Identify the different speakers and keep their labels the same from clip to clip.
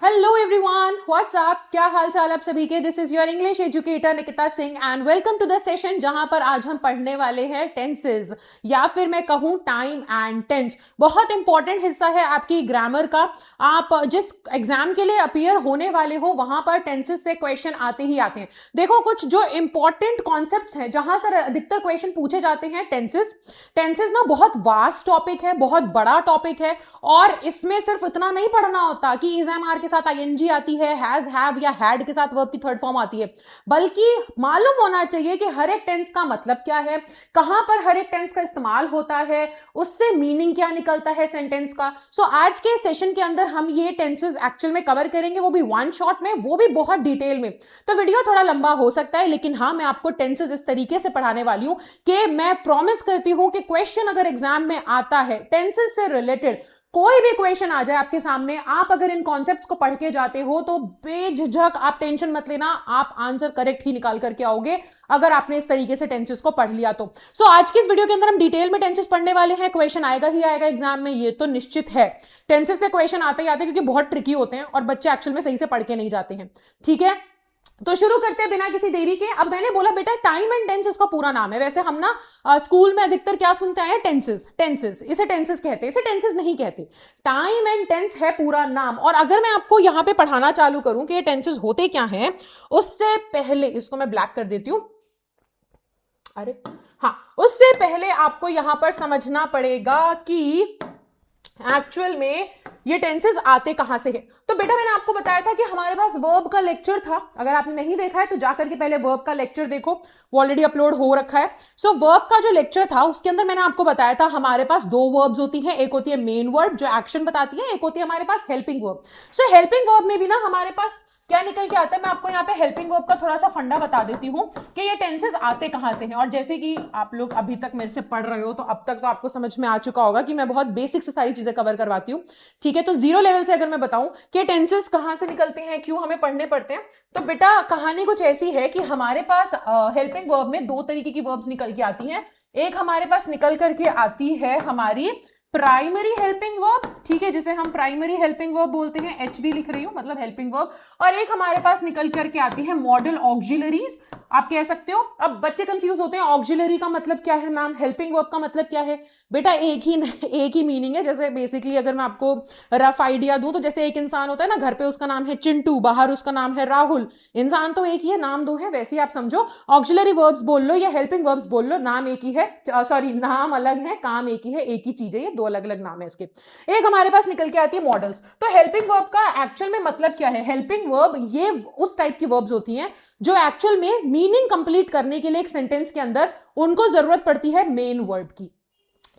Speaker 1: Hello everyone, WhatsApp, क्या हाल चाल आप सभी के। This is your English educator Nikita Singh and welcome to the session जहां पर आज हम पढ़ने वाले हैं टेंसेस या फिर मैं कहूं टाइम एंड टेंस। बहुत इंपॉर्टेंट हिस्सा है आपकी ग्रामर का। आप जिस एग्जाम के लिए अपीयर होने वाले हो वहां पर टेंसेस से क्वेश्चन आते ही आते हैं। देखो, कुछ जो इंपॉर्टेंट कॉन्सेप्ट्स हैं जहां से अधिकतर क्वेश्चन पूछे जाते हैं टेंसेस। टेंसेस ना बहुत वास्ट टॉपिक है, बहुत बड़ा टॉपिक है और इसमें सिर्फ इतना नहीं पढ़ना होता कि इज एम आर के साथ आईएनजी आती है, हैज हैव या हैड के साथ वर्ब की थर्ड फॉर्म आती है, बल्कि मालूम होना चाहिए कि हर एक टेंस का मतलब क्या है, कहां पर हर एक टेंस का इस्तेमाल होता है, उससे मीनिंग क्या निकलता है सेंटेंस का। सो आज के सेशन के अंदर हम ये टेंसेस एक्चुअल में कवर करेंगे, वो भी वन शॉट में, वो भी बहुत डिटेल में। तो वीडियो थोड़ा लंबा हो सकता है, लेकिन हाँ, मैं आपको टेंसेस इस तरीके से पढ़ाने वाली हूं कि मैं प्रॉमिस करती हूं कि क्वेश्चन अगर एग्जाम में आता है टेंसेस से रिलेटेड, कोई भी क्वेश्चन आ जाए आपके सामने, आप अगर इन कॉन्सेप्ट्स को पढ़ के जाते हो तो बेझिझक आप टेंशन मत लेना, आप आंसर करेक्ट ही निकाल करके आओगे अगर आपने इस तरीके से टेंसेस को पढ़ लिया तो। आज की इस वीडियो के अंदर हम डिटेल में टेंसेस पढ़ने वाले हैं। क्वेश्चन आएगा ही आएगा एग्जाम में, ये तो निश्चित है। टेंसेस से क्वेश्चन आते ही आते हैं क्योंकि बहुत ट्रिकी होते हैं और बच्चे एक्चुअल में सही से पढ़ के नहीं जाते हैं। ठीक है, तो शुरू करते हैं बिना किसी देरी के। अब मैंने बोला बेटा टाइम एंड टेंस इसका पूरा नाम है। वैसे हम ना स्कूल में अधिकतर क्या सुनते हैं, टेंसेस। टेंसेस, इसे टेंसेस कहते हैं, इसे टेंसेस नहीं कहते। टाइम एंड टेंस है पूरा नाम। और अगर मैं आपको यहां पे पढ़ाना चालू करूं कि ये टेंसेस होते क्या हैं, उससे पहले इसको मैं ब्लैक कर देती हूं। अरे हाँ, उससे पहले आपको यहां पर समझना पड़ेगा कि एक्चुअल में ये टेंसेस आते कहां से हैं। तो बेटा मैंने आपको बताया था कि हमारे पास वर्ब का लेक्चर था। अगर आपने नहीं देखा है तो जाकर के पहले वर्ब का लेक्चर देखो, वो ऑलरेडी अपलोड हो रखा है। वर्ब का जो लेक्चर था उसके अंदर मैंने आपको बताया था हमारे पास दो वर्ब्स होती हैं। एक होती है मेन वर्ब जो एक्शन बताती है, एक होती है हमारे पास हेल्पिंग वर्ब। हेल्पिंग वर्ब में भी ना हमारे पास क्या निकल के आता है, मैं आपको यहाँ पे हेल्पिंग वर्ब का थोड़ा सा फंडा बता देती हूँ कि ये टेंसेस आते कहां से हैं। और जैसे कि आप लोग अभी तक मेरे से पढ़ रहे हो तो अब तक तो आपको समझ में आ चुका होगा कि मैं बहुत बेसिक से सारी चीजें कवर करवाती हूँ। ठीक है, तो जीरो लेवल से अगर मैं बताऊं कि टेंसेस कहां से निकलते हैं, क्यों हमें पढ़ने पड़ते हैं, तो बेटा कहानी कुछ ऐसी है कि हमारे पास हेल्पिंग वर्ब में दो तरीके की वर्ब्स निकल के आती हैं। एक हमारे पास निकल करके आती है हमारी प्राइमरी हेल्पिंग वर्ब, ठीक है, जिसे हम प्राइमरी हेल्पिंग वर्ब बोलते हैं, एचवी लिख रही हूं मतलब हेल्पिंग वर्ब। और एक हमारे पास निकल करके आती है मॉडल ऑक्सिलरीज, आप कह सकते हो। अब बच्चे कंफ्यूज होते हैं, ऑक्सिलरी का मतलब क्या है मैम, हेल्पिंग वर्ब का मतलब क्या है। बेटा एक ही मीनिंग है। जैसे बेसिकली अगर मैं आपको रफ आइडिया दूं तो जैसे एक इंसान होता है ना, घर पे उसका नाम है चिंटू, बाहर उसका नाम है राहुल, इंसान तो एक ही है, नाम दो है। वैसे ही आप समझो, ऑक्सिलरी वर्ब्स बोल लो या हेल्पिंग वर्ब्स बोल लो, नाम एक ही है, सॉरी नाम अलग है, काम एक ही है, एक ही चीज है, ये दो अलग अलग नाम है इसके। एक हमारे पास निकल के आती है मॉडल्स। तो हेल्पिंग वर्ब का एक्चुअल में मतलब क्या है, हेल्पिंग वर्ब ये उस टाइप की वर्ब्स होती हैं जो एक्चुअल में मीनिंग कंप्लीट करने के लिए एक सेंटेंस के अंदर उनको जरूरत पड़ती है मेन वर्ब की।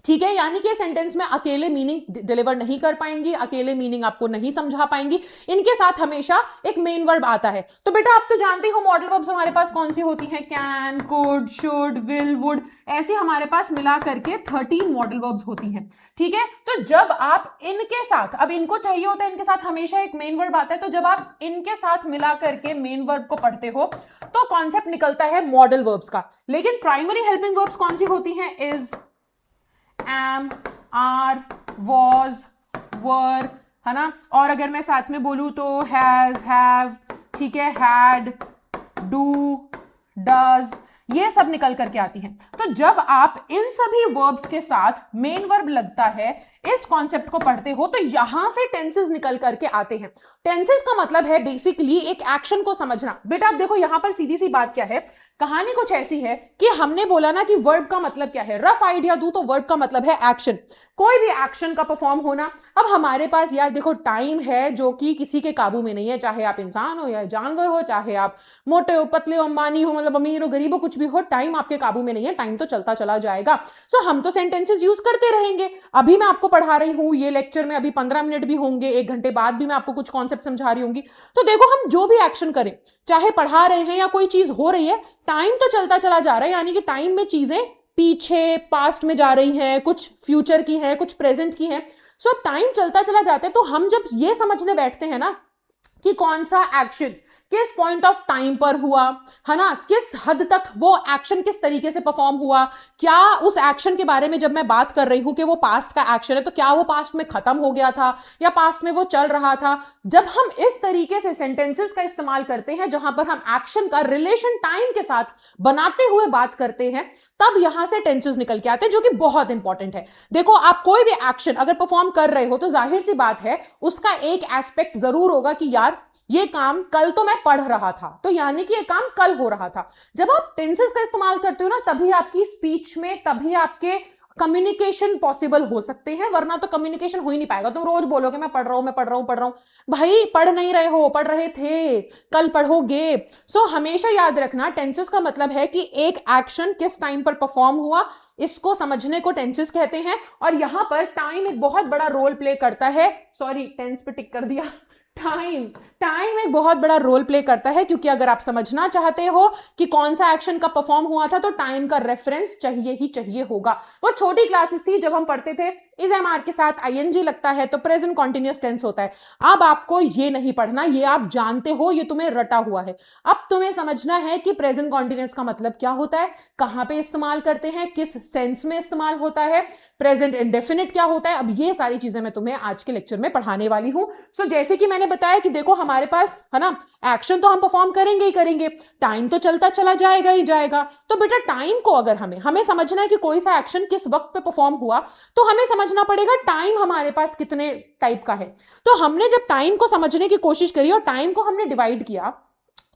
Speaker 1: ठीक है, यानी कि सेंटेंस में अकेले मीनिंग डिलीवर नहीं कर पाएंगी, अकेले मीनिंग आपको नहीं समझा पाएंगी, इनके साथ हमेशा एक मेन वर्ब आता है। तो बेटा आप तो जानते हो मॉडल वर्ब्स हमारे पास कौन सी होती हैं, can, could, should, will, would, ऐसी हमारे पास मिला करके 13 मॉडल वर्ब्स होती हैं। ठीक है, तो जब आप इनके साथ, अब इनको चाहिए होता है, इनके साथ हमेशा एक मेन वर्ब आता है, तो जब आप इनके साथ मिला करके मेन वर्ब को पढ़ते हो तो कॉन्सेप्ट निकलता है मॉडल वर्ब्स का। लेकिन प्राइमरी हेल्पिंग वर्ब्स कौन सी होती हैं, is, am, are, was, were, है ना। और अगर मैं साथ में बोलूं तो has, have, ठीक है, had, do, does, ये सब निकल करके आती हैं। तो जब आप इन सभी वर्ब्स के साथ मेन वर्ब लगता है, इस कॉन्सेप्ट को पढ़ते हो, तो यहां से टेंसेस निकल करके आते हैं। टेंसेस का मतलब है बेसिकली एक एक्शन को समझना। बेटा आप देखो यहां पर सीधी सी बात क्या है, कहानी कुछ ऐसी है कि हमने बोला ना कि वर्ब का मतलब क्या है, रफ आइडिया दूं तो वर्ब का मतलब है एक्शन, कोई भी एक्शन का परफॉर्म होना। अब हमारे पास यार देखो टाइम है जो कि किसी के काबू में नहीं है, चाहे आप इंसान हो या जानवर हो, चाहे आप मोटे हो, पतले हो, अंबानी हो, मतलब अमीर हो, गरीब हो, कुछ भी हो, टाइम आपके काबू में नहीं है, टाइम तो चलता चला जाएगा। हम तो सेंटेंसेस यूज करते रहेंगे। अभी मैं आपको पढ़ा रही हूं ये लेक्चर में, अभी 15 मिनट भी होंगे, 1 घंटे बाद भी मैं आपको कुछ कॉन्सेप्ट समझा रही होंगी। तो देखो हम जो भी एक्शन करें, चाहे पढ़ा रहे हैं या कोई चीज हो रही है, टाइम तो चलता चला जा रहा है, यानी कि टाइम में चीजें पीछे पास्ट में जा रही हैं, कुछ फ्यूचर की है, कुछ प्रेजेंट की है। टाइम चलता चला जाता है। तो हम जब ये समझने बैठते हैं ना कि कौन सा एक्शन किस पॉइंट ऑफ टाइम पर हुआ, है ना, किस हद तक वो एक्शन किस तरीके से परफॉर्म हुआ, क्या उस एक्शन के बारे में जब मैं बात कर रही हूं कि वो पास्ट का एक्शन है तो क्या वो पास्ट में खत्म हो गया था या पास्ट में वो चल रहा था। जब हम इस तरीके से सेंटेंसेस का इस्तेमाल करते हैं जहां पर हम एक्शन का रिलेशन टाइम के साथ बनाते हुए बात करते हैं, तब यहां से टेंसेस निकल के आते हैं, जो कि बहुत इंपॉर्टेंट है। देखो, आप कोई भी एक्शन अगर परफॉर्म कर रहे हो तो जाहिर सी बात है उसका एक एस्पेक्ट जरूर होगा कि यार ये काम कल तो मैं पढ़ रहा था, तो यानी कि ये काम कल हो रहा था। जब आप टेंसेस का इस्तेमाल करते हो ना, तभी आपकी स्पीच में, तभी आपके कम्युनिकेशन पॉसिबल हो सकते हैं, वरना तो कम्युनिकेशन हो ही नहीं पाएगा। तुम रोज बोलोगे मैं पढ़ रहा हूं, मैं पढ़ रहा हूं, पढ़ रहा हूं, भाई पढ़ नहीं रहे हो, पढ़ रहे थे, कल पढ़ोगे। सो हमेशा याद रखना, टेंसेस का मतलब है कि एक एक्शन किस टाइम पर परफॉर्म हुआ, इसको समझने को टेंसेस कहते हैं। और यहां पर टाइम एक बहुत बड़ा रोल प्ले करता है। सॉरी, टेंस पे टिक कर दिया। टाइम एक बहुत बड़ा रोल प्ले करता है, क्योंकि अगर आप समझना चाहते हो कि कौन सा एक्शन का परफॉर्म हुआ था तो टाइम का रेफरेंस चाहिए ही चाहिए होगा। वो छोटी क्लासेस थी जब हम पढ़ते थे इज एम आर के साथ आईएनजी लगता है तो प्रेजेंट कॉन्टिन्यूअस टेंस होता है। अब आपको ये नहीं पढ़ना, ये आप जानते हो, ये तुम्हें रटा हुआ है। अब तुम्हें समझना है कि प्रेजेंट कॉन्टिन्यूअस का मतलब क्या होता है, कहां पे इस्तेमाल करते हैं, किस सेंस में इस्तेमाल होता है, प्रेजेंट इंडेफिनिट क्या होता है। अब ये सारी चीजें मैं तुम्हें आज के लेक्चर में पढ़ाने वाली हूं। सो जैसे कि मैंने बताया कि देखो हमारे पास, है ना, एक्शन तो हम परफॉर्म करेंगे ही करेंगे, टाइम तो चलता चला जाएगा ही जाएगा। तो बेटा टाइम को अगर हमें समझना है कि कोई सा एक्शन किस वक्त पे परफॉर्म हुआ, तो हमें समझना पड़ेगा टाइम हमारे पास कितने टाइप का है। तो हमने जब टाइम को समझने की कोशिश करी और टाइम को हमने डिवाइड किया,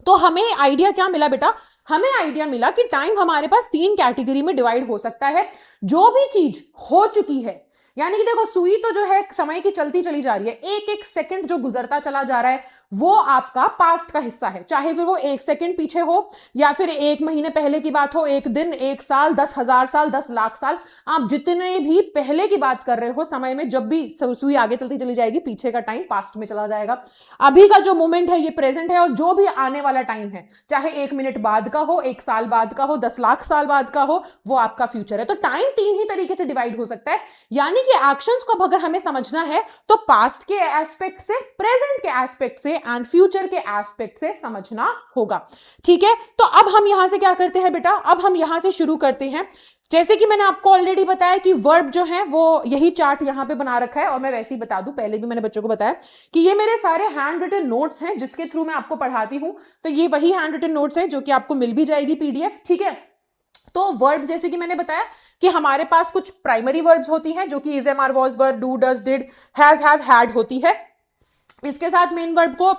Speaker 1: तो हमें आइडिया क्या मिला बेटा, हमें आइडिया मिला कि टाइम हमारे पास 3 कैटेगरी में डिवाइड हो सकता है। जो भी चीज हो चुकी है, यानी कि देखो सुई तो जो है समय की चलती चली जा रही है, एक एक सेकंड जो गुजरता चला जा रहा है वो आपका पास्ट का हिस्सा है, चाहे फिर वो 1 सेकंड पीछे हो या फिर 1 महीने पहले की बात हो, 1 दिन, 1 साल, 10,000 साल, 10 लाख साल, आप जितने भी पहले की बात कर रहे हो समय में, जब भी सुई आगे चलती चली जाएगी पीछे का टाइम पास्ट में चला जाएगा। अभी का जो मोमेंट है ये प्रेजेंट है, और जो भी आने वाला टाइम है, चाहे 1 मिनट बाद का हो, 1 साल बाद का हो, 10 लाख साल बाद का हो, वो आपका फ्यूचर है। तो टाइम 3 ही तरीके से डिवाइड हो सकता है, यानी कि एक्शंस को अगर हमें समझना है तो पास्ट के एस्पेक्ट से, प्रेजेंट के एस्पेक्ट से एंड फ्यूचर के एस्पेक्ट से समझना होगा। ठीक है, तो अब हम यहां से क्या करते हैं बेटा, अब हम यहां से शुरू करते हैं। जैसे कि मैंने आपको ऑलरेडी बताया कि वर्ब जो है वो यही चार्ट यहां पे बना रखा है, और मैं वैसे ही बता दूं, पहले भी मैंने बच्चों को बताया कि ये मेरे सारे हैंड रिटन नोट्स हैं जिसके थ्रू मैं आपको पढ़ाती हूं। तो ये वही हैंड रिटन नोट्स हैं जो कि आपको मिल भी जाएगी पीडीएफ। ठीक है, तो वर्ब जैसे कि मैंने बताया कि हमारे पास कुछ प्राइमरी वर्ब्स होती हैं जो कि is, am, are, was, were, do, does, did, has, have, had होती है। इसके साथ मेन वर्ब को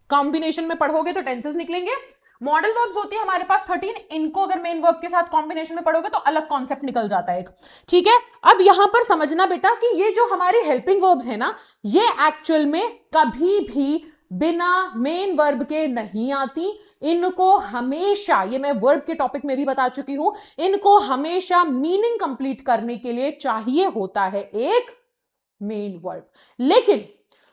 Speaker 1: कॉम्बिनेशन में पढ़ोगे तो टेंसेस निकलेंगे। मॉडल वर्ब्स होती है हमारे पास 13, इनको अगर मेन वर्ब के साथ कॉम्बिनेशन में पढ़ोगे तो अलग कॉन्सेप्ट निकल जाता है एक। ठीक है, अब यहां पर समझना बेटा कि ये जो हमारी हेल्पिंग वर्ब्स है ना, ये एक्चुअल में कभी भी बिना मेन वर्ब के नहीं आती। इनको हमेशा, ये मैं वर्ब के टॉपिक में भी बता चुकी हूं, इनको हमेशा मीनिंग कंप्लीट करने के लिए चाहिए होता है एक मेन वर्ब। लेकिन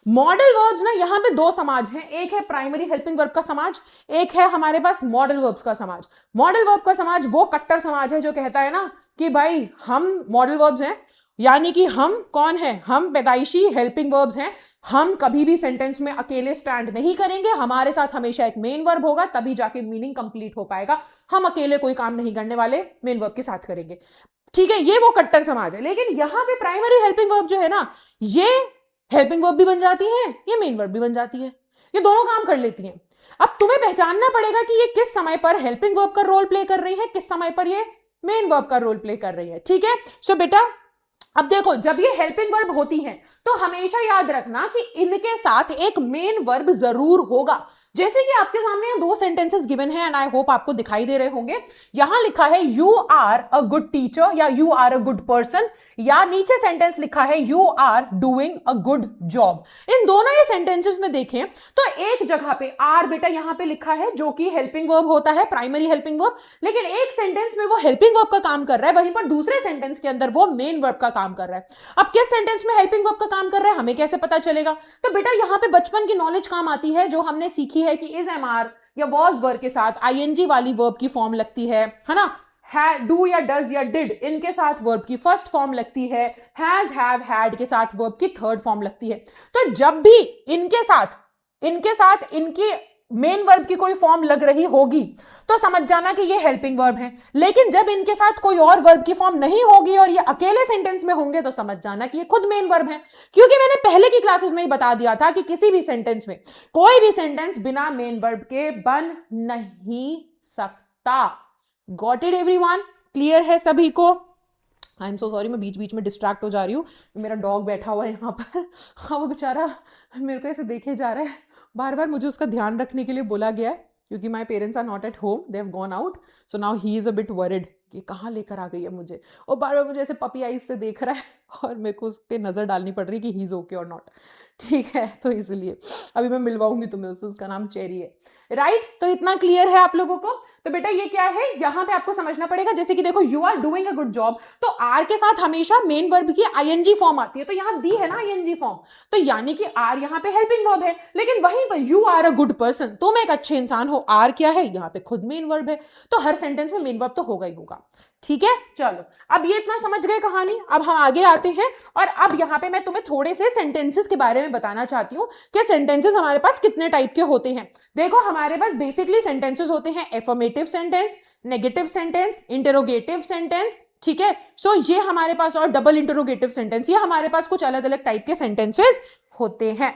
Speaker 1: मॉडल वर्ब्स ना, यहां पे 2 समाज हैं, एक है प्राइमरी हेल्पिंग वर्ब का समाज, एक है हमारे पास मॉडल वर्ब्स का समाज। मॉडल वर्ब का समाज वो कट्टर समाज है जो कहता है ना कि भाई हम मॉडल वर्ब्स हैं, यानी कि हम कौन है, हम पैदाइशी हेल्पिंग वर्ब्स हैं, हम कभी भी सेंटेंस में अकेले स्टैंड नहीं करेंगे, हमारे साथ हमेशा एक मेन वर्ब होगा, तभी जाके मीनिंग कंप्लीट हो पाएगा। हम अकेले कोई काम नहीं करने वाले, मेन वर्ब के साथ करेंगे। ठीक है, ये वो कट्टर समाज है। लेकिन यहां पे प्राइमरी हेल्पिंग वर्ब जो है ना, ये हेल्पिंग वर्ब भी बन जाती है, ये मेन वर्ब भी बन जाती है, ये दोनों काम कर लेती हैं। अब तुम्हें पहचानना पड़ेगा कि ये किस समय पर हेल्पिंग वर्ब का रोल प्ले कर रही है, किस समय पर ये मेन वर्ब का रोल प्ले कर रही है। ठीक है, सो बेटा अब देखो, जब ये हेल्पिंग वर्ब होती हैं तो हमेशा याद रखना कि इनके साथ एक मेन वर्ब जरूर होगा। जैसे कि आपके सामने 2 सेंटेंसेस गिवन है एंड आई होप आपको दिखाई दे रहे होंगे। यहां लिखा है you are a good teacher या you are a good person, या नीचे सेंटेंस लिखा है you are doing a good job. इन दोनों ये सेंटेंसेस में देखें तो एक जगह पे आर बेटा यहां पे लिखा है जो कि हेल्पिंग वर्ब होता है, प्राइमरी हेल्पिंग वर्ब, लेकिन एक सेंटेंस में वो हेल्पिंग वर्ब का काम कर रहा है, वहीं पर दूसरे सेंटेंस के अंदर वो मेन वर्ब का काम कर रहा है। अब किस सेंटेंस में हेल्पिंग वर्ब का काम कर रहा है हमें कैसे पता चलेगा? तो बेटा यहां पे बचपन की नॉलेज काम आती है, जो हमने सीखी है कि इज, एम, आर या वाज वर्ब के साथ आईएनजी वाली वर्ब की फॉर्म लगती है ना, डू या डज या डिड इनके साथ वर्ब की फर्स्ट फॉर्म लगती है, हैज, हैव, हैड के साथ वर्ब की थर्ड फॉर्म लगती है। तो जब भी इनके साथ इनकी मेन वर्ब की कोई फॉर्म लग रही होगी तो समझ जाना कि ये हेल्पिंग वर्ब है, लेकिन जब इनके साथ कोई और वर्ब की फॉर्म नहीं होगी और ये अकेले सेंटेंस में होंगे तो समझ जाना कि ये खुद मेन वर्ब है। क्योंकि मैंने पहले की क्लासेस में ही बता दिया था कि किसी भी सेंटेंस में कोई भी सेंटेंस बिना मेन वर्ब के बन नहीं सकता। Got it everyone? क्लियर है सभी को? आई एम सो सॉरी, मैं बीच बीच में डिस्ट्रैक्ट हो जा रही हूँ, मेरा डॉग बैठा हुआ है यहाँ पर। हाँ, वो बेचारा मेरे को ऐसे देखे जा रहा है, बार बार मुझे उसका ध्यान रखने के लिए बोला गया है क्योंकि my parents are not at home, they have gone out, so now he is a bit worried कि कहाँ लेकर आ गई है मुझे, और बार बार मुझे ऐसे पपी आइज से देख रहा है और मेरे को उस पर नज़र डालनी पड़ रही है कि ही इज़ ओके और नॉट। ठीक है, तो इसलिए अभी मैं मिलवाऊंगी तुम्हें उससे, उसका नाम चेरी है, राइट? तो इतना क्लियर है आप लोगों को? तो बेटा ये क्या है, यहां पे आपको समझना पड़ेगा, जैसे कि देखो you are doing a good job, तो आर के साथ हमेशा मेन वर्ब की आईएनजी फॉर्म आती है, तो यहां दी है ना आईएनजी फॉर्म, तो यानी कि आर यहां पे हेल्पिंग वर्ब है। लेकिन वहीं पर you are a good person, तुम एक अच्छे इंसान हो, आर क्या है यहां पे खुद मेन वर्ब है, तो हर सेंटेंस में मेन वर्ब तो होगा ही होगा। ठीक है, चलो अब ये इतना समझ गए कहानी, अब हम आगे आते हैं और अब यहाँ पे मैं तुम्हें थोड़े से सेंटेंसेस के बारे में बताना चाहती हूँ कि सेंटेंसेस हमारे पास कितने टाइप के होते हैं। देखो हमारे पास बेसिकली सेंटेंसेस होते हैं affirmative sentence, negative sentence, interrogative sentence, ठीक है। सो ये हमारे पास, और डबल इंटरोगेटिव सेंटेंस, ये हमारे पास कुछ अलग अलग टाइप के सेंटेंसेस होते हैं।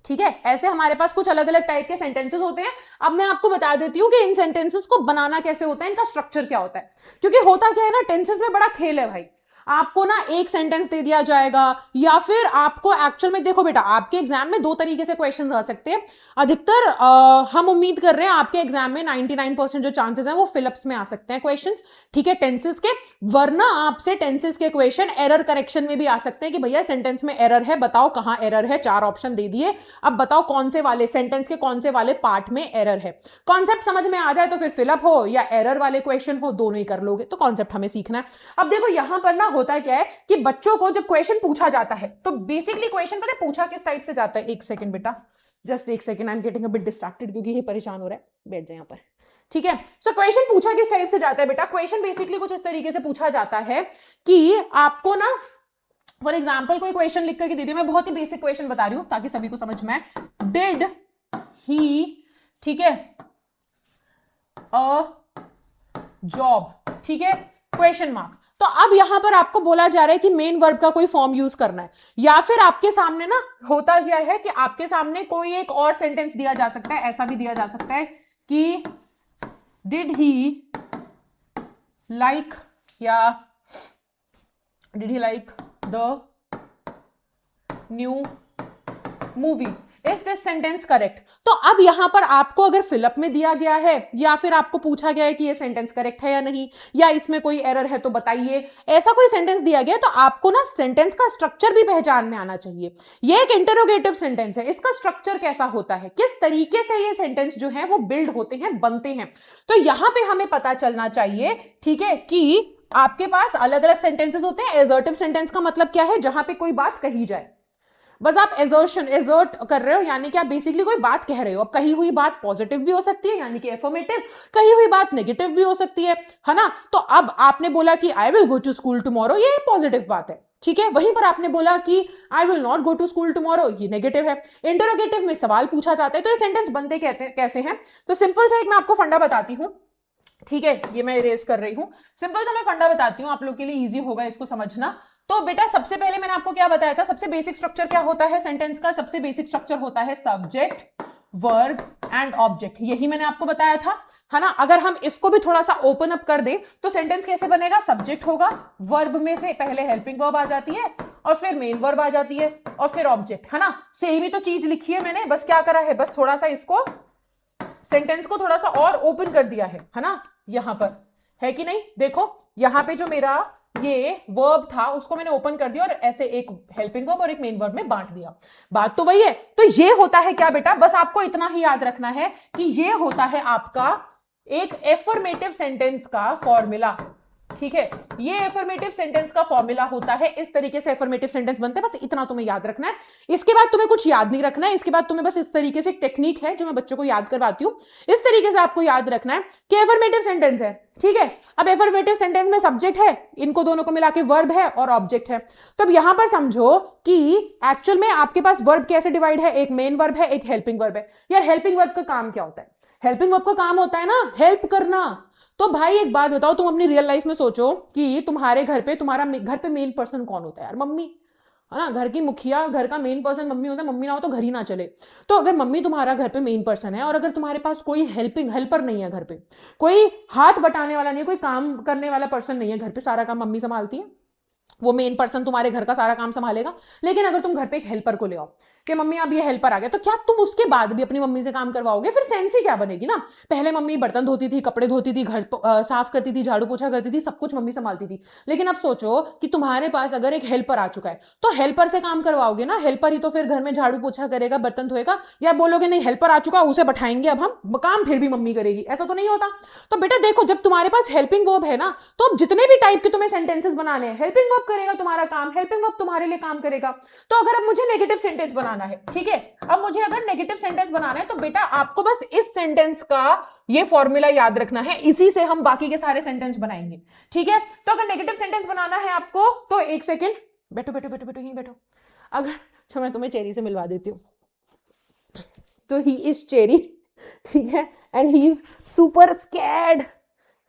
Speaker 1: ठीक है, ऐसे हमारे पास कुछ अलग अलग टाइप के सेंटेंसेस होते हैं। अब मैं आपको बता देती हूँ कि इन सेंटेंसेस को बनाना कैसे होता है, इनका स्ट्रक्चर क्या होता है, क्योंकि होता क्या है ना, टेंसेस में बड़ा खेल है भाई। आपको ना एक सेंटेंस दे दिया जाएगा या फिर आपको एक्चुअल में, देखो बेटा आपके एग्जाम में दो तरीके से क्वेश्चंस आ सकते हैं। अधिकतर हम उम्मीद कर रहे हैं आपके एग्जाम में 99% जो चांसेस हैं वो फिलअप्स में आ सकते हैं क्वेश्चंस, ठीक है, टेंसेस के। वरना आपसे टेंसेस के क्वेश्चन एरर करेक्शन में भी आ सकते हैं कि भैया सेंटेंस में एरर है, बताओ कहां एरर है, 4 ऑप्शन दे दिए, अब बताओ कौन से वाले सेंटेंस के कौन से वाले पार्ट में एरर है। कॉन्सेप्ट समझ में आ जाए तो फिर फिलअप हो या एरर वाले क्वेश्चन हो, दोनों ही कर लोगे, तो कॉन्सेप्ट हमें सीखना है। अब देखो यहां पर ना होता क्या है कि बच्चों को जब क्वेश्चन पूछा जाता है तो बेसिकली क्वेश्चन पता है पूछा किस टाइप से जाता है, एक सेकंड बेटा, जस्ट एक second, I am getting a bit distracted क्योंकि ये परेशान हो रहा है, बैठ जाए यहां पर। ठीक है, सो क्वेश्चन पूछा किस टाइप से जाता है बेटा, क्वेश्चन बेसिकली कुछ इस तरीके से पूछा जाता है कि आपको ना फॉर एग्जाम्पल कोई क्वेश्चन लिख करके दे दिया, मैं बहुत ही बेसिक क्वेश्चन बता रही हूं ताकि सभी को समझ में, डिड ही, ठीक है, अ जॉब, ठीक है, क्वेश्चन मार्क। तो अब यहां पर आपको बोला जा रहा है कि मेन वर्ब का कोई फॉर्म यूज करना है, या फिर आपके सामने ना होता क्या है कि आपके सामने कोई एक और सेंटेंस दिया जा सकता है, ऐसा भी दिया जा सकता है कि डिड ही लाइक, या did he like the new movie, is this sentence correct. तो अब यहां पर आपको अगर फिलअप में दिया गया है या फिर आपको पूछा गया है कि ये सेंटेंस करेक्ट है या नहीं, या इसमें कोई एरर है तो बताइए, ऐसा कोई सेंटेंस दिया गया तो आपको ना सेंटेंस का स्ट्रक्चर भी पहचान में आना चाहिए। ये एक इंटरोगेटिव सेंटेंस है, इसका स्ट्रक्चर कैसा होता है, किस तरीके से ये सेंटेंस जो है वो बिल्ड होते हैं, बनते हैं, तो यहां पे हमें पता चलना चाहिए, ठीक है, कि आपके पास अलग अलग सेंटेंसेस होते हैं। एजर्टिव सेंटेंस का मतलब क्या है, जहां पे कोई बात कही जाए, बस आप एजर्ट कर रहे हो, यानी कि आप बेसिकली कोई बात कह रहे हो। अब कही हुई बात पॉजिटिव भी हो सकती है यानी कि एफर्मेटिव, कही हुई बात नेगेटिव भी हो सकती है ना। तो अब आपने बोला कि I will go to school tomorrow, ये पॉजिटिव बात है, ठीक है। वहीं पर आपने बोला कि I will not go to school tomorrow, ये नेगेटिव है। इंटरोगेटिव में सवाल पूछा जाता है, तो ये सेंटेंस बनते कैसे हैं, तो सिंपल सा एक मैं आपको फंडा बताती हूँ, ठीक है, ये मैं इरेज कर रही हूं, सिंपल सा मैं फंडा बताती हूँ, आप लोग के लिए इजी होगा इसको समझना। तो बेटा सबसे पहले मैंने आपको क्या बताया था, सबसे बेसिक स्ट्रक्चर क्या होता है सेंटेंस का, सबसे बेसिक स्ट्रक्चर होता है सब्जेक्ट, वर्ब एंड ऑब्जेक्ट, यही मैंने आपको बताया था, है ना। अगर हम इसको भी थोड़ा सा ओपन अप कर दें तो सेंटेंस कैसे बनेगा, सब्जेक्ट होगा, वर्ब में से पहले हेल्पिंग वर्ब आ जाती है और फिर मेन वर्ब आ जाती है और फिर ऑब्जेक्ट, है ना। सेम ही तो चीज लिखी है मैंने, बस क्या करा है, बस थोड़ा सा इसको सेंटेंस को थोड़ा सा और ओपन कर दिया है ना, यहां पर है कि नहीं। देखो यहां पे जो मेरा ये वर्ब था उसको मैंने ओपन कर दिया और ऐसे एक हेल्पिंग वर्ब और एक मेन वर्ब में बांट दिया, बात तो वही है। तो ये होता है क्या बेटा, बस आपको इतना ही याद रखना है कि ये होता है आपका एक एफर्मेटिव सेंटेंस का फॉर्मूला, ठीक है, ये एफर्मेटिव सेंटेंस का फॉर्मूला होता है, इस तरीके से एफर्मेटिव सेंटेंस बनते हैं, बस इतना तुम्हें याद रखना है। इसके बाद तुम्हें कुछ याद नहीं रखना है, इसके बाद तुम्हें बस इस तरीके से एक टेक्निक है जो मैं बच्चों को याद करवाती हूं, इस तरीके से आपको याद रखना है कि एफर्मेटिव सेंटेंस है, ठीक है। अब एफर्मेटिव सेंटेंस में सब्जेक्ट है, इनको दोनों को मिला के वर्ब है और ऑब्जेक्ट है। तो अब यहां पर समझो कि एक्चुअल में आपके पास वर्ब कैसे डिवाइड है, एक मेन वर्ब है, एक हेल्पिंग वर्ब है। यार हेल्पिंग वर्ब का काम क्या होता है? हेल्पिंग वर्ब का काम होता है ना हेल्प करना। तो भाई एक बात बताओ, तुम अपनी रियल लाइफ में सोचो कि तुम्हारे घर पे, तुम्हारा घर पे मेन पर्सन कौन होता है? यार मम्मी, है ना। घर की मुखिया, घर का मेन पर्सन मम्मी होता है। मम्मी ना हो तो घर ही ना चले। तो अगर मम्मी तुम्हारा घर पे मेन पर्सन है और अगर तुम्हारे पास कोई हेल्पर नहीं है, घर पे कोई हाथ बटाने वाला नहीं है, कोई काम करने वाला पर्सन नहीं है, घर पे सारा काम मम्मी संभालती है, वो मेन पर्सन तुम्हारे घर का सारा काम संभालेगा। लेकिन अगर तुम घर पे एक हेल्पर को ले आओ कि मम्मी अब ये हेल्पर आ गया, तो क्या तुम उसके बाद भी अपनी मम्मी से काम करवाओगे? फिर सेंस ही क्या बनेगी ना। पहले मम्मी बर्तन धोती थी, कपड़े धोती थी, घर साफ करती थी, झाड़ू पोछा करती थी, सब कुछ मम्मी संभालती थी। लेकिन अब सोचो कि तुम्हारे पास अगर एक हेल्पर आ चुका है, तो हेल्पर से काम करवाओगे ना। हेल्पर ही तो फिर घर में झाड़ू पोछा करेगा, बर्तन धोएगा। या बोलोगे नहीं हेल्पर आ चुका, उसे बैठाएंगे अब हम, काम फिर भी मम्मी करेगी? ऐसा तो नहीं होता। तो बेटा देखो, जब तुम्हारे पास हेल्पिंग वर्ब है ना, तो अब जितने भी टाइप के तुम्हें सेंटेंसेस बनाने हैं, हेल्पिंग वर्ब करेगा तुम्हारा काम, हेल्पिंग वर्ब तुम्हारे लिए काम करेगा। तो अगर अब मुझे नेगेटिव सेंटेंस बनाना है, ठीक है, अब मुझे अगर नेगेटिव सेंटेंस बनाना है, तो बेटा आपको बस इस सेंटेंस का ये फॉर्मूला याद रखना है, इसी से हम बाकी के सारे सेंटेंस बनाएंगे। ठीक है, तो अगर नेगेटिव सेंटेंस बनाना है आपको, तो एक सेकेंड, बैठो बैठो बैठो बैठो, यहीं बैठो। अगर तो मैं तुम्हें चेरी से मिलवा देती हूँ। तो ही इज चेरी, ठीक है, and he is super scared.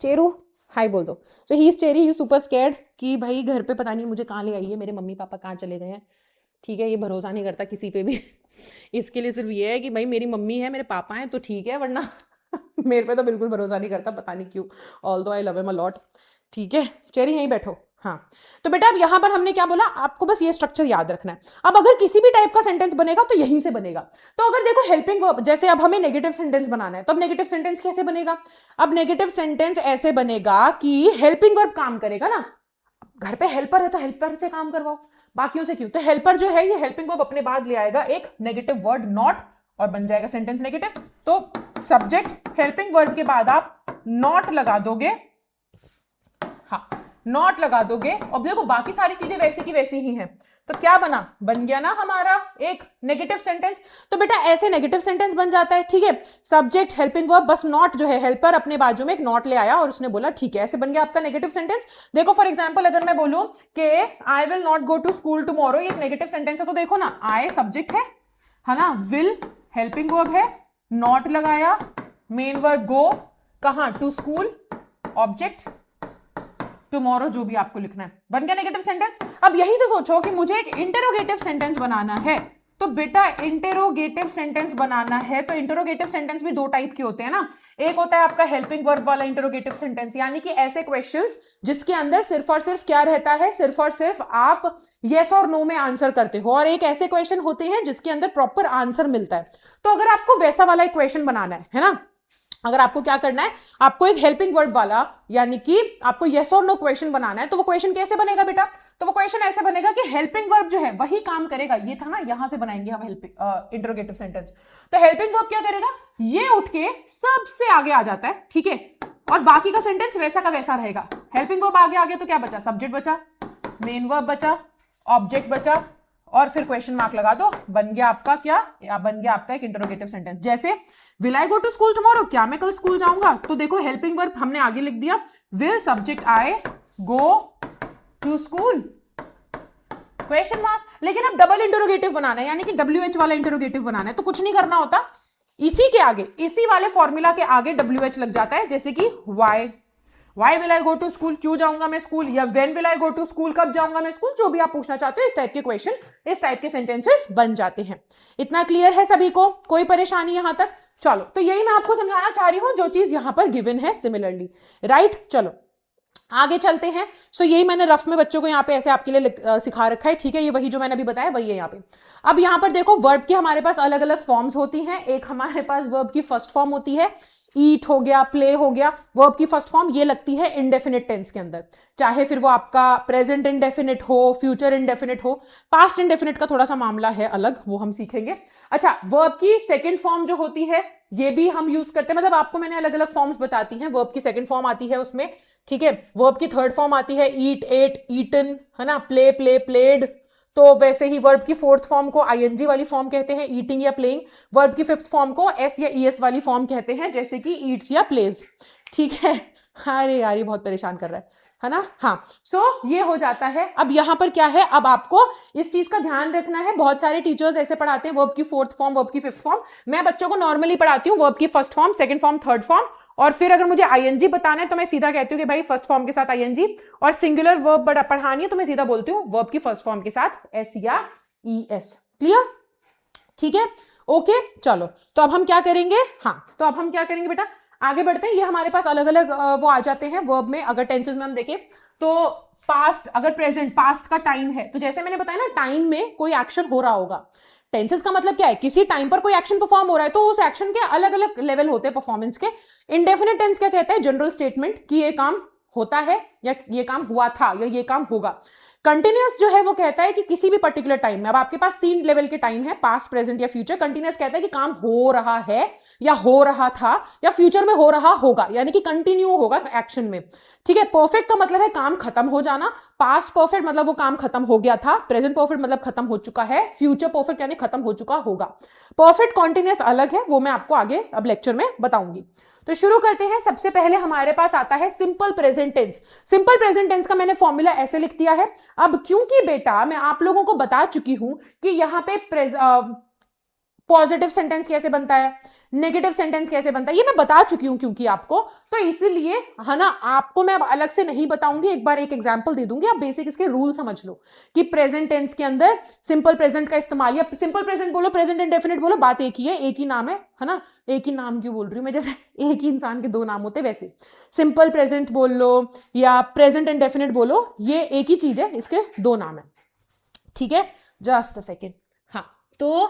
Speaker 1: Cheru hi बोल दो। तो he is cherry, he is super scared कि भाई घर पे पता नहीं मुझे कहाँ ले आई है, मेरे मम्मी पापा कहाँ चले गए हैं। ठीक है, ये भरोसा नहीं करता किसी पे भी। इसके लिए सिर्फ ये है कि भाई मेरी मम्मी है, मेरे पापा हैं तो ठीक है, वरना मेरे पे तो बिल्कुल भरोसा नहीं करता, पता नहीं क्यों, although I love him a lot. ठीक है चेरी, यहीं बैठो। हाँ, तो बेटा अब यहां पर हमने क्या बोला, आपको बस ये स्ट्रक्चर याद रखना है। अब अगर किसी भी टाइप का सेंटेंस बनेगा तो यहीं से बनेगा। तो अगर देखो हेल्पिंग वर्ब, जैसे अब हमें नेगेटिव सेंटेंस बनाना है, तो अब नेगेटिव सेंटेंस कैसे बनेगा? अब नेगेटिव सेंटेंस ऐसे बनेगा कि हेल्पिंग वर्ब काम करेगा ना। घर पे हेल्पर है तो हेल्पर से काम करवाओ, बाकियों से क्यों? तो हेल्पर जो है ये हेल्पिंग वर्ब अपने बाद ले आएगा एक नेगेटिव वर्ड नॉट, और बन जाएगा सेंटेंस नेगेटिव। तो सब्जेक्ट हेल्पिंग वर्ब के बाद आप नॉट लगा दोगे, हाँ नॉट लगा दोगे, और देखो बाकी सारी चीजें वैसी की वैसी ही हैं। तो क्या बना, बन गया ना हमारा एक नेगेटिव सेंटेंस। तो बेटा ऐसे नेगेटिव सेंटेंस बन जाता है। ठीक है, सब्जेक्ट हेल्पिंग वर्ब, बस नॉट जो है हेल्पर अपने बाजू में एक नॉट ले आया और उसने बोला ठीक है, ऐसे बन गया आपका नेगेटिव सेंटेंस। देखो फॉर एग्जांपल अगर मैं बोलूं कि I will not go to school tomorrow, ये एक नेगेटिव सेंटेंस है। तो देखो ना, आई सब्जेक्ट है ना, विल हेल्पिंग वर्ब है, नॉट लगाया, मेन वर्ब गो, कहां, टू स्कूल, ऑब्जेक्ट टुमारो, जो भी आपको लिखना है, बन गया नेगेटिव सेंटेंस। अब यहीं से सोचो कि मुझे एक इंटेरोगेटिव सेंटेंस बनाना है। तो बेटा इंटेरोगेटिव सेंटेंस बनाना है, तो इंटेरोगेटिव सेंटेंस भी दो टाइप के होते हैं ना। एक होता है आपका हेल्पिंग वर्ब वाला इंटेरोगेटिव सेंटेंस, यानी कि ऐसे क्वेश्चंस जिसके अंदर सिर्फ और सिर्फ क्या रहता है, सिर्फ और सिर्फ आप यस और नो में आंसर करते हो, और एक ऐसे क्वेश्चन होते हैं जिसके अंदर प्रॉपर आंसर मिलता है। तो अगर आपको वैसा वाला एक क्वेश्चन बनाना है ना, अगर आपको क्या करना है, आपको एक हेल्पिंग वर्ब वाला यानी कि आपको यस और नो क्वेश्चन बनाना है, तो वो क्वेश्चन कैसे बनेगा बेटा? तो वो क्वेश्चन ऐसे बनेगा कि हेल्पिंग वर्ब जो है वही काम करेगा। ये था ना, यहां से बनाएंगे हम हेल्पिंग इंटरोगेटिव सेंटेंस। तो हेल्पिंग वर्ब क्या करेगा, ये उठ के सबसे आगे आ जाता है, ठीक है, और बाकी का सेंटेंस वैसा का वैसा रहेगा। हेल्पिंग वर्ब आगे आगे तो क्या बचा, सब्जेक्ट बचा, मेन वर्ब बचा, ऑब्जेक्ट बचा, और फिर क्वेश्चन मार्क लगा दो, बन गया आपका क्या, बन गया आपका एक इंटरोगेटिव सेंटेंस। जैसे will I go to school tomorrow, क्या मैं कल स्कूल जाऊंगा? तो देखो हेल्पिंग वर्ब हमने आगे लिख दिया, will subject I go to school, question mark. लेकिन अब डबल इंटरोगेटिव बनाना है, यानी कि WH वाला इंटरोगेटिव बनाना है, तो कुछ नहीं करना होता, इसी के आगे, इसी वाले फॉर्मूला के आगे WH लग जाता है। जैसे कि why will I go to school, क्यों जाऊंगा मैं स्कूल, या when will I go to school, कब जाऊंगा मैं स्कूल, जो भी आप पूछना चाहते हो, इस टाइप के क्वेश्चन, इस टाइप के सेंटेंसेस बन जाते हैं। इतना क्लियर है सभी को, कोई परेशानी यहां तक? चलो, तो यही मैं आपको समझाना चाह रही हूं जो चीज यहां पर गिवन है सिमिलरली, राइट। चलो आगे चलते हैं। सो यही मैंने रफ में बच्चों को यहाँ पे ऐसे आपके लिए सिखा रखा है, ठीक है, ये वही जो मैंने अभी बताया वही है यहाँ पे। अब यहाँ पर देखो वर्ब की हमारे पास अलग अलग फॉर्म्स होती हैं। एक हमारे पास वर्ब की फर्स्ट फॉर्म होती है, ईट हो गया, प्ले हो गया, वर्ब की फर्स्ट फॉर्म ये लगती है इंडेफिनिट टेंस के अंदर, चाहे फिर वो आपका प्रेजेंट इंडेफिनिट हो, फ्यूचर इंडेफिनिट हो। पास्ट इंडेफिनिट का थोड़ा सा मामला है अलग, वो हम सीखेंगे। अच्छा, वर्ब की सेकंड फॉर्म जो होती है ये भी हम यूज करते हैं, मतलब आपको मैंने अलग अलग फॉर्म्स बताती हैं। वर्ब की सेकंड फॉर्म आती है उसमें, ठीक है। वर्ब की थर्ड फॉर्म आती है ईट, एट, ईटन, है ना, प्ले, प्ले, प्लेड। तो वैसे ही वर्ब की फोर्थ फॉर्म को ING वाली फॉर्म कहते हैं, ईटिंग या प्लेइंग। वर्ब की फिफ्थ फॉर्म को S या ES वाली फॉर्म कहते हैं, जैसे कि ईट्स या प्लेज, ठीक है। अरे यार ये बहुत परेशान कर रहा है ना। हाँ, सो ये हो जाता है। अब यहाँ पर क्या है, अब आपको इस चीज का ध्यान रखना है। बहुत सारे टीचर्स ऐसे पढ़ाते हैं वर्ब की फोर्थ फॉर्म, वर्ब की फिफ्थ फॉर्म। मैं बच्चों को नॉर्मली पढ़ाती हूँ वर्ब की first form, second form, third form, और फिर अगर मुझे आईएनजी बताना है तो मैं सीधा कहती हूँ कि भाई फर्स्ट फॉर्म के साथ आईएनजी, और सिंगुलर वर्ब पढ़ानी है तो मैं सीधा बोलती हूँ वर्ब की फर्स्ट फॉर्म के साथ एस या ई एस। क्लियर? ठीक है, ओके। चलो तो अब हम क्या करेंगे, हाँ तो अब हम क्या करेंगे बेटा, आगे बढ़ते हैं। ये हमारे पास अलग अलग वो आ जाते हैं वर्ब में। अगर टेंसेस में हम देखें तो पास्ट, अगर प्रेजेंट, पास्ट का टाइम है तो जैसे मैंने बताया ना, टाइम में कोई एक्शन हो रहा होगा। टेंसेस का मतलब क्या है, किसी टाइम पर कोई एक्शन परफॉर्म हो रहा है तो उस एक्शन के अलग अलग लेवल होते हैं परफॉर्मेंस के। इंडेफिनिट टेंस क्या कहता है, जनरल स्टेटमेंट कि ये काम होता है या ये काम हुआ था या ये काम होगा। कंटिन्यूअस जो है वो कहता है कि किसी भी पर्टिकुलर टाइम में, अब आपके पास 3 लेवल के टाइम है, पास्ट, प्रेजेंट या फ्यूचर। कंटिन्यूअस कहता है कि काम हो रहा है या हो रहा था या फ्यूचर में हो रहा होगा, यानी कि कंटिन्यू होगा एक्शन में। ठीक है। परफेक्ट का मतलब है काम खत्म हो जाना। पास्ट परफेक्ट मतलब वो काम खत्म हो गया था। प्रेजेंट परफेक्ट मतलब खत्म हो चुका है। फ्यूचर परफेक्ट यानी खत्म हो चुका होगा। परफेक्ट कॉन्टिन्यूअस अलग है, वो मैं आपको आगे अब लेक्चर में बताऊंगी। तो शुरू करते हैं। सबसे पहले हमारे पास आता है simple present tense. Simple present tense का मैंने फॉर्मूला ऐसे लिख दिया है। अब क्योंकि बेटा मैं आप लोगों को बता चुकी हूं कि यहां पे पॉजिटिव सेंटेंस कैसे बनता है, नेगेटिव सेंटेंस कैसे बनता है, ये मैं बता चुकी हूं क्योंकि आपको, तो इसीलिए है ना, आपको मैं अब अलग से नहीं बताऊंगी। एक बार एक एग्जांपल दे दूंगी, आप बेसिक इसके रूल समझ लो कि प्रेजेंट टेंस के अंदर सिंपल प्रेजेंट का इस्तेमाल, या सिंपल प्रेजेंट बोलो, प्रेजेंट इंडेफिनिट बोलो, बात एक ही है, एक ही नाम है ना। एक ही नाम क्यों बोल रही हूं मैं, जैसे एक ही इंसान के 2 नाम होते वैसे सिंपल प्रेजेंट बोल लो या प्रेजेंट इंडेफिनिट बोलो, ये एक ही चीज है, इसके 2 नाम है। ठीक है, जस्ट अ सेकेंड। हाँ तो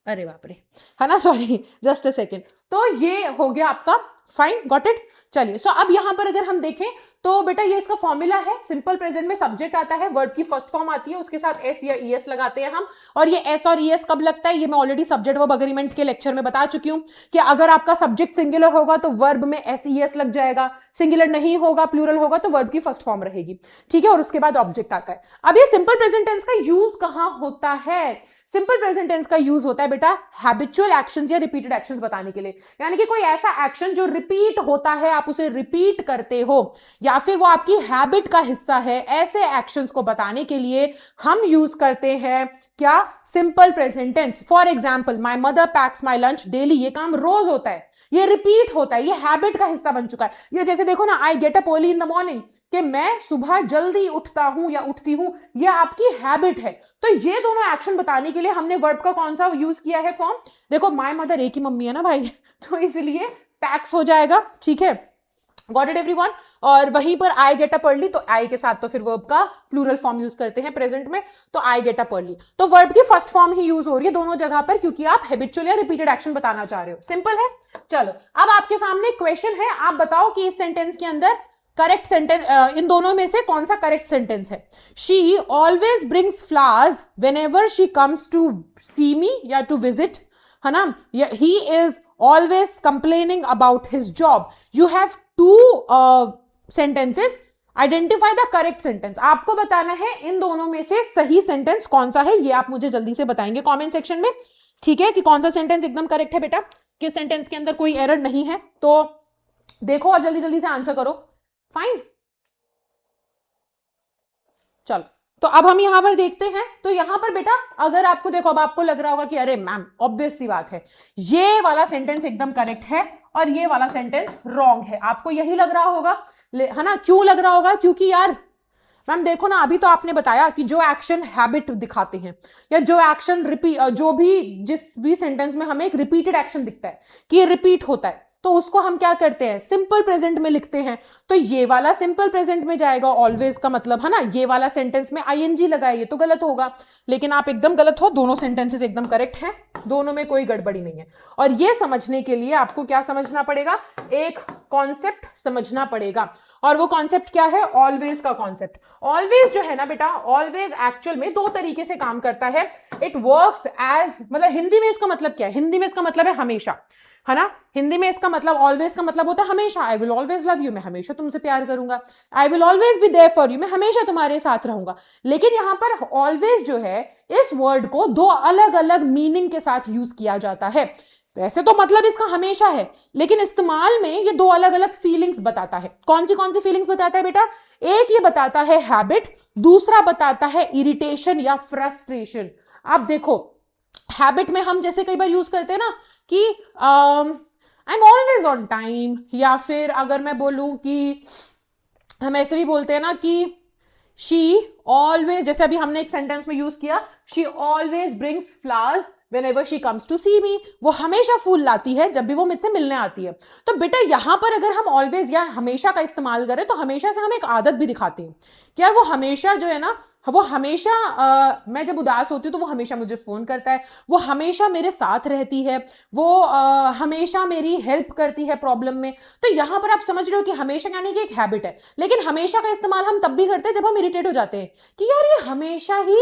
Speaker 1: अरे बाप रे, है ना, सॉरी, जस्ट अ सेकेंड। तो ये हो गया आपका, फाइन, गॉट इट। चलिए, सो अब यहां पर अगर हम देखें तो बेटा ये इसका फॉर्मूला है। सिंपल प्रेजेंट में सब्जेक्ट आता है, वर्ब की फर्स्ट फॉर्म आती है, उसके साथ एस या ईएस लगाते हैं हम। और ये एस और ईएस कब लगता है, ये मैं ऑलरेडी सब्जेक्ट वर्ब अग्रीमेंट के लेक्चर में बता चुकी हूं कि अगर आपका सब्जेक्ट सिंगुलर होगा तो वर्ब में एस ईएस लग जाएगा, सिंगुलर नहीं होगा, प्लूरल होगा तो वर्ब की फर्स्ट फॉर्म रहेगी। ठीक है, और उसके बाद ऑब्जेक्ट आता है। अब ये सिंपल प्रेजेंट टेंस का यूज कहां होता है, सिंपल प्रेजेंट टेंस का यूज होता है बेटा हैबिचुअल एक्शंस या रिपीटेड एक्शंस बताने के लिए। यानी कि कोई ऐसा एक्शन जो रिपीट होता है, आप उसे रिपीट करते हो या फिर वो आपकी हैबिट का हिस्सा है, ऐसे एक्शंस को बताने के लिए हम यूज करते हैं क्या, simple present tense. For example, my mother packs my lunch daily, ये काम रोज होता है, ये रिपीट होता है, ये हैबिट का हिस्सा बन चुका है। ये जैसे देखो ना, I get up early in the morning, कि मैं सुबह जल्दी उठता हूं या उठती हूं, यह आपकी हैबिट है। तो ये दोनों एक्शन बताने के लिए हमने वर्ब का कौन सा यूज किया है फॉर्म, देखो माय मदर एक ही मम्मी है ना भाई, तो इसलिए पैक्स हो जाएगा। ठीक है, गॉट इट एवरीवन। और वहीं पर आई गेट अप अर्ली, तो आई के साथ तो फिर वर्ब का प्लूरल फॉर्म यूज करते हैं प्रेजेंट में, तो आई गेट अप अर्ली, तो वर्ब की फर्स्ट फॉर्म ही यूज हो रही है दोनों जगह पर, क्योंकि आप हैबिचुअल या रिपीटेड एक्शन बताना चाह रहे हो। सिंपल है। चलो अब आपके सामने क्वेश्चन है, आप बताओ कि इस सेंटेंस के अंदर करेक्ट सेंटेंस, इन दोनों में से कौन सा करेक्ट सेंटेंस है। She always brings flowers whenever she comes to see me या टू विजिट, है ना। He is always complaining about his job. You have 2 sentences, identify the correct sentence. आपको बताना है इन दोनों में से सही सेंटेंस कौन सा है, ये आप मुझे जल्दी से बताएंगे कमेंट सेक्शन में। ठीक है, कि कौन सा सेंटेंस एकदम करेक्ट है बेटा, किस सेंटेंस के अंदर कोई एरर नहीं है, तो देखो और जल्दी जल्दी से आंसर करो। फाइन, चलो तो अब हम यहां पर देखते हैं। तो यहां पर बेटा अगर आपको देखो, अब आपको लग रहा होगा कि अरे मैम ऑब्वियस सी बात है, ये वाला सेंटेंस एकदम करेक्ट है और ये वाला सेंटेंस रॉन्ग है, आपको यही लग रहा होगा, है ना। क्यों लग रहा होगा, क्योंकि यार मैम देखो ना, अभी तो आपने बताया कि जो एक्शन हैबिट दिखाते हैं या जो एक्शन जो भी जिस भी सेंटेंस में हमें एक रिपीटेड एक्शन दिखता है कि ये रिपीट होता है, तो उसको हम क्या करते हैं, सिंपल प्रेजेंट में लिखते हैं। तो ये वाला सिंपल प्रेजेंट में जाएगा, ऑलवेज का मतलब, है ना। ये वाला सेंटेंस में आईएनजी लगाए, ये तो गलत होगा, लेकिन आप एकदम गलत हो, दोनों सेंटेंसेस एकदम करेक्ट हैं, दोनों में कोई गड़बड़ी नहीं है। और ये समझने के लिए आपको क्या समझना पड़ेगा, एक कॉन्सेप्ट समझना पड़ेगा, और वो कॉन्सेप्ट क्या है, ऑलवेज का कॉन्सेप्ट। ऑलवेज जो है ना बेटा, ऑलवेज एक्चुअल में 2 तरीके से काम करता है। इट वर्क्स एज, मतलब हिंदी में इसका मतलब क्या है, हिंदी में इसका मतलब है हमेशा, है ना। हिंदी में इसका मतलब, ऑलवेज का मतलब होता है हमेशा। I will always love you, मैं हमेशा तुमसे प्यार करूंगा। I will always be there for you, मैं हमेशा तुम्हारे साथ रहूंगा। लेकिन यहां पर ऑलवेज जो है, इस वर्ड को 2 अलग अलग मीनिंग के साथ यूज किया जाता है। वैसे तो मतलब इसका हमेशा है, लेकिन इस्तेमाल में ये दो अलग अलग फीलिंग्स बताता है। कौन सी फीलिंग्स बताता है बेटा? एक ये बताता है हैबिट, दूसरा बताता है इरिटेशन या फ्रस्ट्रेशन। अब देखो, हैबिट में हम जैसे कई बार यूज करते हैं ना कि I am always on time, या फिर अगर मैं बोलूं कि हम ऐसे भी बोलते हैं ना कि शी ऑलवेज, जैसे अभी हमने एक सेंटेंस में यूज किया, she always brings flowers whenever she comes to see me, वो हमेशा फूल लाती है जब भी वो मुझसे मिलने आती है। तो बेटा यहां पर अगर हम ऑलवेज या हमेशा का इस्तेमाल करें तो हमेशा से हम एक आदत भी दिखाते हैं कि यार वो हमेशा जो है ना, वो हमेशा मैं जब उदास होती हूँ तो वो हमेशा मुझे फोन करता है, वो हमेशा मेरे साथ रहती है, वो हमेशा मेरी हेल्प करती है प्रॉब्लम में। तो यहां पर आप समझ रहे हो कि हमेशा यानी कि एक हैबिट है। लेकिन हमेशा का इस्तेमाल हम तब भी करते हैं जब हम इरिटेट हो जाते हैं कि यार ये हमेशा ही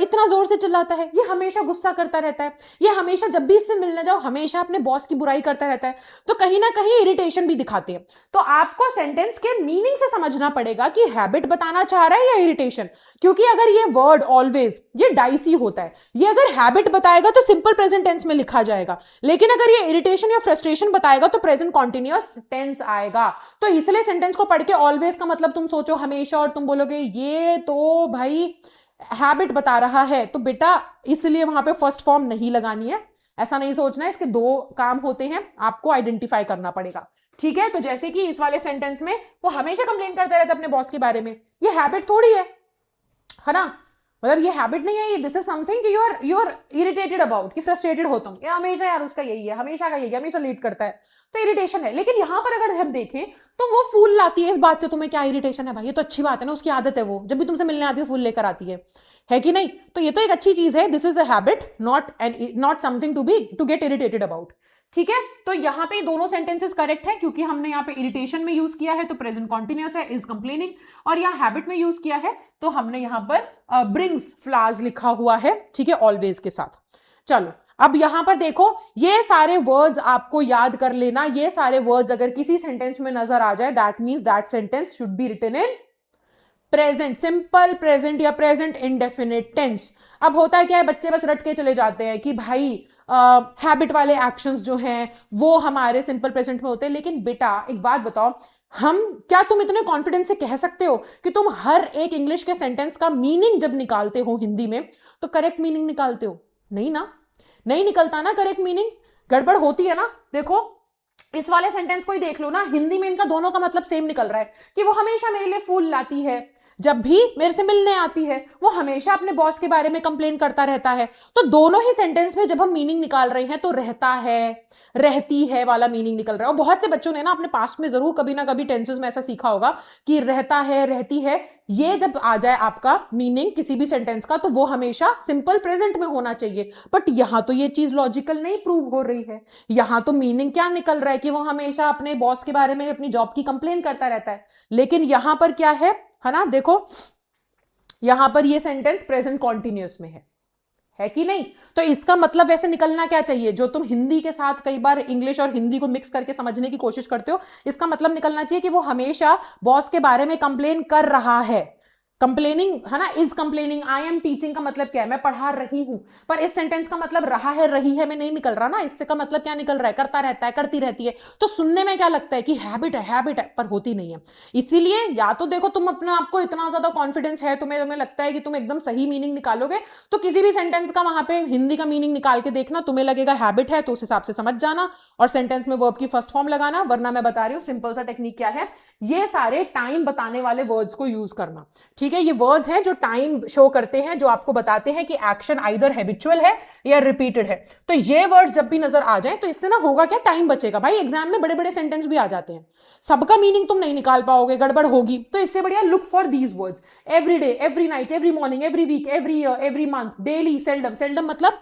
Speaker 1: इतना जोर से चिल्लाता है, ये हमेशा गुस्सा करता रहता है, ये हमेशा जब भी इससे मिलने जाओ हमेशा अपने बॉस की बुराई करता रहता है। तो कहीं ना कहीं इरिटेशन भी दिखाते हैं। तो आपको सेंटेंस के मीनिंग से समझना पड़ेगा कि हैबिट बताना चाह रहा है या इरिटेशन। क्योंकि अगर ये वर्ड ऑलवेज ये डाइसी होता है, ये अगर हैबिट बताएगा तो सिंपल प्रेजेंट टेंस में लिखा जाएगा, लेकिन अगर ये इरिटेशन या फ्रस्ट्रेशन बताएगा तो प्रेजेंट कॉन्टिन्यूअस टेंस आएगा। तो इसलिए सेंटेंस को पढ़ के ऑलवेज का मतलब तुम सोचो हमेशा, और तुम बोलोगे ये तो भाई हैबिट बता रहा है, तो बेटा इसलिए वहां पे फर्स्ट फॉर्म नहीं लगानी है। ऐसा नहीं सोचना है, इसके दो काम होते हैं, आपको आइडेंटिफाई करना पड़ेगा। ठीक है, तो जैसे कि इस वाले सेंटेंस में वो हमेशा कंप्लेन करता रहता है अपने बॉस के बारे में, ये हैबिट थोड़ी है ना? मतलब ये हैबिट नहीं है, ये दिस इज समथिंग कि यू आर इरिटेटेड अबाउट, कि फ्रस्ट्रेटेड हो तुम, ये हमेशा यार उसका यही है, हमेशा का यही है, हमेशा लेट करता है, तो इरिटेशन है। लेकिन यहां पर अगर हम देखें तो वो फूल लाती है, इस बात से तुम्हें क्या इरिटेशन है भाई? ये तो अच्छी बात है ना, उसकी आदत है, वो जब भी तुमसे मिलने आती है फूल लेकर आती है कि नहीं? तो ये तो एक अच्छी चीज है, this is a habit, not something to get irritated about. ठीक है, तो यहां पे दोनों सेंटेंसेस करेक्ट है, क्योंकि हमने यहाँ पे इरिटेशन में यूज किया है तो प्रेजेंट कॉन्टिन्यूअस है, इज कंप्लेनिंग, और यहाँ हैबिट में यूज किया है तो हमने यहाँ पर ब्रिंग्स फ्लावर्स लिखा हुआ है, ठीक है, ऑलवेज के साथ। चलो अब यहां पर देखो, ये सारे वर्ड्स आपको याद कर लेना। ये सारे वर्ड्स अगर किसी सेंटेंस में नजर आ जाए that means that sentence should be written in present simple, present या प्रेजेंट इंडेफिनिट टेंस। अब होता है क्या है, बच्चे बस रट के चले जाते हैं कि भाई हैबिट वाले एक्शंस जो हैं वो हमारे सिंपल प्रेजेंट में होते हैं। लेकिन बेटा एक बात बताओ, क्या तुम इतने कॉन्फिडेंस से कह सकते हो कि तुम हर एक इंग्लिश के सेंटेंस का मीनिंग जब निकालते हो हिंदी में तो करेक्ट मीनिंग निकालते हो? नहीं ना, नहीं निकलता ना करेक्ट मीनिंग, गड़बड़ होती है ना। देखो इस वाले सेंटेंस को ही देख लो ना, हिंदी में इनका दोनों का मतलब सेम निकल रहा है कि वो हमेशा मेरे लिए फूल लाती है, जब भी मेरे से मिलने आती है वो हमेशा अपने बॉस के बारे में कंप्लेन करता रहता है। तो दोनों ही सेंटेंस में जब हम मीनिंग निकाल रहे हैं तो रहता है, रहती है वाला मीनिंग निकल रहा है। और बहुत से बच्चों ने ना अपने पास्ट में जरूर कभी ना कभी टेंसेस में ऐसा सीखा होगा कि रहता है, रहती है, ये जब आ जाए आपका मीनिंग किसी भी सेंटेंस का तो वो हमेशा सिंपल प्रेजेंट में होना चाहिए। बट यहां तो ये चीज लॉजिकल नहीं प्रूव हो रही है। यहां तो मीनिंग क्या निकल रहा है कि वो हमेशा अपने बॉस के बारे में, अपनी जॉब की कंप्लेन करता रहता है। लेकिन यहां पर क्या है ना, देखो यहां पर ये सेंटेंस प्रेजेंट कॉन्टिन्यूअस में है कि नहीं? तो इसका मतलब वैसे निकलना क्या चाहिए, जो तुम हिंदी के साथ कई बार इंग्लिश और हिंदी को मिक्स करके समझने की कोशिश करते हो, इसका मतलब निकलना चाहिए कि वो हमेशा बॉस के बारे में कंप्लेन कर रहा है। कंप्लेनिंग है ना, is complaining. I am teaching का मतलब क्या है, मैं पढ़ा रही हूं। पर इस सेंटेंस का मतलब रहा है, रही है में नहीं निकल रहा ना, इससे का मतलब क्या निकल रहा है, करता रहता है, करती रहती है। तो सुनने में क्या लगता है कि हैबिट है, पर होती नहीं है। इसीलिए या तो देखो तुम अपने आपको इतना ज्यादा कॉन्फिडेंस है, तुम्हें लगता है कि तुम एकदम सही मीनिंग निकालोगे, तो किसी भी सेंटेंस का वहां पे हिंदी का मीनिंग निकाल के देखना, तुम्हें लगेगा हैबिट है तो उस हिसाब से समझ जाना और सेंटेंस में वर्ब की फर्स्ट फॉर्म लगाना। वरना मैं बता रही हूं सिंपल सा टेक्निक क्या है, ये सारे टाइम बताने वाले वर्ड्स को यूज करना। ठीक है, ये वर्ड्स हैं जो टाइम शो करते हैं, जो आपको बताते हैं कि एक्शन आइदर हैबिचुअल है या रिपीटेड है। तो ये वर्ड्स जब भी नजर आ जाए तो इससे ना होगा क्या, टाइम बचेगा। भाई एग्जाम में बड़े बड़े सेंटेंस भी आ जाते हैं, सबका मीनिंग तुम नहीं निकाल पाओगे, गड़बड़ होगी। तो इससे बढ़िया look for these words every day, every night, every morning, every week, every year, every month, daily, seldom. Seldom मतलब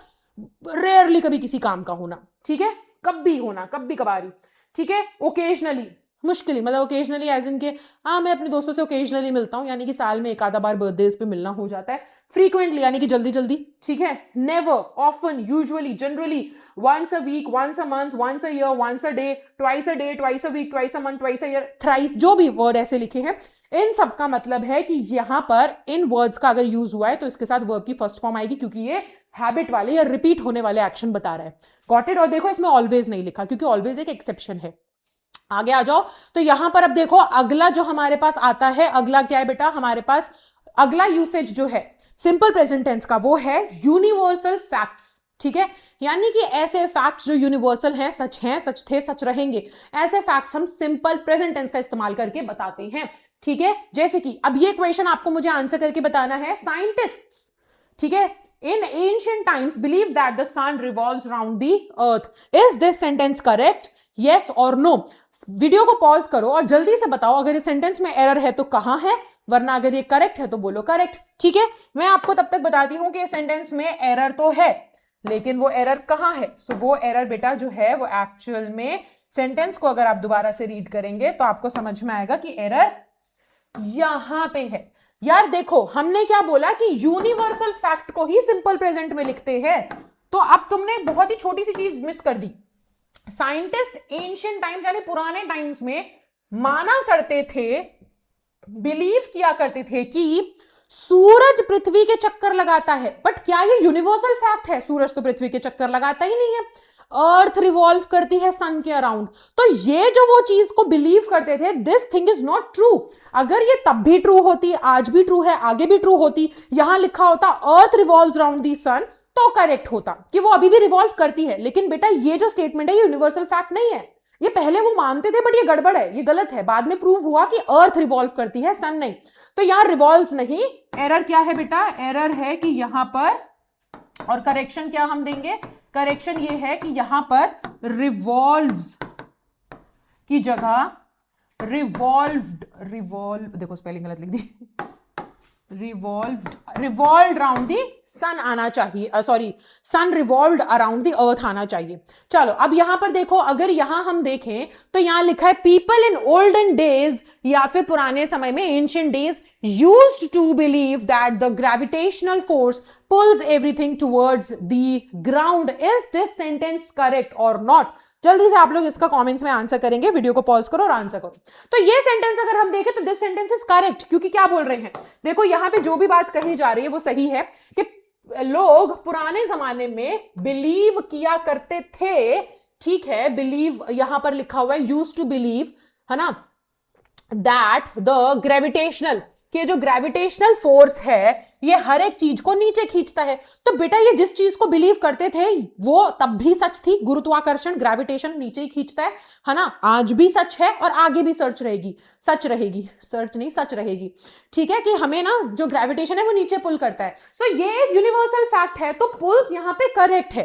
Speaker 1: रेयरली कभी किसी काम का होना, ठीक है, कभी होना, कभी कभारी। ठीक है, ओकेजनली, मुश्किल, मतलब ओकेजनली एज इन के हाँ मैं अपने दोस्तों से ओकेजनली मिलता हूं, यानी कि साल में एक आधा बार बर्थडेज पे मिलना हो जाता है। फ्रीक्वेंटली यानी कि जल्दी जल्दी। ठीक है, never, often, usually, generally, once a week, once a month, once a year, once a day, twice a day, twice a week, twice a month, twice a year, thrice, जो भी वर्ड ऐसे लिखे हैं, इन सब का मतलब है कि यहां पर इन वर्ड्स का अगर यूज हुआ है तो इसके साथ वर्ब की फर्स्ट फॉर्म आएगी, क्योंकि ये हैबिट वाले या रिपीट होने वाले एक्शन बता रहा है। Got it? और देखो इसमें ऑलवेज नहीं लिखा क्योंकि ऑलवेज एक एक्सेप्शन है। आगे आ जाओ। तो यहां पर अब देखो अगला जो हमारे पास आता है, अगला क्या है बेटा हमारे पास? अगला यूसेज जो है सिंपल प्रेजेंट टेंस का वो है यूनिवर्सल फैक्ट्स। ठीक है, यानी कि ऐसे फैक्ट्स जो यूनिवर्सल हैं, सच थे, सच रहेंगे, ऐसे फैक्ट्स हम सिंपल प्रेजेंट टेंस का इस्तेमाल करके बताते हैं। ठीक है, जैसे कि अब ये क्वेश्चन आपको मुझे आंसर करके बताना है। साइंटिस्ट्स, ठीक है, in ancient times believed that the sun revolves around the earth. Is this sentence correct? Yes or no? Video को पॉज करो और जल्दी से बताओ अगर इस सेंटेंस में एरर है तो कहां है, वरना अगर ये करेक्ट है तो बोलो करेक्ट। ठीक है, मैं आपको तब तक बताती हूं कि इस सेंटेंस में एरर तो है, लेकिन वो एरर कहां है। सो वो एरर बेटा जो है वो एक्चुअल में सेंटेंस को अगर आप दोबारा से रीड करेंगे तो आपको समझ में आएगा कि एरर यहां पे है। यार देखो हमने क्या बोला कि यूनिवर्सल फैक्ट को ही सिंपल प्रेजेंट में लिखते हैं, तो अब तुमने बहुत ही छोटी सी चीज मिस कर दी। साइंटिस्ट एंशिएंट टाइम्स यानी पुराने टाइम्स में माना करते थे, बिलीव किया करते थे कि सूरज पृथ्वी के चक्कर लगाता है। बट क्या ये यूनिवर्सल फैक्ट है? सूरज तो पृथ्वी के चक्कर लगाता ही नहीं है, अर्थ रिवॉल्व करती है सन के अराउंड। तो ये जो वो चीज को बिलीव करते थे, this thing is not true. अगर ये तब भी ट्रू होती, आज भी ट्रू है, आगे भी ट्रू होती, यहां लिखा होता अर्थ रिवॉल्व्स अराउंड दी सन, तो करेक्ट होता कि वो अभी भी रिवॉल्व करती है। लेकिन बेटा ये जो स्टेटमेंट है ये यूनिवर्सल फैक्ट नहीं है। ये पहले वो मानते थे बट ये गड़बड़ है, ये गलत है। बाद में प्रूव हुआ कि अर्थ रिवॉल्व करती है, सन नहीं। तो यहां रिवॉल्व्स नहीं, एरर क्या है बेटा? एरर है कि यहां पर, और करेक्शन क्या हम देंगे? करेक्शन ये है कि यहां पर रिवॉल्व्स की जगह रिवॉल्व, देखो स्पेलिंग गलत लिख दी, रिवॉल्व्ड अराउंड दी सन आना चाहिए, sorry, sun revolved around the earth आना चाहिए। चलो अब यहां पर देखो, अगर यहां हम देखें तो यहां लिखा है पीपल इन ओल्डन डेज, या फिर पुराने समय में ancient days, used to believe that the gravitational force pulls everything towards the ground. Is this sentence correct or not? जल्दी से आप लोग इसका कमेंट्स में आंसर करेंगे, वीडियो को पॉज करो और आंसर करो। तो ये सेंटेंस अगर हम देखें तो दिस सेंटेंस इज करेक्ट, क्योंकि क्या बोल रहे हैं देखो, यहां पे जो भी बात कही जा रही है वो सही है कि लोग पुराने जमाने में बिलीव किया करते थे। ठीक है, बिलीव यहां पर लिखा हुआ है, यूज्ड टू बिलीव, है ना, दैट द ग्रेविटेशनल, कि जो ग्रेविटेशनल फोर्स है ये हर एक चीज को नीचे खींचता है। तो बेटा ये जिस चीज को बिलीव करते थे वो तब भी सच थी, गुरुत्वाकर्षण, ग्रेविटेशन नीचे ही खींचता है ना, आज भी सच है और आगे भी सच रहेगी, सच रहेगी। ठीक है, कि हमें ना जो ग्रेविटेशन है वो नीचे पुल करता है। सो ये एक यूनिवर्सल फैक्ट है, तो पुल्स यहां पे करेक्ट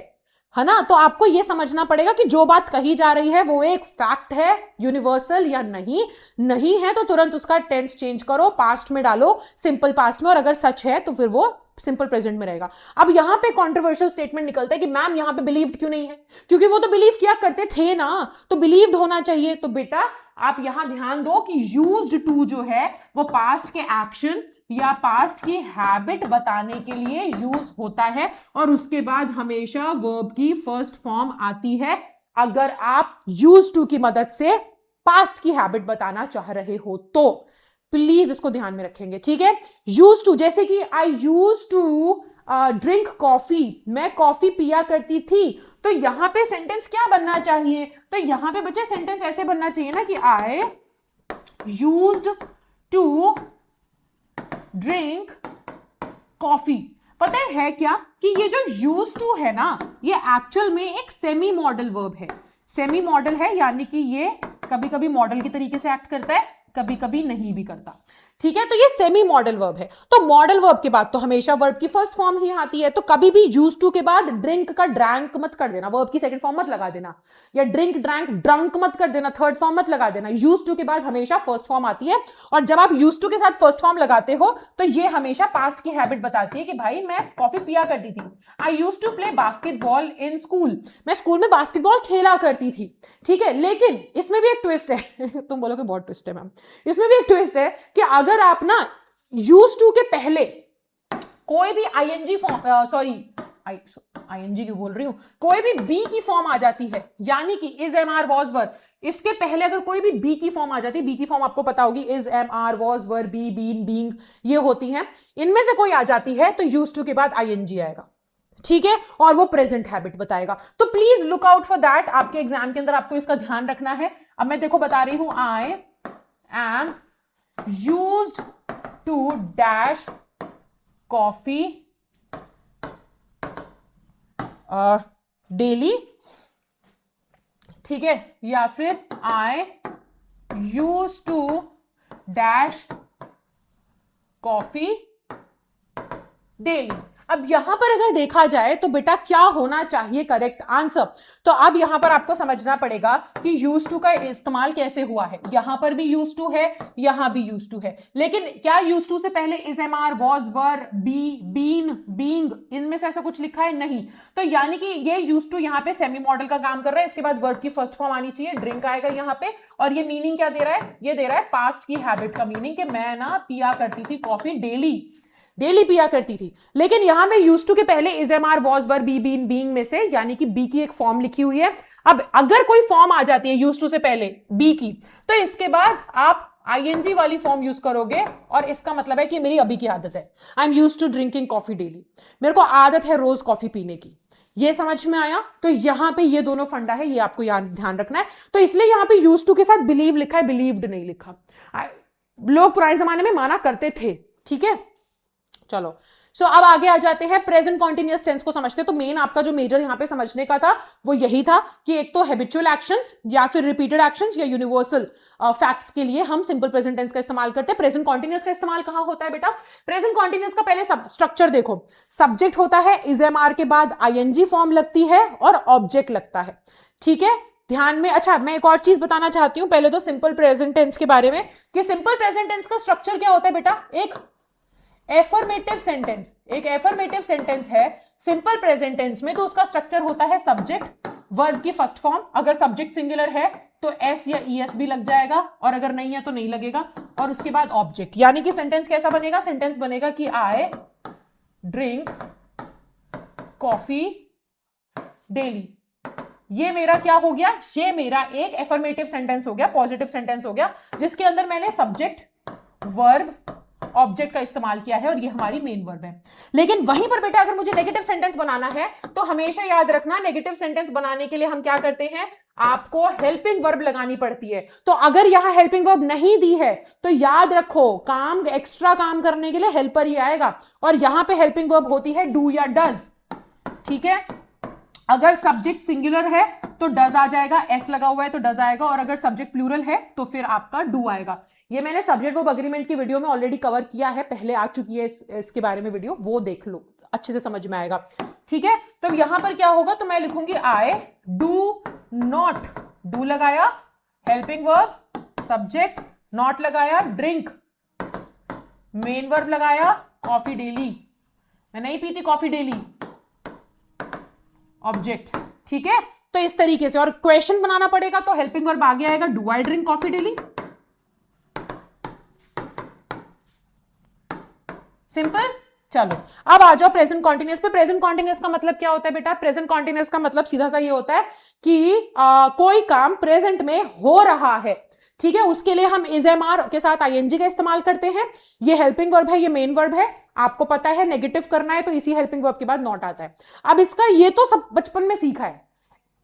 Speaker 1: है ना। तो आपको यह समझना पड़ेगा कि जो बात कही जा रही है वो एक फैक्ट है, यूनिवर्सल या नहीं है तो तुरंत उसका टेंस चेंज करो, पास्ट में डालो, सिंपल पास्ट में, और अगर सच है तो फिर वो सिंपल प्रेजेंट में रहेगा। अब यहां पे कंट्रोवर्शियल स्टेटमेंट निकलता है कि मैम यहां पे बिलीव्ड क्यों नहीं है? क्योंकि वो तो बिलीव किया करते थे ना, तो बिलीव्ड होना चाहिए। तो बेटा आप यहां ध्यान दो कि यूज्ड टू जो है वो पास्ट के एक्शन या पास्ट की हैबिट बताने के लिए यूज होता है, और उसके बाद हमेशा वर्ब की फर्स्ट फॉर्म आती है अगर आप यूज्ड टू की मदद से पास्ट की हैबिट बताना चाह रहे हो तो। प्लीज इसको ध्यान में रखेंगे, ठीक है। यूज्ड टू, जैसे कि I used to drink coffee, मैं कॉफी पिया करती थी, तो यहां पे सेंटेंस क्या बनना चाहिए? तो यहां पे बच्चे सेंटेंस ऐसे बनना चाहिए ना कि I used to drink coffee. पता है क्या कि ये जो यूज टू है ना, ये एक्चुअल में एक सेमी मॉडल वर्ब है। सेमी मॉडल है यानी कि ये कभी कभी मॉडल की तरीके से एक्ट करता है, कभी कभी नहीं भी करता। ठीक है, तो ये सेमी मॉडल वर्ब है। तो मॉडल वर्ब के बाद तो हमेशा वर्ब की फर्स्ट फॉर्म ही आती है, तो कभी भी यूज टू के बाद ड्रिंक का ड्रैंक मत कर देना, वर्ब की सेकंड फॉर्म मत लगा देना, या ड्रिंक ड्रैंक ड्रंक मत कर देना, थर्ड फॉर्म मत लगा देना। यूज टू के बाद हमेशा फर्स्ट फॉर्म आती है, और जब आप यूज टू के साथ फर्स्ट फॉर्म लगाते हो तो ये हमेशा पास्ट की हैबिट बताती है कि भाई मैं कॉफी पिया करती थी। I use to play basketball in school, मैं स्कूल में बास्केटबॉल खेला करती थी। ठीक है, लेकिन इसमें भी एक ट्विस्ट है तुम बोलोगे बहुत ट्विस्ट है मैम, इसमें भी एक ट्विस्ट है कि अगर आप ना यूज टू के पहले कोई भी आईएनजी फॉर्म, सॉरी आईएनजी क्यों बोल रही हूं, कोई भी बी की फॉर्म आ जाती है, यानी कि इज, एम, आर, वॉज, वर, इसके पहले अगर कोई भी बी की फॉर्म आ जाती है, बी की फॉर्म आपको पता होगी, is, am, are, was, were, be, been, being, ये होती हैं, इनमें से कोई आ जाती है तो यूज टू के बाद आईएनजी आएगा। ठीक है, और वो प्रेजेंट हैबिट बताएगा। तो please look out for that, आपके एग्जाम के अंदर आपको इसका ध्यान रखना है। अब मैं देखो बता रही हूं, I am used to dash coffee daily, ठीक है, या फिर I use to dash coffee daily. अब यहां पर अगर देखा जाए तो बेटा क्या होना चाहिए करेक्ट आंसर, तो अब यहां पर आपको समझना पड़ेगा कि यूज टू का इस्तेमाल कैसे हुआ है। यहां पर भी यूज टू है, यहां भी यूज टू है, लेकिन क्या यूज टू से पहले is, am are, was, were, be, been, being, इनमें से ऐसा कुछ लिखा है? नहीं। तो यानी कि ये यूज टू यहाँ पे सेमी मॉडल का काम कर रहा है। इसके बाद वर्ब की फर्स्ट फॉर्म आनी चाहिए, ड्रिंक आएगा यहाँ पे, और ये मीनिंग क्या दे रहा है? ये दे रहा है पास्ट की हैबिट का मीनिंग, कि मैं ना पिया करती थी कॉफी डेली, डेली पिया करती थी। लेकिन यहां में यूज टू के पहले is, am are, was, were, be, been, being में से यानी कि बी की एक फॉर्म लिखी हुई है। अब अगर कोई फॉर्म आ जाती है यूज टू से पहले बी की, तो इसके बाद आप आईएनजी वाली फॉर्म यूज करोगे, और इसका मतलब है कि मेरी अभी की आदत है, I am use to drinking coffee daily, मेरे को आदत है रोज कॉफी पीने की। ये समझ में आया? तो यहां पे ये दोनों फंडा है, ये आपको ध्यान रखना है। तो इसलिए यहां पे यूज टू के साथ बिलीव लिखा है, बिलीव्ड नहीं लिखा। लोग पुराने जमाने में माना करते थे, ठीक है। चलो अब आगे आ जाते हैं, प्रेजेंट कॉन्टिन्यूअस टेंस को समझते हैं। तो मेन आपका जो मेजर यहां पे समझने का था वो यही था कि एक तो हैबिचुअल एक्शंस या फिर रिपीटेड एक्शंस या यूनिवर्सल फैक्ट्स के लिए हम सिंपल प्रेजेंट टेंस का इस्तेमाल करते हैं। प्रेजेंट कॉन्टिन्यूअस का इस्तेमाल कहां होता है बेटा? प्रेजेंट कॉन्टिन्यूअस का पहले स्ट्रक्चर देखो, सब्जेक्ट होता है, इज, एम, आर के बाद आईएनजी फॉर्म लगती है और ऑब्जेक्ट लगता है, ठीक है, ध्यान में। अच्छा, मैं एक और चीज बताना चाहती हूं पहले तो सिंपल प्रेजेंट टेंस के बारे में, कि सिंपल प्रेजेंट टेंस का स्ट्रक्चर क्या होता है बेटा? एक एफर्मेटिव सेंटेंस, एक एफर्मेटिव सेंटेंस है सिंपल प्रेजेंट टेंस में, तो उसका स्ट्रक्चर होता है सब्जेक्ट, वर्ब की फर्स्ट फॉर्म, अगर सब्जेक्ट सिंगुलर है तो एस या ईएस भी लग जाएगा, और अगर नहीं है तो नहीं लगेगा, और उसके बाद ऑब्जेक्ट। यानी कि सेंटेंस कैसा बनेगा? सेंटेंस बनेगा कि आई ड्रिंक कॉफी डेली। ये मेरा क्या हो गया? ये मेरा एक एफर्मेटिव सेंटेंस हो गया, पॉजिटिव सेंटेंस हो गया, जिसके अंदर मैंने सब्जेक्ट, वर्ब, ऑब्जेक्ट का इस्तेमाल किया है, और ये हमारी मेन वर्ब है। लेकिन वहीं पर बेटा अगर मुझे नेगेटिव सेंटेंस बनाना है तो हमेशा याद रखना, नेगेटिव सेंटेंस बनाने के लिए हम क्या करते हैं? आपको हेल्पिंग वर्ब लगानी पड़ती है। तो अगर यहां हेल्पिंग वर्ब नहीं दी है तो याद रखो, काम एक्स्ट्रा काम करने के लिए हेल्पर ही आएगा, और यहां पे हेल्पिंग वर्ब होती है डू या डज, ठीक है। अगर सब्जेक्ट सिंगुलर है तो डज आ जाएगा, एस लगा हुआ है तो डज आएगा, और अगर सब्जेक्ट प्लूरल है तो फिर आपका डू आएगा। ये मैंने सब्जेक्ट वर्ब एग्रीमेंट की वीडियो में ऑलरेडी कवर किया है, पहले आ चुकी है इसके बारे में वीडियो, वो देख लो, अच्छे से समझ में आएगा, ठीक है। तो यहां पर क्या होगा? तो मैं लिखूंगी आई डू नॉट, डू लगाया, हेल्पिंग वर्ब, सब्जेक्ट, नॉट लगाया, ड्रिंक, मेन वर्ब लगाया, कॉफी डेली, मैं नहीं पीती कॉफी डेली, ऑब्जेक्ट, ठीक है। तो इस तरीके से, और क्वेश्चन बनाना पड़ेगा तो हेल्पिंग वर्ब आगे आएगा, do I drink coffee daily, simple. चलो अब आ जाओ प्रेजेंट कॉन्टिन्यूअस पे। प्रेजेंट कॉन्टिन्यूअस का मतलब क्या होता है बेटा? प्रेजेंट कॉन्टिन्यूअस का मतलब सीधा सा ये होता है कि कोई काम प्रेजेंट में हो रहा है, ठीक है, उसके लिए हम इज, एम, आर के साथ आईएनजी का इस्तेमाल करते हैं। ये हेल्पिंग वर्ब है, ये मेन वर्ब है, आपको पता है नेगेटिव करना है तो इसी हेल्पिंग वर्ब के बाद नॉट आता है। अब इसका ये तो सब बचपन में सीखा है,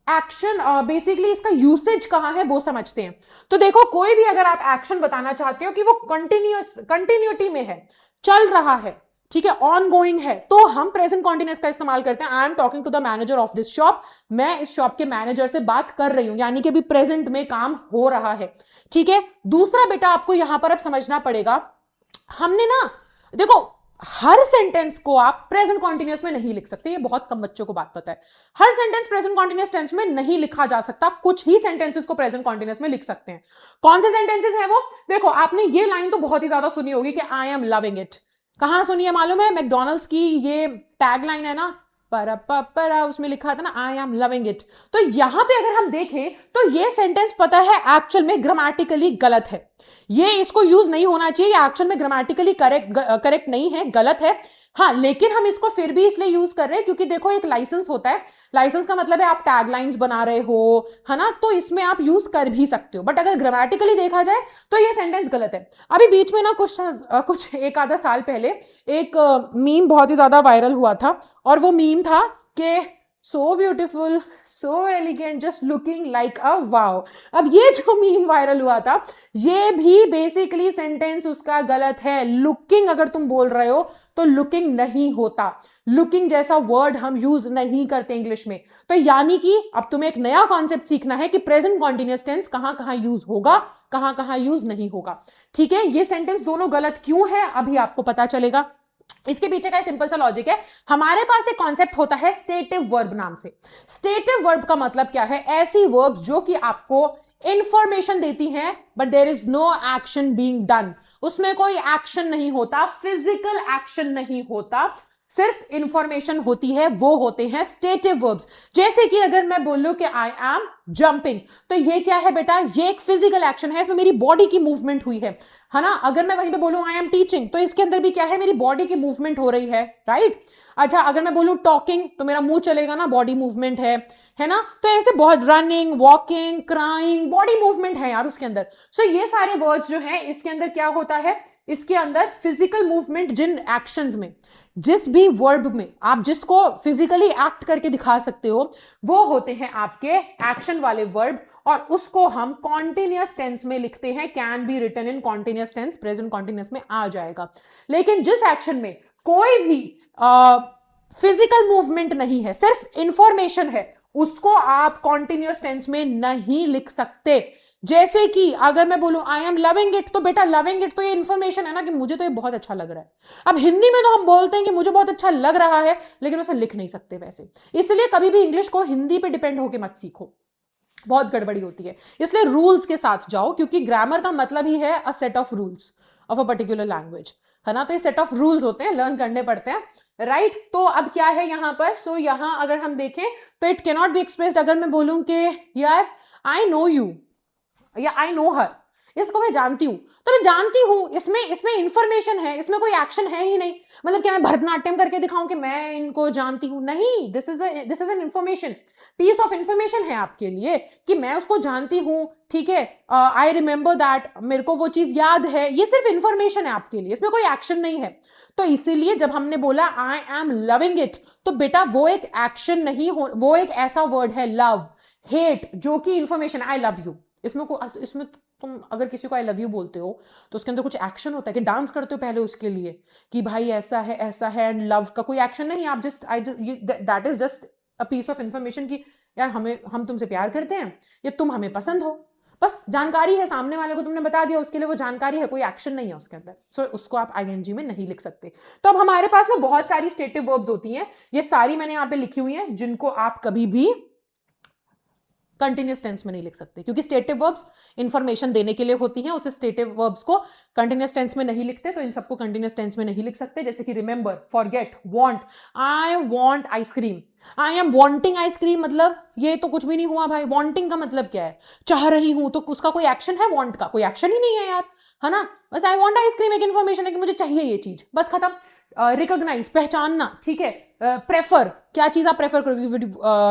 Speaker 1: एक्शन बेसिकली इसका यूसेज कहां है वो समझते हैं। तो देखो, कोई भी अगर आप एक्शन बताना चाहते हो कि वो कंटिन्यूटी में है, चल रहा है, ठीक है, ऑन गोइंग है, तो हम प्रेजेंट कॉन्टिन्यूअस का इस्तेमाल करते हैं। I am talking to the manager of this shop, मैं इस शॉप के मैनेजर से बात कर रही हूं, यानी कि अभी प्रेजेंट में काम हो रहा है, ठीक है। दूसरा बेटा आपको यहां पर अब समझना पड़ेगा, हमने ना देखो हर सेंटेंस को आप प्रेजेंट कॉन्टिन्यूअस में नहीं लिख सकते, ये बहुत कम बच्चों को बात पता है। हर सेंटेंस प्रेजेंट कॉन्टिन्यूअस टेंस में नहीं लिखा जा सकता, कुछ ही सेंटेंसेस को प्रेजेंट कॉन्टिन्यूअस में लिख सकते हैं। कौन से सेंटेंसेस हैं वो? देखो, आपने ये लाइन तो बहुत ही ज्यादा सुनी होगी कि आई एम लविंग इट। कहां सुनी है मालूम है? मैकडॉनल्ड्स की ये टैग लाइन है ना, परा, उसमें लिखा था ना आई एम लविंग इट। तो यहां पे अगर हम देखें तो ये सेंटेंस पता है एक्चुअल में ग्रामेटिकली गलत है, ये इसको यूज नहीं होना चाहिए, ये एक्चुअल में ग्रामेटिकली करेक्ट नहीं है, गलत है। हाँ, लेकिन हम इसको फिर भी इसलिए यूज कर रहे हैं क्योंकि देखो एक लाइसेंस होता है, लाइसेंस का मतलब है आप टैगलाइंस बना रहे हो, है ना, तो इसमें आप यूज कर भी सकते हो, बट अगर ग्रामेटिकली देखा जाए तो ये सेंटेंस गलत है। अभी बीच में ना कुछ एक आधा साल पहले एक मीम बहुत ही ज्यादा वायरल हुआ था, और वो मीम था कि so beautiful, so elegant, just looking like a wow. अब ये जो मीम वायरल हुआ था, ये भी बेसिकली सेंटेंस उसका गलत है। लुकिंग अगर तुम बोल रहे हो तो लुकिंग नहीं होता, लुकिंग जैसा वर्ड हम यूज नहीं करते इंग्लिश में। तो यानी कि अब तुम्हें एक नया कॉन्सेप्ट सीखना है कि प्रेजेंट कॉन्टिन्यूअस टेंस कहां कहां यूज होगा, कहां कहां यूज नहीं होगा। ठीक है, ये सेंटेंस दोनों गलत क्यों है अभी आपको पता चलेगा। इसके पीछे का सिंपल सा लॉजिक है, हमारे पास एक कॉन्सेप्ट होता है स्टेटिव वर्ब नाम से। स्टेटिव वर्ब का मतलब क्या है, ऐसी वर्ब जो कि आपको इंफॉर्मेशन देती हैं but there is no action being done, उसमें कोई एक्शन नहीं होता, फिजिकल एक्शन नहीं होता, सिर्फ इंफॉर्मेशन होती है, वो होते हैं स्टेटिव वर्ब्स। जैसे कि अगर मैं बोलूं कि आई एम जंपिंग, तो ये क्या है बेटा, ये एक फिजिकल एक्शन है, इसमें मेरी बॉडी की मूवमेंट हुई है ना। अगर मैं वहीं पे बोलूं आई एम टीचिंग, तो इसके अंदर भी क्या है, मेरी बॉडी की मूवमेंट हो रही है, राइट। अच्छा, अगर मैं बोलूं टॉकिंग, तो मेरा मुंह चलेगा ना, बॉडी मूवमेंट है ना। तो ऐसे बहुत running, walking, crying, body movement है यार उसके अंदर। सो ये सारे वर्ड्स जो है इसके अंदर क्या होता है, इसके अंदर फिजिकल मूवमेंट, जिन एक्शंस में, जिस भी वर्ब में आप जिसको फिजिकली एक्ट करके दिखा सकते हो, वो होते हैं आपके एक्शन वाले वर्ब, और उसको हम कॉन्टिन्यूअस टेंस में लिखते हैं, can be written in continuous tense, present continuous में आ जाएगा। लेकिन जिस एक्शन में कोई भी फिजिकल मूवमेंट नहीं है, सिर्फ इंफॉर्मेशन है, उसको आप कॉन्टिन्यूअस टेंस में नहीं लिख सकते। जैसे कि अगर मैं बोलूं आई एम लविंग इट, तो बेटा लविंग इट तो ये इंफॉर्मेशन है ना कि मुझे तो ये बहुत अच्छा लग रहा है। अब हिंदी में तो हम बोलते हैं कि मुझे बहुत अच्छा लग रहा है, लेकिन उसे लिख नहीं सकते वैसे। इसलिए कभी भी इंग्लिश को हिंदी पे डिपेंड होकर मत सीखो, बहुत गड़बड़ी होती है। इसलिए रूल्स के साथ जाओ, क्योंकि ग्रामर का मतलब ही है a set of rules of a particular language, है ना। तो ये सेट ऑफ रूल्स होते हैं, लर्न करने पड़ते हैं, राइट। तो अब क्या है यहां पर, सो यहां अगर हम देखें तो इट कैनॉट बी एक्सप्रेस्ड, अगर मैं बोलूं कि यार आई नो यू या आई नो हर, इसको मैं जानती हूं, तो मैं जानती हूं, इसमें इसमें इंफॉर्मेशन है, इसमें कोई एक्शन है ही नहीं। मतलब क्या मैं भरतनाट्यम करके दिखाऊं कि मैं इनको जानती हूं, नहीं, this is an information, piece of information है आपके लिए कि मैं उसको जानती हूं, ठीक है। आई रिमेंबर दैट, मेरे को वो चीज याद है, ये सिर्फ इंफॉर्मेशन है आपके लिए, इसमें कोई एक्शन नहीं है। तो इसीलिए जब हमने बोला आई एम लविंग इट, तो बेटा वो एक एक्शन नहीं हो, वो एक ऐसा वर्ड है लव, हेट, जो कि इंफॉर्मेशन, आई लव यू, इसमें तुम अगर किसी को आई लव यू बोलते हो तो उसके अंदर कुछ एक्शन होता है कि डांस करते हो पहले उसके लिए कि भाई ऐसा है ऐसा है, एंड लव का कोई एक्शन नहीं, आप just that is just a piece of information कि यार हम तुमसे प्यार करते हैं या तुम हमें पसंद हो, बस जानकारी है, सामने वाले को तुमने बता दिया, उसके लिए वो जानकारी है, कोई एक्शन नहीं है उसके अंदर। सो उसको आप आईएनजी में नहीं लिख सकते। तो अब हमारे पास ना बहुत सारी स्टेटिव वर्ब्स होती हैं, ये सारी मैंने यहां पे लिखी हुई हैं, जिनको आप कभी भी कंटिन्यूअस टेंस में नहीं लिख सकते, क्योंकि स्टेटिव वर्ब्स इंफॉर्मेशन देने के लिए होती हैं, उसे स्टेटिव वर्ब्स को कंटिन्यूअस टेंस में नहीं लिखते, तो इन सबको कंटिन्यूअस टेंस में नहीं लिख सकते। जैसे कि remember, forget, want, I want ice cream, I am wanting ice cream, मतलब ये तो कुछ भी नहीं हुआ भाई। वांटिंग का मतलब क्या है, चाह रही हूं, तो उसका कोई एक्शन है, वांट का कोई एक्शन ही नहीं है यार, है ना। बस आई वांट आइसक्रीम एक इंफॉर्मेशन है कि मुझे चाहिए ये चीज, बस खत्म। रिकॉग्नाइज, पहचानना, ठीक है। प्रेफर, क्या चीज आप प्रेफर करोगे,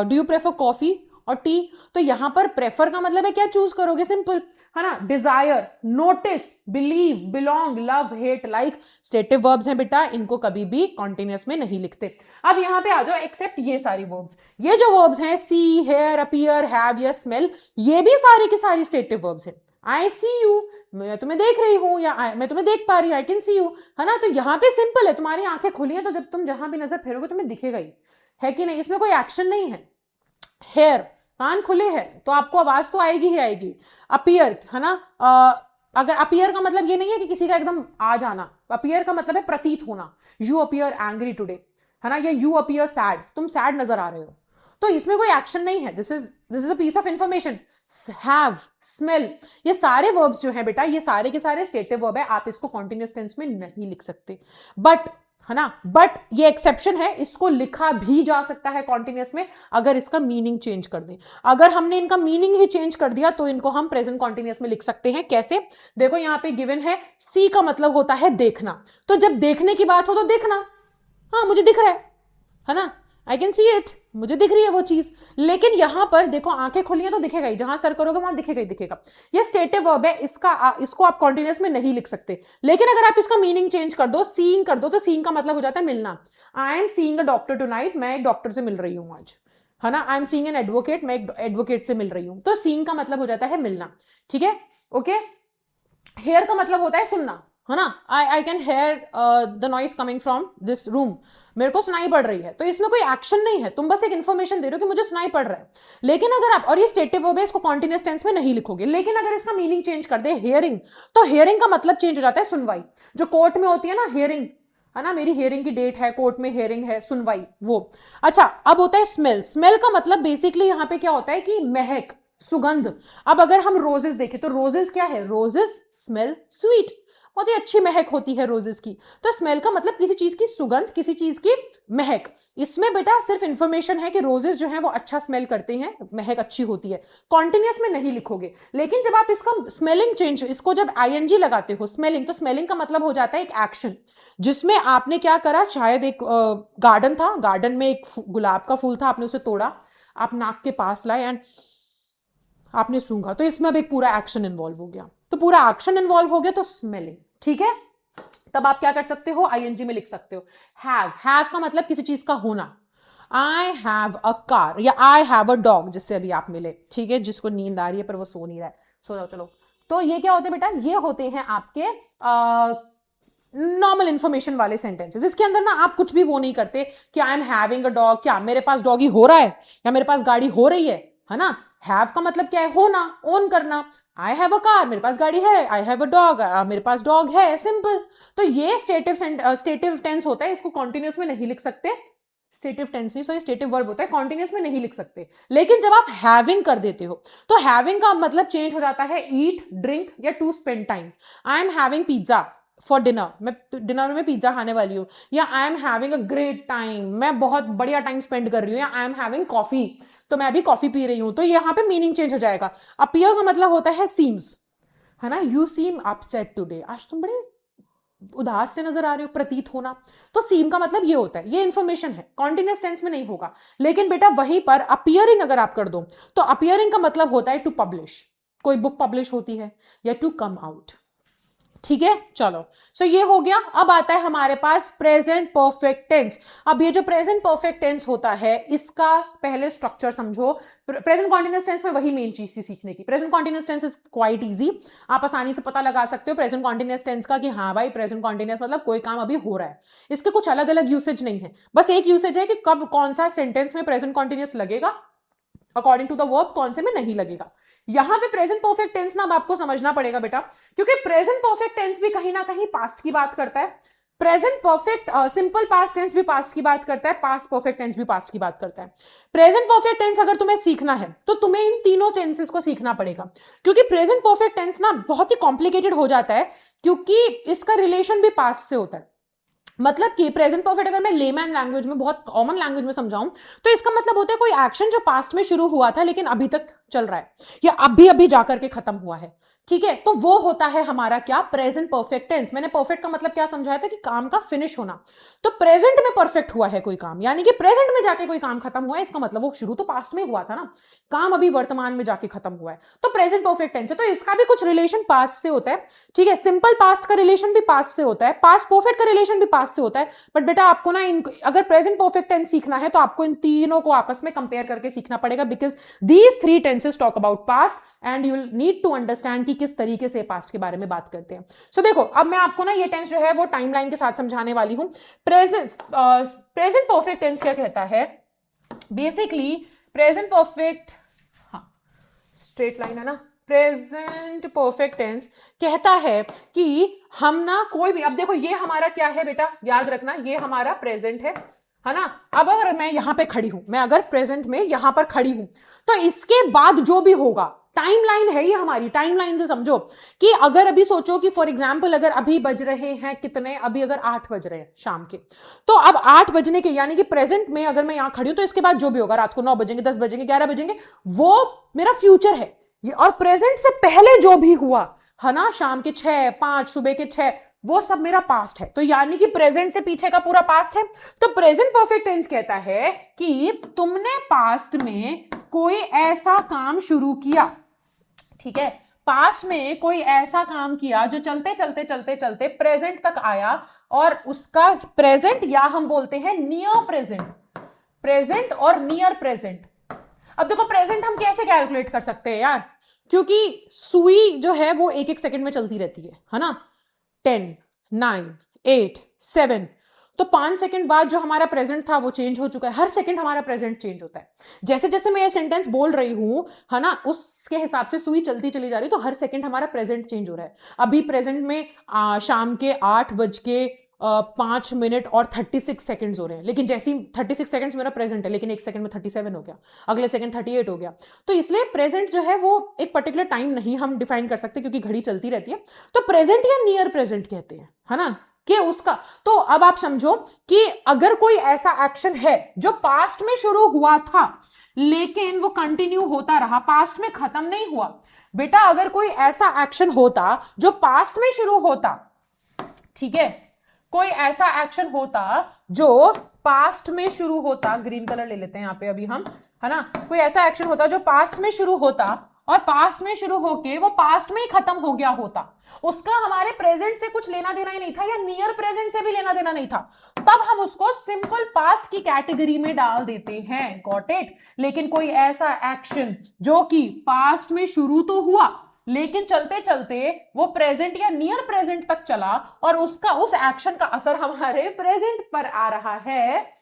Speaker 1: डू यू प्रेफर कॉफी और टी, तो यहां पर प्रेफर का मतलब है क्या चूज करोगे, सिंपल, है ना। Desire, notice, believe, belong, love, hate, like, stative verbs हैं बेटा, इनको कभी भी कॉन्टिन्यूअस में नहीं लिखते। अब यहां पे आ जाओ, एक्सेप्ट ये सारी वर्ब्स, ये जो वर्ब्स हैं सी, हेयर, अपीयर, हैव या स्मेल, ये भी सारी की सारी स्टेटिव वर्ब्स हैं। आई सी यू, मैं तुम्हें देख रही हूं, या मैं तुम्हें देख पा रही हूं, आई कैन सी यू, है ना। तो यहां पे सिंपल है, तुम्हारी आंखें खुली हैं तो जब तुम जहां भी नजर फेरोगे तुम्हें दिखेगा ही, है कि नहीं, इसमें कोई एक्शन नहीं है। हेयर, कान खुले हैं तो आपको आवाज तो आएगी ही आएगी। अपीयर, है ना, अगर अपीयर का मतलब ये नहीं है कि किसी का एकदम आ जाना, अपीयर का मतलब है प्रतीत होना, यू अपीयर एंग्री टुडे, है ना, या यू अपीयर सैड, तुम सैड नजर आ रहे हो, तो इसमें कोई एक्शन नहीं है, this is a piece of information. Have, smell, ये सारे वर्ब्स जो है बेटा, ये सारे के सारे स्टेटिव वर्ब है, आप इसको कॉन्टिन्यूअस टेंस में नहीं लिख सकते, बट, है ना, बट ये एक्सेप्शन है, इसको लिखा भी जा सकता है कॉन्टिन्यूअस में, अगर इसका मीनिंग चेंज कर दें। अगर हमने इनका मीनिंग ही चेंज कर दिया तो इनको हम प्रेजेंट कॉन्टिन्यूअस में लिख सकते हैं। कैसे, देखो यहां पे गिवन है सी का मतलब होता है देखना, तो जब देखने की बात हो तो देखना, हाँ मुझे दिख रहा है ना, आई कैन सी इट, मुझे दिख रही है वो चीज। लेकिन यहां पर देखो आंखें खुली है तो दिखेगा ही, जहां सर करोगे वहां दिखेगा ही दिखेगा। ये स्टेटिव वर्ब है, इसको आप कॉन्टिन्यूअस में नहीं लिख सकते। लेकिन अगर आप इसका मीनिंग चेंज कर दो, सीइंग कर दो, तो सीइंग का मतलब हो जाता है मिलना। I am seeing a doctor tonight, मैं एक डॉक्टर से मिल रही हूं आज, है ना। I am seeing an advocate, मैं एक एडवोकेट से मिल रही हूं। तो सीइंग का मतलब हो जाता है मिलना, ठीक है, ओके। हेयर का मतलब होता है सुनना, है ना। I can here the noise coming from this room, मेरे को सुनाई पड़ रही है। तो इसमें कोई एक्शन नहीं है, तुम बस एक इंफॉर्मेशन दे रहे हो कि मुझे सुनाई पड़ रहा है। लेकिन अगर आप, और ये स्टेटिव वर्ब है, इसको कॉन्टिन्यूअस टेंस में नहीं लिखोगे। लेकिन अगर इसका मीनिंग चेंज कर दे हियरिंग, तो हियरिंग का मतलब चेंज हो जाता है सुनवाई। जो कोर्ट में होती है ना हियरिंग, है ना, मेरी हियरिंग की डेट है, कोर्ट में हियरिंग है, सुनवाई, वो। अच्छा, अब होता है स्मेल। स्मेल का मतलब बेसिकली यहां पे क्या होता है कि महक, सुगंध। अब अगर हम रोजेस देखें तो रोजेस क्या है, रोजेस स्मेल स्वीट, बहुत ही अच्छी महक होती है रोजेस की। तो स्मेल का मतलब किसी चीज की सुगंध, किसी चीज की महक। इसमें बेटा सिर्फ इंफॉर्मेशन है कि रोजेस जो है वो अच्छा स्मेल करते हैं, महक अच्छी होती है। कॉन्टिन्यूअस में नहीं लिखोगे। लेकिन जब आप इसका स्मेलिंग चेंज, इसको जब आईएनजी लगाते हो स्मेलिंग, तो स्मेलिंग का मतलब हो जाता है एक एक्शन, जिसमें आपने क्या करा, शायद एक गार्डन था, गार्डन में एक गुलाब का फूल था, आपने उसे तोड़ा, आप नाक के पास लाए एंड आपने सूंघा, तो इसमें अब एक पूरा एक्शन इन्वॉल्व हो गया। तो पूरा एक्शन इन्वॉल्व हो गया तो स्मेलिंग, ठीक है। तब आप क्या कर सकते हो, आईएनजी में लिख सकते हो। हैव का मतलब किसी चीज का होना। आई हैव अ कार या आई हैव अ डॉग, जिससे अभी आप मिले, ठीक है, जिसको नींद आ रही है पर वो सो नहीं रहा है, सो जाओ चलो। तो ये क्या होते हैं बेटा, ये होते हैं आपके नॉर्मल इंफॉर्मेशन वाले सेंटेंसेस। इसके अंदर ना आप कुछ भी वो नहीं करते कि आई एम हैविंग अ डॉग, क्या मेरे पास डॉगी हो रहा है या मेरे पास गाड़ी हो रही है ना। हैव का मतलब क्या है, होना, ओन करना। आई हैव अ कार, मेरे पास गाड़ी है। आई हैव अ डॉग, मेरे पास डॉग है, सिंपल। तो ये स्टेटिव टेंस होता है, इसको कॉन्टिन्यूअस में नहीं लिख सकते। स्टेटिव टेंस नहीं, सॉरी, स्टेटिव वर्ब होता है, कॉन्टिन्यूअस में नहीं लिख सकते। लेकिन जब आप हैविंग कर देते हो तो हैविंग का मतलब चेंज हो जाता है ईट, ड्रिंक या to spend time. I am having pizza for dinner, मैं डिनर में पिज्जा खाने वाली हूँ। या I am having a great time, मैं बहुत बढ़िया टाइम स्पेंड कर रही हूँ। या आई एम हैविंग कॉफी, तो मैं अभी कॉफी पी रही हूं। तो यहाँ पे मीनिंग चेंज हो जाएगा। अपीयर का मतलब होता है सीम्स, है ना। यू सीम अपसेट टुडे, आज तुम बड़े उदास से नजर आ रहे हो, प्रतीत होना। तो सीम का मतलब ये होता है, ये इंफॉर्मेशन है, कॉन्टिन्यूअस टेंस में नहीं होगा। लेकिन बेटा वहीं पर अपियरिंग अगर आप कर दो, तो अपियरिंग का मतलब होता है टू पब्लिश, कोई बुक पब्लिश होती है, या टू कम आउट, ठीक है। चलो, सो ये हो गया। अब आता है हमारे पास प्रेजेंट परफेक्ट टेंस। अब ये जो प्रेजेंट परफेक्ट टेंस होता है, इसका पहले स्ट्रक्चर समझो। प्रेजेंट कॉन्टिन्यूअस टेंस में वही मेन चीज थी सीखने की। Present continuous tense is quite easy, आप आसानी से पता लगा सकते हो प्रेजेंट कॉन्टिन्यूअस टेंस का कि हाँ भाई प्रेजेंट कॉन्टिन्यूअस मतलब कोई काम अभी हो रहा है। इसके कुछ अलग अलग यूसेज नहीं है, बस एक यूसेज है कि कब कौन सा सेंटेंस में प्रेजेंट कॉन्टिन्यूअस लगेगा अकॉर्डिंग टू द वर्ब, कौन से में नहीं लगेगा। यहां पे प्रेजेंट परफेक्ट टेंस ना अब आपको समझना पड़ेगा बेटा, क्योंकि प्रेजेंट परफेक्ट टेंस भी कहीं ना कहीं पास्ट की बात करता है। Present perfect simple past tense भी पास्ट की बात करता है, पास्ट परफेक्ट टेंस भी पास्ट की बात करता है। प्रेजेंट परफेक्ट टेंस अगर तुम्हें सीखना है तो तुम्हें इन तीनों टेंसेस को सीखना पड़ेगा, क्योंकि प्रेजेंट परफेक्ट टेंस ना बहुत ही कॉम्प्लिकेटेड हो जाता है, क्योंकि इसका रिलेशन भी पास्ट से होता है। मतलब कि प्रेजेंट परफेक्ट अगर मैं लेमैन लैंग्वेज में, बहुत कॉमन लैंग्वेज में समझाऊं, तो इसका मतलब होता है कोई एक्शन जो पास्ट में शुरू हुआ था लेकिन अभी तक चल रहा है, या अभी अभी जाकर के खत्म हुआ है, ठीक है। तो वो होता है हमारा क्या, प्रेजेंट परफेक्ट टेंस। मैंने परफेक्ट का मतलब क्या समझाया था कि काम का फिनिश होना। तो प्रेजेंट में परफेक्ट हुआ है कोई काम, यानी कि प्रेजेंट में जाके कोई काम खत्म हुआ है, इसका मतलब वो शुरू तो पास्ट में हुआ था ना, काम अभी वर्तमान में जाके खत्म हुआ है, तो प्रेजेंट परफेक्ट टेंस है। तो इसका भी कुछ रिलेशन पास्ट से होता है, ठीक है। सिंपल पास्ट का रिलेशन भी पास्ट से होता है, पास्ट परफेक्ट का रिलेशन भी पास्ट से होता है। बट बेटा आपको ना अगर प्रेजेंट परफेक्ट टेंस सीखना है तो आपको इन तीनों को आपस में कंपेयर करके सीखना पड़ेगा, because these three tenses talk about past and you need to understand कि किस तरीके से पास्ट के बारे में बात करते हैं। सो देखो, अब मैं आपको ना ये टेंस जो है वो टाइमलाइन के साथ समझाने वाली हूं। प्रेजेंट परफेक्ट टेंस क्या कहता है, बेसिकली प्रेजेंट परफेक्ट, हाँ स्ट्रेट लाइन है ना, प्रेजेंट परफेक्ट टेंस कहता है कि हम ना कोई भी, अब देखो ये हमारा क्या है बेटा, याद रखना ये हमारा प्रेजेंट है ना। अब अगर मैं यहां पे खड़ी हूं, मैं अगर प्रेजेंट में यहां पर खड़ी हूं, तो इसके बाद जो भी होगा, टाइमलाइन है ये हमारी। टाइमलाइन से समझो कि अगर अभी सोचो कि फॉर एग्जांपल अगर अभी बज रहे हैं कितने, अभी अगर 8 बज रहे हैं शाम के, तो अब 8 बजने के यानी कि प्रेजेंट में अगर मैं यहां खड़ी हूं, तो इसके बाद जो भी होगा, रात को 9 बजेंगे, 10 बजेंगे, 11 बजेंगे, वो मेरा फ्यूचर है। और प्रेजेंट से पहले जो भी हुआ है ना, शाम के 6, 5, सुबह के 6, वो सब मेरा पास्ट है, तो यानी कि प्रेजेंट से पीछे का पूरा पास्ट है। तो प्रेजेंट परफेक्ट टेंस कहता है कि तुमने पास्ट में कोई ऐसा काम शुरू किया, ठीक है, पास्ट में कोई ऐसा काम किया जो चलते चलते चलते चलते प्रेजेंट तक आया, और उसका प्रेजेंट या हम बोलते हैं नियर प्रेजेंट, प्रेजेंट और नियर प्रेजेंट। अब देखो प्रेजेंट हम कैसे कैलकुलेट कर सकते हैं यार, क्योंकि सुई जो है वो एक एक सेकंड में चलती रहती है ना, 10, 9, 8, 7, तो 5 सेकंड बाद जो हमारा प्रेजेंट था वो चेंज हो चुका है। हर सेकंड हमारा प्रेजेंट चेंज होता है। जैसे जैसे मैं ये सेंटेंस बोल रही हूं है ना, उसके हिसाब से सुई चलती चली जा रही, तो हर सेकंड हमारा प्रेजेंट चेंज हो रहा है। अभी प्रेजेंट में शाम के 8:05 और 36 सेकंड्स हो रहे हैं, लेकिन जैसे ही 36 सेकंड्स मेरा प्रेजेंट है, लेकिन एक सेकंड में 37 हो गया, अगले सेकंड 38 हो गया। तो इसलिए प्रेजेंट जो है वो एक पर्टिकुलर टाइम नहीं हम डिफाइन कर सकते, क्योंकि घड़ी चलती रहती है। तो प्रेजेंट या नियर प्रेजेंट कहते हैं, है ना, कि उसका। तो अब आप समझो कि अगर कोई ऐसा एक्शन है जो पास्ट में शुरू हुआ था लेकिन वो कंटिन्यू होता रहा, पास्ट में खत्म नहीं हुआ। बेटा अगर कोई ऐसा एक्शन होता जो पास्ट में शुरू होता, ठीक है, कोई ऐसा एक्शन होता जो पास्ट में शुरू होता, ग्रीन कलर ले लेते हैं यहां पे अभी हम, है ना, कोई ऐसा एक्शन होता जो पास्ट में शुरू होता और पास्ट में शुरू होके वो पास्ट में ही खत्म हो गया होता, उसका हमारे प्रेजेंट से कुछ लेना देना ही नहीं था, या नियर प्रेजेंट से भी लेना देना नहीं था, तब हम उसको सिंपल पास्ट की कैटेगरी में डाल देते हैं। Got it. लेकिन कोई ऐसा एक्शन जो कि पास्ट में शुरू तो हुआ लेकिन चलते चलते वो प्रेजेंट या नियर प्रेजेंट तक चला, और उसका उस एक्शन का असर हमारे प्रेजेंट पर आ रहा है,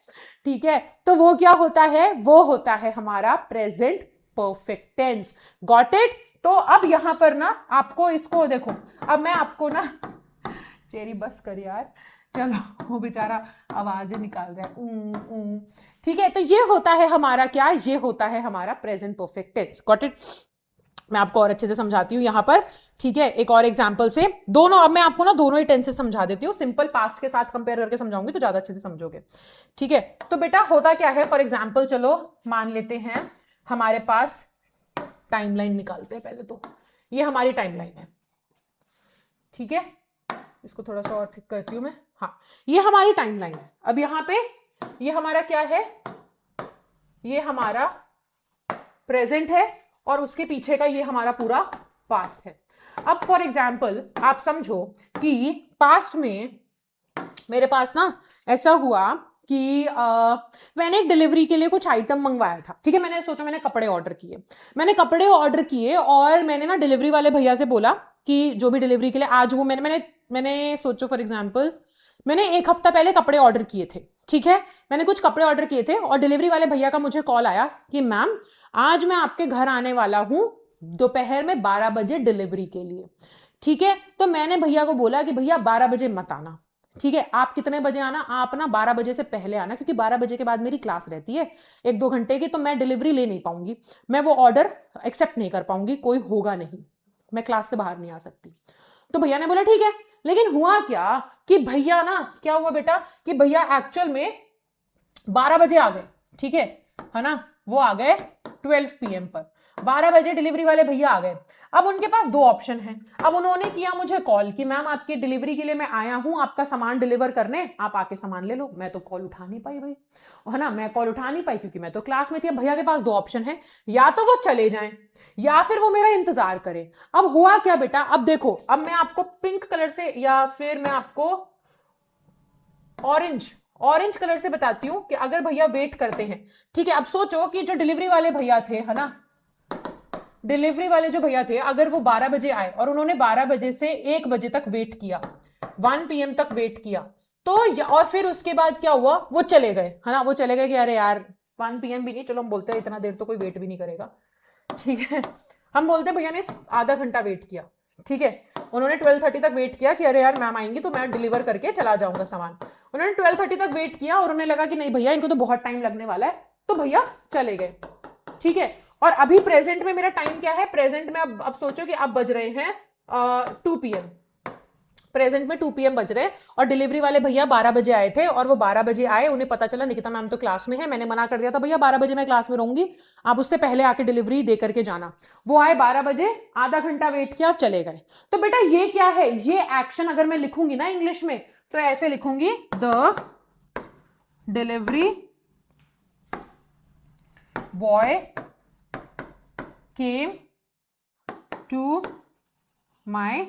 Speaker 1: ठीक है, तो वो क्या होता है, वो होता है हमारा present perfect tense. Got it. तो अब यहां पर ना आपको इसको देखो, अब मैं आपको ना, चेरी बस कर यार, चलो वो बेचारा आवाजें निकाल रहा है, ठीक है। तो ये होता है हमारा क्या, ये होता है हमारा present perfect tense. Got it. मैं आपको और अच्छे से समझाती हूँ यहां पर, ठीक है, एक और एग्जांपल से। दोनों, अब मैं आपको ना दोनों ही टेंसेस समझा देती हूँ, सिंपल पास्ट के साथ कंपेयर करके समझाऊंगी तो ज्यादा अच्छे से समझोगे, ठीक है। तो बेटा होता क्या है, फॉर एग्जांपल चलो मान लेते हैं हमारे पास टाइमलाइन निकालते हैं पहले। तो ये हमारी टाइमलाइन है, ठीक है, इसको थोड़ा सा और थिक करती हूं मैं, हाँ, ये हमारी टाइमलाइन है। अब यहां पे ये हमारा क्या है, ये हमारा प्रेजेंट है और उसके पीछे का ये हमारा पूरा पास्ट है। अब फॉर एग्जाम्पल आप समझो कि पास्ट में मेरे पास ना ऐसा हुआ कि मैंने एक डिलीवरी के लिए कुछ आइटम मंगवाया था, ठीक है, मैंने सोचा मैंने कपड़े ऑर्डर किए और मैंने ना डिलीवरी वाले भैया से बोला कि जो भी डिलीवरी के लिए आज वो मैंने सोचो फॉर एग्जाम्पल मैंने एक हफ्ता पहले कपड़े ऑर्डर किए थे, ठीक है, मैंने कुछ कपड़े ऑर्डर किए थे और डिलीवरी वाले भैया का मुझे कॉल आया कि मैम आज मैं आपके घर आने वाला हूं दोपहर में 12 बजे डिलीवरी के लिए, ठीक है। तो मैंने भैया को बोला कि भैया 12 बजे मत आना, ठीक है, आप कितने बजे आना, आप ना 12 बजे से पहले आना, क्योंकि 12 बजे के बाद मेरी क्लास रहती है 1-2 घंटे की, तो मैं डिलीवरी ले नहीं पाऊंगी, मैं वो ऑर्डर एक्सेप्ट नहीं कर पाऊंगी, कोई होगा नहीं, मैं क्लास से बाहर नहीं आ सकती। तो भैया ने बोला ठीक है। लेकिन हुआ क्या कि भैया ना, क्या हुआ बेटा कि भैया एक्चुअल में 12 बजे आ गए, ठीक है ना, वो आ गए 12 PM पर, 12 बजे डिलीवरी वाले भैया आ गए। अब उनके पास दो ऑप्शन है। अब उन्होंने किया मुझे कॉल कि मैम आपकी डिलीवरी के लिए मैं आया हूं, आपका सामान डिलीवर करने, आप आके सामान ले लो। मैं तो कॉल उठा नहीं पाई भाई, है ना, मैं कॉल उठा नहीं पाई क्योंकि मैं तो क्लास में थी। अब भैया के पास दो ऑप्शन है, या तो वो चले जाएं या फिर वो मेरा इंतजार करें। अब हुआ क्या बेटा, अब देखो, अब मैं आपको पिंक कलर से या फिर मैं आपको ऑरेंज कलर से बताती हूं कि अगर भैया वेट करते हैं, ठीक है। अब सोचो कि जो डिलीवरी वाले भैया थे, है ना, डिलीवरी वाले जो भैया थे, अगर वो 12 बजे आए और उन्होंने 12 बजे से 1 बजे तक वेट किया, 1 PM तक वेट किया, तो और फिर उसके बाद क्या हुआ, वो चले गए, है ना, वो चले गए कि अरे यार 1 PM भी नहीं, चलो हम बोलते हैं इतना देर तो कोई वेट भी नहीं करेगा, ठीक है, हम बोलते भैया ने आधा घंटा वेट किया, ठीक है, उन्होंने 12:30 तक वेट किया कि अरे यार मैम आएंगी तो मैं डिलीवर करके चला जाऊंगा सामान। उन्होंने 12:30 तक वेट किया और उन्हें लगा कि नहीं भैया इनको तो बहुत टाइम लगने वाला है, तो भैया चले गए, ठीक है। और अभी प्रेजेंट में मेरा टाइम क्या है, प्रेजेंट में अब सोचो कि अब बज रहे हैं 2 PM, प्रेजेंट में 2 PM बज रहे हैं और डिलीवरी वाले भैया 12 बजे आए थे और वो 12 बजे आए, उन्हें पता चला निकिता मैम तो क्लास में है, मैंने मना कर दिया था भैया 12 बजे मैं क्लास में रहूंगी, आप उससे पहले आके डिलीवरी दे करके जाना। वो आए 12 बजे, आधा घंटा वेट किया और चले गए। तो बेटा ये क्या है, ये एक्शन अगर मैं लिखूंगी ना इंग्लिश में तो ऐसे लिखूंगी, the delivery boy came to my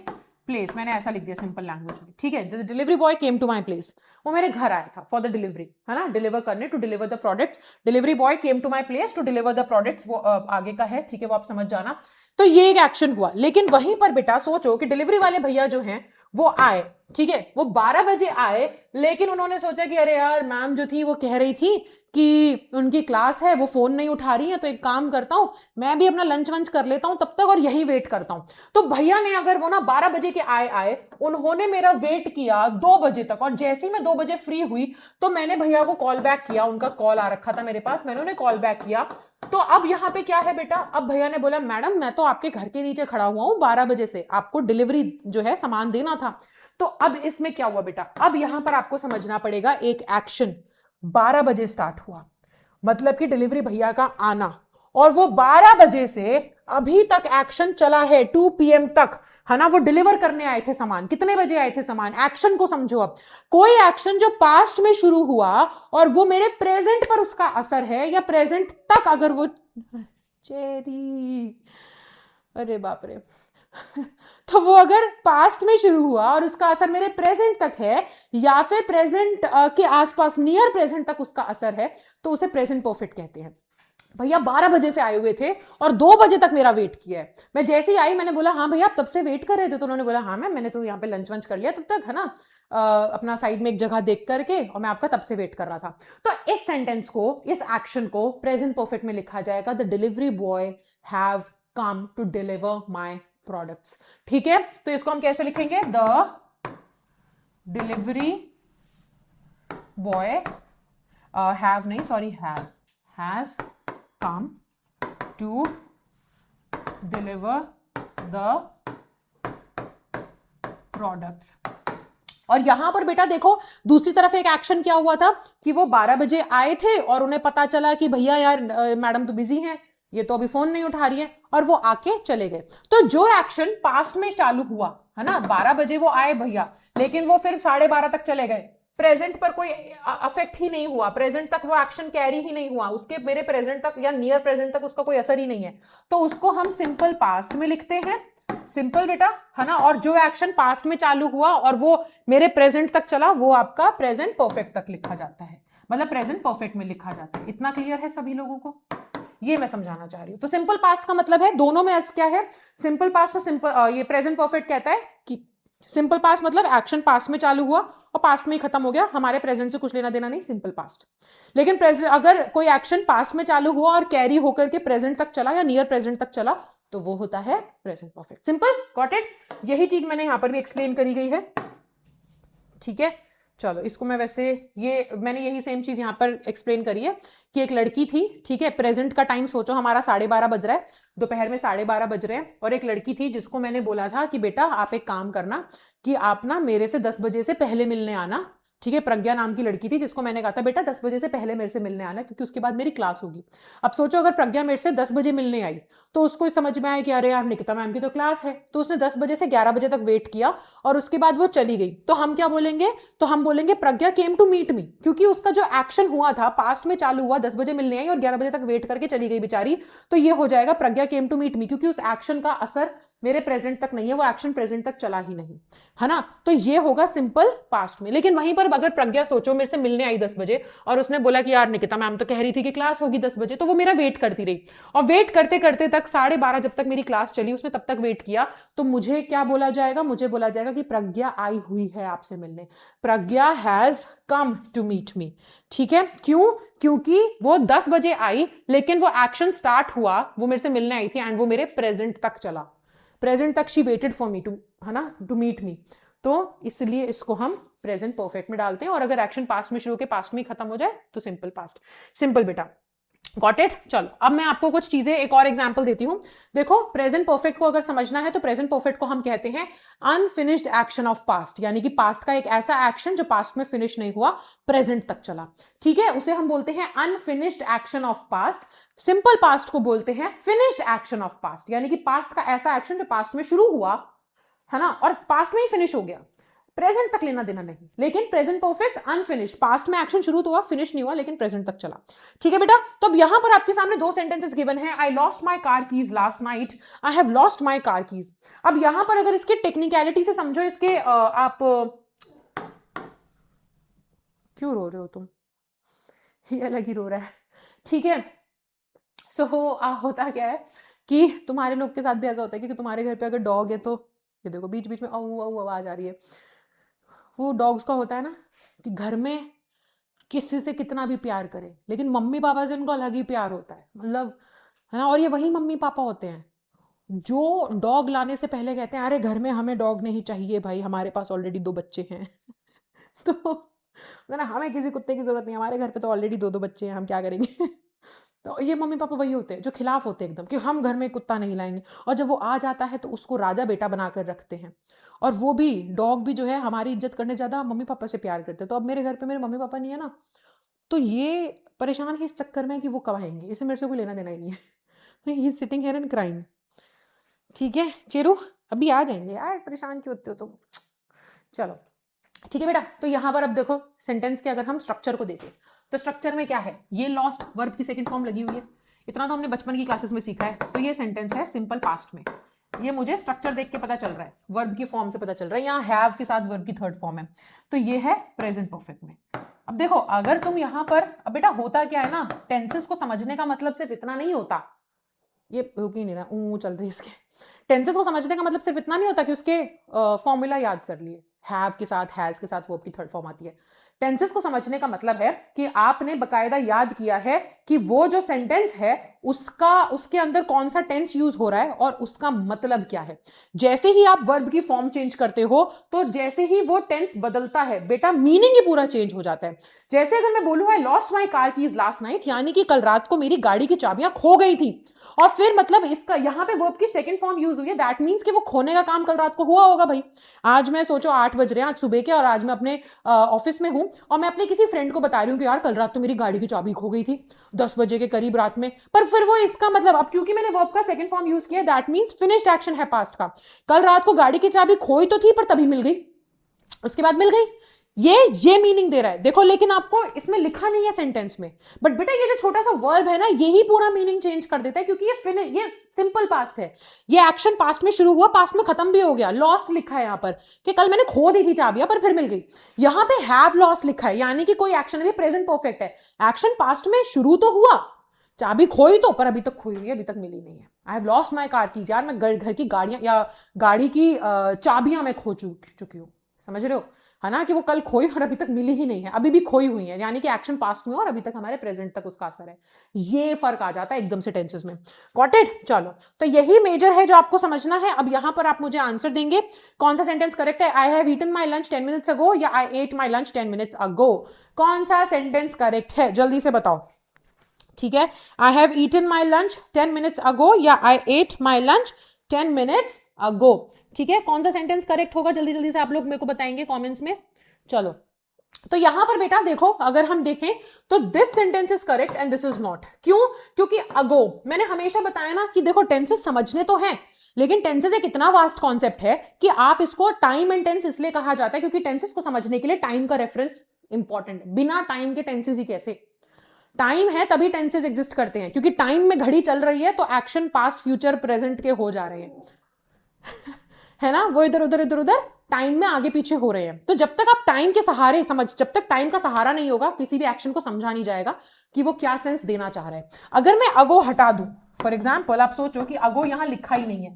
Speaker 1: place, मैंने ऐसा लिख दिया सिंपल लैंग्वेज में, ठीक है। The delivery boy came to my place, वो मेरे घर आया था फॉर द डिलीवरी, है ना, डिलीवर करने, to deliver the products. Delivery boy came to my place to deliver the products, वो आगे का है, ठीक है, वो आप समझ जाना। तो ये एक एक्शन हुआ, लेकिन वहीं पर बेटा सोचो कि डिलीवरी वाले भैया जो हैं वो आए, ठीक है, वो 12 बजे आए, लेकिन उन्होंने सोचा कि अरे यार मैम जो थी वो कह रही थी कि उनकी क्लास है, वो फोन नहीं उठा रही है, तो एक काम करता हूं मैं भी अपना लंच वंच कर लेता हूं तब तक और यही वेट करता हूं। तो भैया ने अगर वो ना 12 बजे के आए उन्होंने मेरा वेट किया 2 बजे तक, और जैसे ही मैं 2 बजे फ्री हुई तो मैंने भैया को कॉल बैक किया, उनका कॉल आ रखा था मेरे पास, मैंने उन्हें कॉल बैक किया। तो अब यहां पे क्या है बेटा, अब भैया ने बोला मैडम मैं तो आपके घर के नीचे खड़ा हुआ हूं 12 बजे से, आपको डिलीवरी जो है सामान देना था। तो अब इसमें क्या हुआ बेटा, अब यहां पर आपको समझना पड़ेगा, एक एक्शन 12 बजे स्टार्ट हुआ, मतलब कि डिलीवरी भैया का आना, और वो 12 बजे से अभी तक एक्शन चला है 2 PM तक, है ना। वो डिलीवर करने आए थे सामान, कितने बजे आए थे सामान, एक्शन को समझो। अब कोई एक्शन जो पास्ट में शुरू हुआ और वो मेरे प्रेजेंट पर उसका असर है, या प्रेजेंट तक अगर वो चेरी, अरे बाप रे तो वो अगर पास्ट में शुरू हुआ और उसका असर मेरे प्रेजेंट तक है, या फिर प्रेजेंट के आसपास नियर प्रेजेंट तक उसका असर है, तो उसे प्रेजेंट परफेक्ट कहते हैं। भैया 12 बजे से आए हुए थे और 2 बजे तक मेरा वेट किया है। मैं जैसे ही आई मैंने बोला हाँ भैया आप तब से वेट कर रहे थे, तो उन्होंने बोला हाँ मैम मैंने तो यहाँ पे लंच वंच कर लिया तब तक, है ना, अपना साइड में एक जगह देख करके, और मैं आपका तब से वेट कर रहा था। तो इस सेंटेंस को, इस एक्शन को प्रेजेंट परफेक्ट में लिखा जाएगा, the delivery boy have come to deliver my products, ठीक है। तो इसको हम कैसे लिखेंगे, द डिलीवरी बॉय हैव नहीं sorry has come to deliver the products। और यहां पर बेटा देखो दूसरी तरफ एक एक्शन क्या हुआ था कि वो 12 बजे आए थे और उन्हें पता चला कि भैया यार मैडम तो बिजी हैं, ये तो अभी फोन नहीं उठा रही है, और वो आके चले गए। तो जो एक्शन पास्ट में चालू हुआ, है ना, 12 बजे वो आए भैया, लेकिन वो फिर 12:30 तक चले गए, प्रेजेंट पर कोई अफेक्ट ही नहीं हुआ, प्रेजेंट तक वो एक्शन कैरी ही नहीं हुआ, उसके मेरे प्रेजेंट तक या नियर प्रेजेंट तक उसका कोई असर ही नहीं है, तो उसको हम सिंपल पास्ट में लिखते हैं, सिंपल बेटा, है ना। और जो एक्शन पास्ट में चालू हुआ और वो मेरे प्रेजेंट तक चला, वो आपका प्रेजेंट परफेक्ट तक लिखा जाता है, मतलब प्रेजेंट परफेक्ट में लिखा जाता है। इतना क्लियर है सभी लोगों को, ये मैं समझाना चाह रही हूं। तो सिंपल पास्ट का मतलब है दोनों में क्या है, सिंपल पास्ट और सिंपल ये प्रेजेंट परफेक्ट कहता है कि सिंपल पास्ट मतलब एक्शन पास्ट में चालू हुआ और पास्ट में ही खत्म हो गया, हमारे प्रेजेंट से कुछ लेना देना नहीं, सिंपल पास्ट। लेकिन अगर कोई एक्शन पास्ट में चालू हुआ और कैरी होकर के प्रेजेंट तक चला या नियर प्रेजेंट तक चला, तो वो होता है present perfect. Simple, got it. यही चीज मैंने यहां पर भी एक्सप्लेन करी गई है, ठीक है। चलो इसको मैं वैसे मैंने यही सेम चीज यहां पर एक्सप्लेन करी है कि एक लड़की थी, ठीक है, प्रेजेंट का टाइम सोचो हमारा 12:30 बज रहा है, दोपहर में 12:30 बज रहे हैं, और एक लड़की थी जिसको मैंने बोला था कि बेटा आप एक काम करना कि आप ना मेरे से 10 बजे से पहले मिलने आना, ठीक है। प्रज्ञा नाम की लड़की थी जिसको मैंने कहा था बेटा 10 बजे से पहले मेरे से मिलने आना, क्योंकि उसके बाद मेरी क्लास होगी। अब सोचो अगर प्रज्ञा मेरे से 10 बजे मिलने आई तो उसको समझ में आया कि अरे यार निकिता मैम की तो क्लास है, तो उसने 10 बजे से 11 बजे तक वेट किया और उसके बाद वो चली गई। तो हम क्या बोलेंगे, तो हम बोलेंगे प्रज्ञा केम टू मीट मी, क्योंकि उसका जो एक्शन हुआ था पास्ट में चालू हुआ, 10 बजे मिलने आई और 11 बजे तक वेट करके चली गई बेचारी, तो ये हो जाएगा प्रज्ञा केम टू मीट मी, क्योंकि उस एक्शन का असर मेरे प्रेजेंट तक नहीं है, वो एक्शन प्रेजेंट तक चला ही नहीं, है ना। तो ये होगा सिंपल पास्ट में। लेकिन वहीं पर अगर प्रज्ञा सोचो मेरे से मिलने आई 10 बजे और उसने बोला कि यार निकिता मैम तो कह रही थी कि क्लास होगी 10 बजे, तो वो मेरा वेट करती रही और वेट करते करते तक 12:30 जब तक मेरी क्लास चली उसने तब तक वेट किया, तो मुझे क्या बोला जाएगा, मुझे बोला जाएगा कि प्रज्ञा आई हुई है आपसे मिलने, Pragya has come to meet me, ठीक है। क्यों, क्योंकि वो 10 बजे आई लेकिन वो एक्शन स्टार्ट हुआ, वो मेरे से मिलने आई थी एंड वो मेरे प्रेजेंट तक चला, प्रेजेंट तक she waited for me to, है ना, टू मीट मी, तो इसलिए इसको हम प्रेजेंट परफेक्ट में डालते हैं। और अगर एक्शन पास्ट में शुरू के पास्ट में ही खत्म हो जाए तो सिंपल पास्ट। सिंपल बेटा। Got it. चलो अब मैं आपको कुछ चीजें एक और एग्जांपल देती हूं। देखो प्रेजेंट परफेक्ट को अगर समझना है तो प्रेजेंट परफेक्ट को हम कहते हैं अनफिनिश्ड एक्शन ऑफ पास्ट, यानी कि पास्ट का एक ऐसा एक्शन जो पास्ट में फिनिश नहीं हुआ, प्रेजेंट तक चला। ठीक है, उसे हम बोलते हैं unfinished action of past. Simple past को बोलते हैं फिनिश्ड एक्शन ऑफ पास्ट, यानी कि पास्ट का ऐसा एक्शन जो पास्ट में शुरू हुआ है ना और पास्ट में ही फिनिश हो गया, प्रेजेंट तक लेना देना नहीं। लेकिन प्रेजेंट परफेक्ट अनफिनिश्ड, पास्ट में एक्शन शुरू तो हुआ, फिनिश नहीं हुआ, लेकिन प्रेजेंट तक चला। ठीक है बेटा, तो अब यहां पर आपके सामने दो सेंटेंसेस गिवन है। I lost my car keys last night, I have lost my car keys. अब यहां पर अगर इसके टेक्निकलिटी से समझो, इसके आप क्यों रो रहे हो तुम, ये अलग ही रो रहा है। ठीक है, सो होता क्या है कि तुम्हारे लोग के साथ भी ऐसा होता है कि तुम्हारे घर पे अगर डॉग है तो ये देखो बीच बीच में औ औ आवाज आ रही है। वो डॉग्स का होता है ना कि घर में किसी से कितना भी प्यार करे, लेकिन मम्मी पापा से इनको अलग ही प्यार होता है, मतलब है ना। और ये वही मम्मी पापा होते हैं जो डॉग लाने से पहले कहते हैं अरे घर में हमें डॉग नहीं चाहिए भाई, हमारे पास ऑलरेडी 2 बच्चे हैं। तो ना हमें किसी कुत्ते की जरूरत नहीं, हमारे घर पे तो ऑलरेडी 2 बच्चे हैं, हम क्या करेंगे। तो ये मम्मी पापा वही होते हैं जो खिलाफ होते हैं एकदम कि हम घर में कुत्ता नहीं लाएंगे, और जब वो आ जाता है तो उसको राजा बेटा बनाकर रखते हैं। और वो भी डॉग भी जो है हमारी इज्जत करने ज्यादा मम्मी पापा से प्यार करते हैं। तो अब मेरे घर पे मेरे मम्मी पापा नहीं है ना, तो ये परेशान है इस चक्कर में कि वो कब आएंगे, इसे मेरे से कोई लेना देना ही नहीं है। तो he is sitting here and crying. ठीक है चेरू, अभी आ जाएंगे यार, परेशान क्यों होते हो तुम। चलो ठीक है बेटा, तो यहां पर अब देखो सेंटेंस के अगर हम स्ट्रक्चर को देखें तो स्ट्रक्चर में क्या है, ये लॉस्ट वर्ब की सेकंड फॉर्म लगी हुई है, इतना तो हमने बचपन की क्लासेस में सीखा है। तो ये सेंटेंस है सिंपल पास्ट में, ये मुझे स्ट्रक्चर देख के पता चल रहा है, वर्ब की फॉर्म से पता चल रहा है, यहाँ हैव के साथ वर्ब की थर्ड फॉर्म है, तो ये है प्रेजेंट परफेक्ट में। अब देखो अगर तुम यहाँ पर, अब बेटा होता क्या है ना, टेंसेस को समझने का मतलब सिर्फ इतना नहीं होता, ये रुक ही नहीं रहा, चल रही है इसके। टेंसेस को समझने का मतलब सिर्फ इतना नहीं होता कि उसके फॉर्मूला याद कर लिए, हैव के साथ हैज के साथ वर्ब की थर्ड फॉर्म आती है। टेंसेस को समझने का मतलब है कि आपने बकायदा याद किया है कि वो जो सेंटेंस है उसके अंदर कौन सा टेंस यूज हो रहा है और उसका मतलब क्या है। जैसे ही आप वर्ब की फॉर्म चेंज करते हो तो जैसे ही वो टेंस बदलता है बेटा, मीनिंग ही पूरा चेंज हो जाता है। जैसे अगर मैं बोलूं I lost my car keys last night, यानी कि कल रात को मेरी गाड़ी की चाबियां खो गई थी, और फिर मतलब इसका यहां पे वर्ब की सेकंड फॉर्म यूज हुई है, दैट मींस कि वो खोने का काम कल रात को हुआ होगा भाई। आज मैं सोचो 8 बज रहे हैं आज सुबह के, और आज मैं अपने ऑफिस में हूं और मैं अपने किसी फ्रेंड को बता रही हूँ कि यार कल रात तो मेरी गाड़ी की चाबी खो गई थी 10 बजे के करीब रात में, पर फिर वो इसका मतलब, अब क्योंकि मैंने वर्ब का सेकंड फॉर्म यूज किया, दैट मींस फिनिश्ड एक्शन है पास्ट का। कल रात को गाड़ी की चाबी खोई तो थी पर तभी मिल गई, उसके बाद मिल गई, ये मीनिंग दे रहा है देखो। लेकिन आपको इसमें लिखा नहीं है सेंटेंस में, बट बेटा ये जो छोटा सा वर्ब है ना, यही पूरा मीनिंग चेंज कर देता है, क्योंकि ये सिंपल पास्ट है, ये एक्शन पास्ट में शुरू हुआ, पास्ट में खत्म भी हो गया। लॉस्ट लिखा है यहाँ पर कि कल मैंने खो दी थी चाबियां पर फिर मिल गई, यहाँ पे हैव लॉस्ट लिखा है, यानी कि कोई एक्शन अभी प्रेजेंट परफेक्ट है, एक्शन पास्ट में शुरू तो हुआ, चाबी खोई तो, पर अभी तक खोई हुई है, अभी तक मिली नहीं है। I have lost my car keys, यार मैं घर की गाड़ियां या गाड़ी की चाबियां मैं खो चुकी हूँ, समझ रहे हो है ना, कि वो कल खोई और अभी तक मिली ही नहीं है, अभी भी खोई हुई है, यानी कि एक्शन पास्ट में और अभी तक हमारे प्रेजेंट तक उसका असर है। ये फर्क आ जाता है एकदम से टेंसेस में। Got it. चलो तो यही मेजर है जो आपको समझना है। अब यहां पर आप मुझे आंसर देंगे कौन सा सेंटेंस करेक्ट है, I have eaten my lunch 10 minutes ago या I ate my lunch 10 minutes ago, कौन सा सेंटेंस करेक्ट है जल्दी से बताओ। ठीक है, I have eaten my lunch 10 minutes ago या I ate my lunch 10 minutes ago. ठीक है, कौन सा सेंटेंस करेक्ट होगा जल्दी जल्दी से आप लोग मेरे को बताएंगे कमेंट्स में। चलो तो यहां पर बेटा देखो अगर हम देखें तो this sentence is correct and this is not. क्यों? क्योंकि अगो, मैंने हमेशा बताया ना कि देखो टेंसेस समझने तो हैं, लेकिन टेंसेस एक इतना वास्ट कॉन्सेप्ट है कि आप इसको टाइम एंड टेंस इसलिए कहा जाता है क्योंकि टेंसेस को समझने के लिए टाइम का रेफरेंस इंपॉर्टेंट है। बिना टाइम के टेंसेस ही कैसे, टाइम है तभी टेंसेस एग्जिस्ट करते हैं, क्योंकि टाइम में घड़ी चल रही है तो एक्शन पास्ट फ्यूचर प्रेजेंट के हो जा रहे हैं है ना, वो इधर उधर इधर उधर टाइम में आगे पीछे हो रहे हैं। तो जब तक आप टाइम के सहारे जब तक टाइम का सहारा नहीं होगा किसी भी एक्शन को समझा नहीं जाएगा कि वो क्या सेंस देना चाह रहा है। अगर मैं अगो हटा दूं, फॉर एग्जाम्पल आप सोचो कि अगो यहां लिखा ही नहीं है,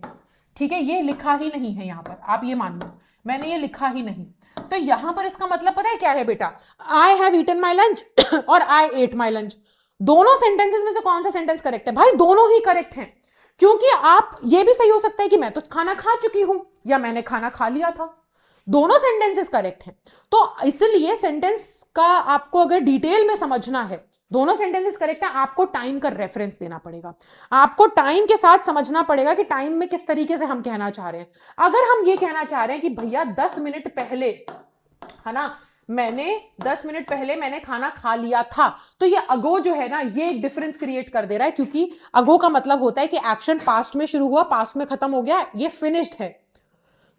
Speaker 1: ठीक है, ये लिखा ही नहीं है यहां पर, आप ये मान लो मैंने ये लिखा ही नहीं, तो यहां पर इसका मतलब पता है क्या है बेटा, I have eaten my lunch और आई एट माई लंच, दोनों सेंटेंसेस में से कौन सा सेंटेंस करेक्ट है? भाई दोनों ही करेक्ट हैं, क्योंकि आप ये भी सही हो सकता है कि मैं तो खाना खा चुकी हूं या मैंने खाना खा लिया था, दोनों सेंटेंसेस करेक्ट हैं। तो इसलिए सेंटेंस का आपको अगर डिटेल में समझना है दोनों सेंटेंसेस करेक्ट है, आपको टाइम का रेफरेंस देना पड़ेगा, आपको टाइम के साथ समझना पड़ेगा कि टाइम में किस तरीके से हम कहना चाह रहे हैं। अगर हम ये कहना चाह रहे हैं कि भैया 10 मिनट पहले, है ना, मैंने 10 मिनट पहले मैंने खाना खा लिया था, तो ये अगो जो है ना, ये एक डिफरेंस क्रिएट कर दे रहा है, क्योंकि अगो का मतलब होता है कि एक्शन पास्ट में शुरू हुआ, पास्ट में खत्म हो गया, ये फिनिश्ड है।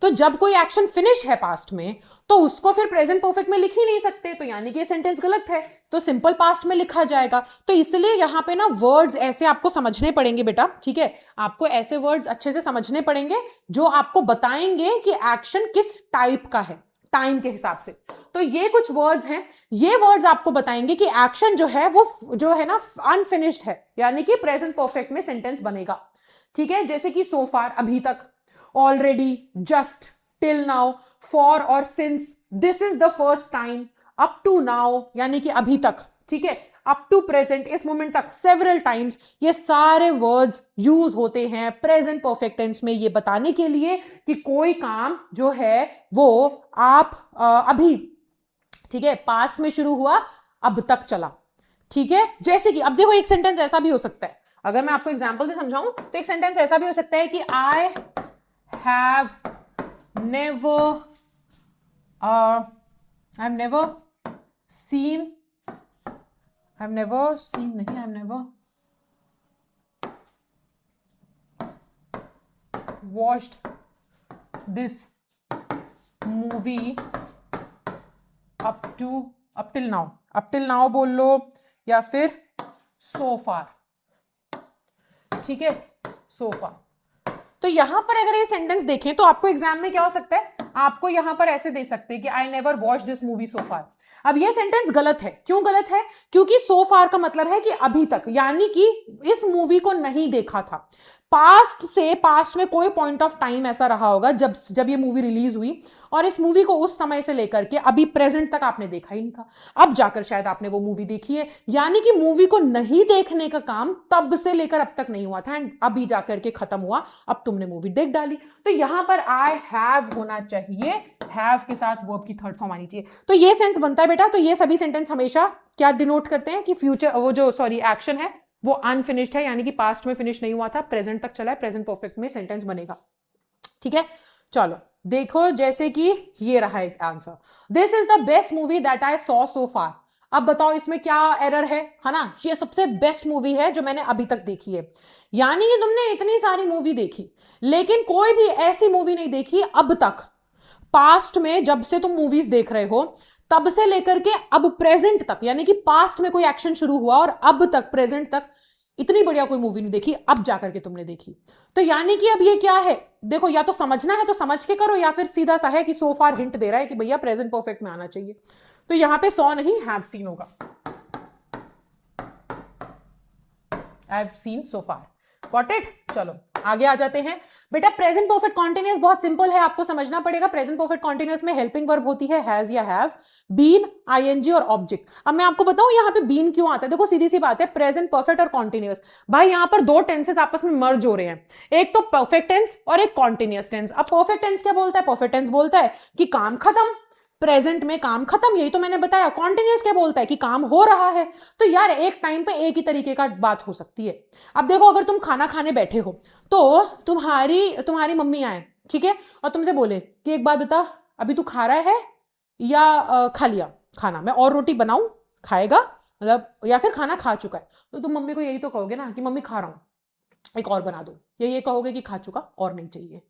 Speaker 1: तो जब कोई एक्शन फिनिश है पास्ट में, तो उसको फिर प्रेजेंट परफेक्ट में लिख ही नहीं सकते, तो यानी कि ये सेंटेंस गलत है, तो सिंपल पास्ट में लिखा जाएगा। तो इसलिए यहां पे ना वर्ड्स ऐसे आपको समझने पड़ेंगे बेटा, ठीक है, आपको ऐसे वर्ड्स अच्छे से समझने पड़ेंगे जो आपको बताएंगे कि एक्शन किस टाइप का है टाइम के हिसाब से। तो ये कुछ वर्ड्स हैं, ये वर्ड्स आपको बताएंगे कि एक्शन जो है वो जो है ना अनफिनिश्ड है, यानी कि प्रेजेंट परफेक्ट में सेंटेंस बनेगा, ठीक है। जैसे कि सो फार अभी तक, already, just, till now, for और since, this is the first time, up to now यानी कि अभी तक, ठीक है, अप टू प्रेजेंट इस मोमेंट तक, सेवरल टाइम्स, ये सारे वर्ड्स यूज होते हैं प्रेजेंट परफेक्ट टेंस में ये बताने के लिए कि कोई काम जो है वो आप अभी, ठीक है, पास्ट में शुरू हुआ, अब तक चला, ठीक है। जैसे कि अब देखो एक सेंटेंस ऐसा भी हो सकता है, अगर मैं आपको एग्जांपल से समझाऊं तो एक सेंटेंस ऐसा भी हो सकता है कि आई हैव नेवर सीन, नहीं, I have never watched this movie up till now बोल लो, या फिर सो फार, ठीक है, सो फार। तो यहां पर अगर ये सेंटेंस देखें तो आपको एग्जाम में क्या हो सकता है, आपको यहां पर ऐसे दे सकते हैं कि I never watch this movie so far. अब ये सेंटेंस गलत है, क्यों गलत है, क्योंकि सो फार का मतलब है कि अभी तक, यानी कि इस मूवी को नहीं देखा था। पास्ट से, पास्ट में कोई पॉइंट ऑफ टाइम ऐसा रहा होगा जब ये मूवी रिलीज हुई, और इस मूवी को उस समय से लेकर के अभी प्रेजेंट तक आपने देखा ही नहीं था, अब जाकर शायद आपने वो मूवी देखी है, यानी कि मूवी को नहीं देखने का काम तब से लेकर अब तक नहीं हुआ था, एंड अभी जाकर के खत्म हुआ, अब तुमने मूवी देख डाली। तो यहां पर आई हैव होना चाहिए, हैव के साथ वर्ब की थर्ड फॉर्म आनी चाहिए, तो ये सेंस बनता है बेटा। तो ये सभी सेंटेंस हमेशा क्या डिनोट करते हैं कि फ्यूचर, वो जो एक्शन है वो अनफिनिश्ड है, यानी कि पास्ट में फिनिश नहीं हुआ था, प्रेजेंट तक चला है, प्रेजेंट परफेक्ट में सेंटेंस बनेगा, ठीक है। चलो देखो, जैसे कि ये रहा एक answer, this is the best movie that I saw so far. अब बताओ इसमें क्या एरर है ना, ये सबसे बेस्ट मूवी है जो मैंने अभी तक देखी है, यानी कि तुमने इतनी सारी मूवी देखी लेकिन कोई भी ऐसी मूवी नहीं देखी अब तक, पास्ट में जब से तुम मूवीज देख रहे हो तब से लेकर के अब प्रेजेंट तक, यानी कि पास्ट में कोई एक्शन शुरू हुआ और अब तक प्रेजेंट तक इतनी बढ़िया कोई मूवी नहीं देखी, अब जाकर के तुमने देखी। तो यानी कि अब ये क्या है, देखो, या तो समझना है तो समझ के करो, या फिर सीधा सा है कि सो फार हिंट दे रहा है कि भैया प्रेजेंट परफेक्ट में आना चाहिए, तो यहां पे सॉ नहीं, हैव सीन होगा, I have seen so far, got it. चलो आगे आ जाते हैं बेटा। प्रेजेंट परफेक्ट कॉन्टिन्यूअस बहुत सिंपल है, आपको समझना पड़ेगा। प्रेजेंट परफेक्ट कॉन्टिन्यूअस में हेल्पिंग वर्ब होती है हैज या हैव, बीन, आईएनजी और ऑब्जेक्ट। अब मैं आपको बताऊं यहां पे बीन क्यों आता है, देखो सीधी सी बात है, प्रेजेंट परफेक्ट और कॉन्टिन्यूअस, भाई यहां पर दो टेंसेस आपस में मर्ज हो रहे हैं, एक तो परफेक्ट टेंस और एक कॉन्टिन्यूअस टेंस। अब परफेक्ट टेंस क्या बोलता है, परफेक्ट टेंस बोलता है कि काम खत्म, प्रेजेंट में काम खत्म, यही तो मैंने बताया। कॉन्टिन्यूअस क्या बोलता है कि काम हो रहा है। तो यार एक टाइम पे एक ही तरीके का बात हो सकती है। अब देखो, अगर तुम खाना खाने बैठे हो तो तुम्हारी मम्मी आए, ठीक है, और तुमसे बोले कि एक बात बता, अभी तू खा रहा है या खा लिया खाना, मैं और रोटी बनाऊं, खाएगा, मतलब, या फिर खाना खा चुका है, तो तुम मम्मी को यही तो कहोगे ना कि मम्मी खा रहा हूं, एक और बना दो, या ये कहोगे कि खा चुका और नहीं चाहिए।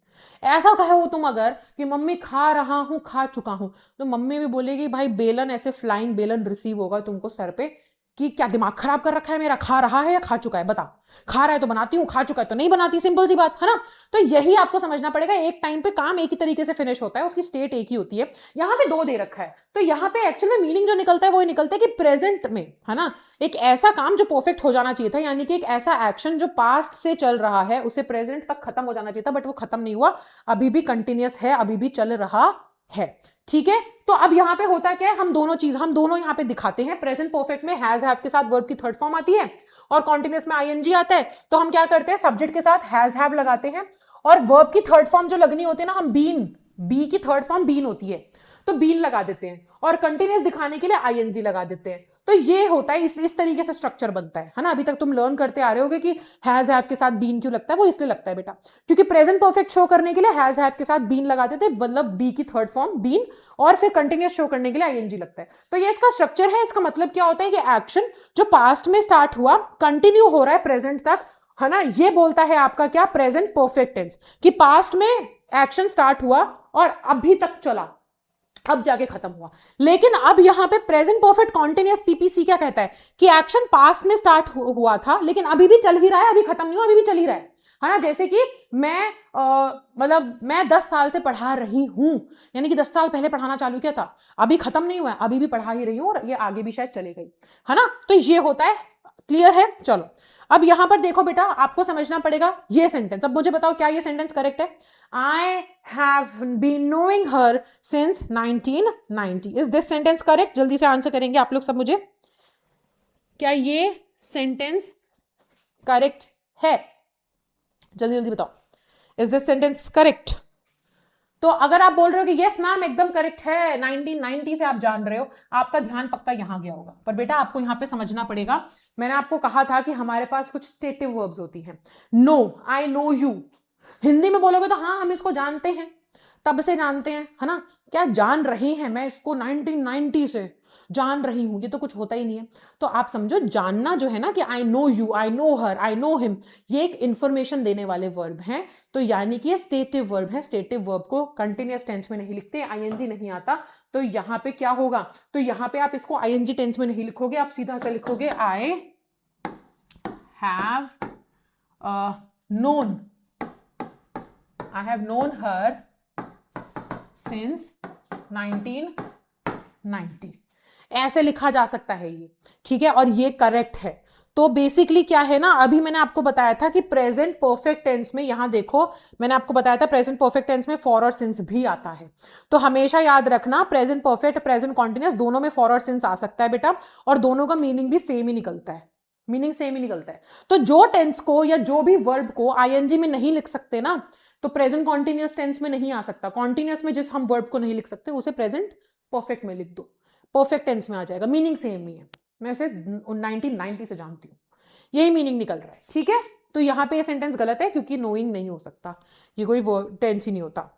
Speaker 1: ऐसा कहो तुम अगर कि मम्मी खा रहा हूं, खा चुका हूं, तो मम्मी भी बोलेगी भाई बेलन, ऐसे फ्लाइंग बेलन रिसीव होगा तुमको सर पे कि क्या दिमाग खराब कर रखा है मेरा, खा रहा है या खा चुका है, बता, खा रहा है तो बनाती हूं, खा चुका है तो नहीं बनाती, सिंपल सी बात है ना। तो यही आपको समझना पड़ेगा, एक टाइम पे काम एक ही तरीके से फिनिश होता है, उसकी स्टेट एक ही होती है। यहां पे दो दे रखा है, तो यहां पे एक्चुअल में मीनिंग जो निकलता है वो निकलता है कि प्रेजेंट में, है ना, एक ऐसा काम जो परफेक्ट हो जाना चाहिए था, यानी कि एक ऐसा एक्शन जो पास्ट से चल रहा है उसे प्रेजेंट तक खत्म हो जाना चाहिए था, बट वो खत्म नहीं हुआ, अभी भी कंटिन्यूअस है, अभी भी चल रहा है, ठीक है। तो अब यहां पे होता क्या है, हम दोनों यहां पे दिखाते हैं। प्रेजेंट परफेक्ट में हैज हैव के साथ वर्ब की थर्ड फॉर्म आती है और कॉन्टिन्यूअस में आईएनजी आता है, तो हम क्या करते हैं, सब्जेक्ट के साथ हैज हैव लगाते हैं, और वर्ब की थर्ड फॉर्म जो लगनी होती है ना, हम बी की थर्ड फॉर्म बीन होती है, तो बीन लगा देते हैं, और कंटिन्यूअस दिखाने के लिए आईएनजी लगा देते हैं। तो ये होता है, इस तरीके से स्ट्रक्चर बनता है ना। अभी तक तुम लर्न करते आ रहे होगे कि हैज हैव के साथ बीन क्यों लगता है, वो इसलिए लगता है बेटा क्योंकि प्रेजेंट परफेक्ट शो करने के लिए हैज हैव के साथ बीन लगाते थे, मतलब बी की थर्ड फॉर्म बीन, और फिर कंटिन्यूस शो करने के लिए आईएनजी लगता है। तो ये इसका स्ट्रक्चर है। इसका मतलब क्या होता है कि एक्शन जो पास्ट में स्टार्ट हुआ कंटिन्यू हो रहा है प्रेजेंट तक, है ना, ये बोलता है आपका क्या, प्रेजेंट परफेक्ट टेंस, कि पास्ट में एक्शन स्टार्ट हुआ और अभी तक चला, अब जाके खत्म हुआ। लेकिन अब यहां पे प्रेजेंट परफेक्ट कॉन्टिन्यूअस पीपीसी क्या कहता है कि एक्शन पास्ट में स्टार्ट हुआ था लेकिन अभी भी चल ही रहा है, अभी खत्म नहीं हुआ, अभी भी चल ही रहा है ना। जैसे कि मैं मतलब मैं 10 साल से पढ़ा रही हूं, यानी कि 10 साल पहले पढ़ाना चालू किया था, अभी खत्म नहीं हुआ है, अभी भी पढ़ा ही रही हूं और ये आगे भी शायद चले गई, है ना। तो ये होता है, क्लियर है। चलो अब यहां पर देखो बेटा, आपको समझना पड़ेगा ये सेंटेंस। अब मुझे बताओ क्या ये सेंटेंस करेक्ट है? I have been knowing her since 1990. Is this sentence correct? जल्दी से आंसर करेंगे आप लोग सब मुझे, क्या ये सेंटेंस करेक्ट है? जल्दी जल्दी बताओ, इज दिस सेंटेंस करेक्ट? तो अगर आप बोल रहे हो कि यस मैम एकदम करेक्ट है, 1990 से आप जान रहे हो, आपका ध्यान पक्का यहां गया होगा। पर बेटा आपको यहां पे समझना पड़ेगा, मैंने आपको कहा था कि हमारे पास कुछ स्टेटिव वर्ब्स होती हैं। No, I know you, Hindi में बोलोगे तो हाँ हम इसको जानते हैं, तब से जानते हैं, है ना। क्या जान रहे हैं, मैं इसको 1990 से जान रही हूं, ये तो कुछ होता ही नहीं है। तो आप समझो जानना जो है ना, कि आई know you, I know her, I know him, ये एक इंफॉर्मेशन देने वाले वर्ब हैं। तो यानी कि ये स्टेटिव वर्ब है। स्टेटिव वर्ब को कंटिन्यूअस टेंस में नहीं लिखते, आईएनजी नहीं आता। तो यहां पे क्या होगा, तो यहां पे आप इसको आईएनजी टेंस में नहीं लिखोगे, आप सीधा सा लिखोगे I have known, I have known her since 1990, ऐसे लिखा जा सकता है ये, ठीक है। और ये करेक्ट है। तो बेसिकली क्या है ना, अभी मैंने आपको बताया था कि प्रेजेंट परफेक्ट टेंस में, यहां देखो मैंने आपको बताया था प्रेजेंट परफेक्ट टेंस में फॉर और सिंस भी आता है। तो हमेशा याद रखना, प्रेजेंट परफेक्ट, प्रेजेंट कॉन्टिन्यूअस, दोनों में फॉर और सिंस आ सकता है बेटा, और दोनों का मीनिंग भी सेम ही निकलता है, मीनिंग सेम ही निकलता है। तो जो टेंस को या जो भी वर्ब को आईएनजी में नहीं लिख सकते ना, तो प्रेजेंट कॉन्टिन्यूअस टेंस में नहीं आ सकता। कॉन्टिन्यूअस में जिस हम वर्ब को नहीं लिख सकते उसे प्रेजेंट परफेक्ट में लिख दो, परफेक्ट टेंस में आ जाएगा, मीनिंग सेम ही है। मैं इसे 1990 से जानती हूँ, यही मीनिंग निकल रहा है, ठीक है। तो यहां पे ये सेंटेंस गलत है क्योंकि नोइंग नहीं हो सकता, ये कोई टेंस ही नहीं होता,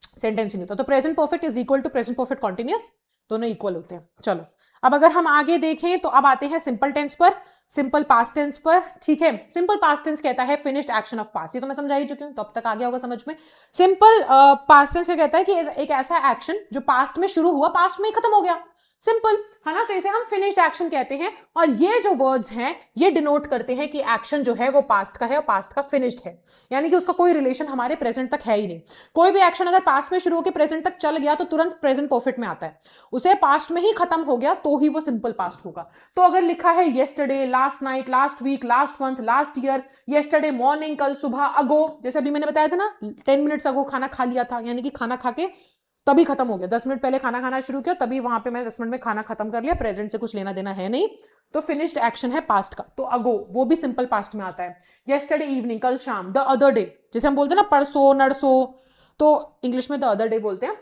Speaker 1: सेंटेंस ही नहीं होता। तो present perfect is equal to present perfect continuous, दोनों इक्वल होते हैं। चलो अब अगर हम आगे देखें तो अब आते हैं सिंपल टेंस पर, सिंपल पास्ट टेंस पर, ठीक है। सिंपल पास्ट टेंस कहता है फिनिश्ड एक्शन ऑफ पास्ट, ये तो मैं समझा ही चुकी हूं, तो अब तक आ गया होगा समझ में। सिंपल पास्ट टेंस क्या कहता है कि एक ऐसा एक्शन जो पास्ट में शुरू हुआ, पास्ट में ही खत्म हो गया, सिंपल, है ना। तो इसे हम फिनिश्ड एक्शन कहते हैं। और ये जो वर्ड्स हैं ये डिनोट करते हैं कि एक्शन जो है वो पास्ट का है और पास्ट का फिनिश्ड है, यानी कि उसका कोई रिलेशन हमारे प्रेजेंट तक है ही नहीं। कोई भी एक्शन अगर पास्ट में शुरू होकर प्रेजेंट तक चल गया तो तुरंत प्रेजेंट परफेक्ट में आता है, उसे पास्ट में ही खत्म हो गया तो ही वो सिंपल पास्ट होगा। तो अगर लिखा है yesterday, last night, last week, last month, last year, yesterday morning, कल सुबह, अगो, जैसे अभी मैंने बताया था ना 10 मिनट्स अगो खाना खा लिया था, यानी कि खाना खा के तभी खत्म हो गया, 10 मिनट पहले खाना खाना शुरू किया तभी वहां पे मैं 10 मिनट में खाना खत्म कर लिया, प्रेजेंट से कुछ लेना देना है नहीं, तो फिनिश्ड एक्शन है पास्ट का। तो अगो वो भी सिंपल पास्ट में आता है। येस्टरडे इवनिंग, कल शाम, द अदर डे, जैसे हम बोलते हैं ना परसों, नरसों, तो इंग्लिश में द अदर डे बोलते हैं।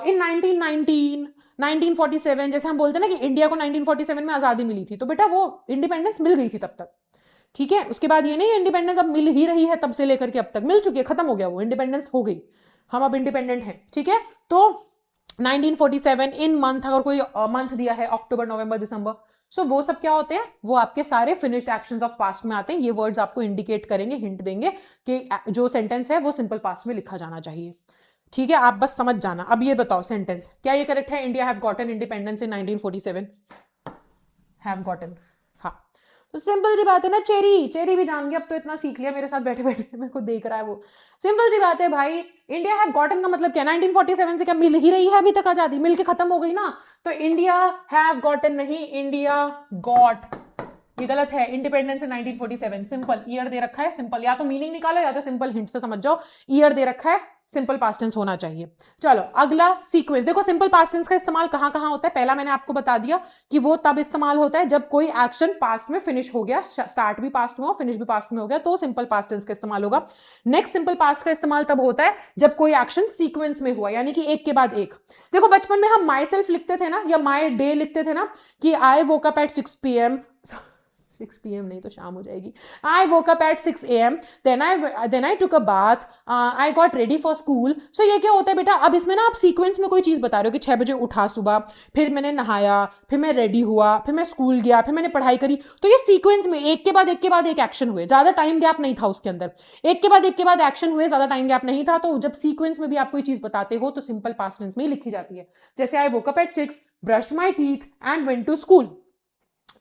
Speaker 1: इन 1919, 1947, जैसे हम बोलते हैं ना कि इंडिया को 1947 में आजादी मिली थी, तो बेटा वो इंडिपेंडेंस मिल गई थी तब तक, ठीक है। उसके बाद ये नहीं इंडिपेंडेंस अब मिल ही रही है, तब से लेकर के अब तक मिल चुकी है, खत्म हो गया, वो इंडिपेंडेंस हो गई, हम अब इंडिपेंडेंट हैं, ठीक है। तो 1947 इन मंथ, अगर कोई मंथ दिया है अक्टूबर, नवंबर, दिसंबर, सो वो सब क्या होते हैं, वो आपके सारे फिनिश्ड एक्शंस ऑफ पास्ट में आते हैं। ये वर्ड्स आपको इंडिकेट करेंगे, हिंट देंगे कि जो सेंटेंस है वो सिंपल पास्ट में लिखा जाना चाहिए, ठीक है। आप बस समझ जाना। अब ये बताओ सेंटेंस क्या ये करेक्ट है, India have gotten independence in 1947, have gotten, हाँ। तो सिंपल सी बात है ना, चेरी भी जान गया, अब तो इतना सीख लिया मेरे साथ बैठे बैठे, मेरे को देख रहा है वो। सिंपल सी बात है भाई, इंडिया हैव गॉटन का मतलब क्या, 1947 से क्या मिल ही रही है अभी तक आजादी, मिल के खत्म हो गई ना। तो इंडिया हैव गॉटन नहीं, इंडिया गॉट, ये गलत है, इंडिपेंडेंस इन 1947, सिंपल ईयर दे रखा है, सिंपल, या तो मीनिंग निकालो या तो सिंपल हिंट से समझ जाओ। ईयर दे रखा है सिंपल पास्ट टेंस होना चाहिए। चलो अगला सीक्वेंस देखो, सिंपल पास्ट टेंस का इस्तेमाल कहां कहां होता है। पहला मैंने आपको बता दिया कि वो तब इस्तेमाल होता है जब कोई एक्शन पास्ट में फिनिश हो गया, स्टार्ट भी पास्ट में हो फिनिश भी पास्ट में हो गया, तो सिंपल पास्ट टेंस का इस्तेमाल होगा। नेक्स्ट सिंपल पास्ट का इस्तेमाल तब होता है जब कोई एक्शन सीक्वेंस में हुआ, यानी कि एक के बाद एक। देखो बचपन में हम माई सेल्फ लिखते थे ना, या माई डे लिखते थे ना, कि आई woke up at 6 PM, 6 PM नहीं तो शाम हो जाएगी। I woke up at 6 AM, then I took a bath, I got ready for school। So ये क्या होता है बेटा, अब इसमें ना आप सीक्वेंस में कोई चीज बता रहे हो कि 6 बजे उठा सुबह, फिर मैंने नहाया, फिर मैं रेडी हुआ, फिर मैं स्कूल गया, फिर मैंने पढ़ाई करी। तो ये सीक्वेंस में एक के बाद एक एक्शन हुए, ज्यादा टाइम गैप नहीं था उसके अंदर, एक के बाद एक्शन हुए, ज्यादा टाइम गैप नहीं था। तो जब सीक्वेंस में भी आप कोई चीज बताते हो तो सिंपल पास्ट टेंस में ही लिखी जाती है। जैसे I woke up at 6, brushed my teeth and went to school.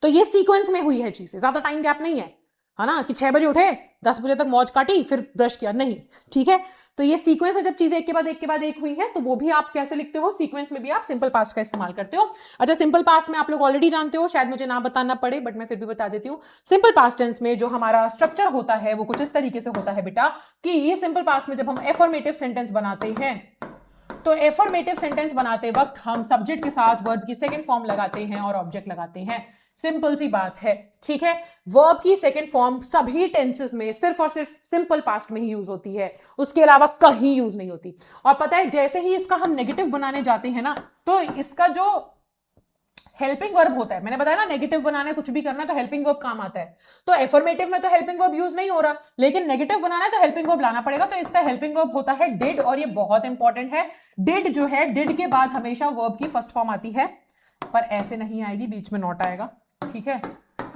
Speaker 1: तो ये सीक्वेंस में हुई है चीजें, ज्यादा टाइम गैप नहीं है ना, कि 6 बजे उठे 10 बजे तक मौज काटी फिर ब्रश किया, नहीं, ठीक है। तो ये सीक्वेंस है, जब चीजें एक के बाद एक हुई है तो वो भी आप कैसे लिखते हो, सीक्वेंस में भी आप सिंपल पास्ट का इस्तेमाल करते हो। अच्छा, सिंपल पास्ट में आप लोग ऑलरेडी जानते हो, शायद मुझे ना बताना पड़े, बट मैं फिर भी बता देती हूँ। सिंपल पास्ट टेंस में जो हमारा स्ट्रक्चर होता है वो कुछ इस तरीके से होता है बेटा, कि ये सिंपल पास्ट में जब हम एफर्मेटिव सेंटेंस बनाते हैं, तो एफर्मेटिव सेंटेंस बनाते वक्त हम सब्जेक्ट के साथ वर्ब की सेकंड फॉर्म लगाते हैं और ऑब्जेक्ट लगाते हैं। सिंपल सी बात है, ठीक है। वर्ब की सेकंड फॉर्म सभी टेंसेस में सिर्फ और सिर्फ सिंपल पास्ट में ही यूज होती है, उसके अलावा कहीं यूज नहीं होती। और पता है, जैसे ही इसका हम नेगेटिव बनाने जाते हैं ना, तो इसका जो हेल्पिंग वर्ब होता है, मैंने बताया ना नेगेटिव बनाना है, कुछ भी करना है तो हेल्पिंग वर्ब काम आता है। तो एफर्मेटिव में तो हेल्पिंग वर्ब यूज नहीं हो रहा, लेकिन नेगेटिव बनाना है तो हेल्पिंग वर्ब लाना पड़ेगा। तो इसका हेल्पिंग वर्ब होता है डिड, और ये बहुत इंपॉर्टेंट है। डिड जो है, डिड के बाद हमेशा वर्ब की फर्स्ट फॉर्म आती है, पर ऐसे नहीं आएगी, बीच में नॉट आएगा, ठीक है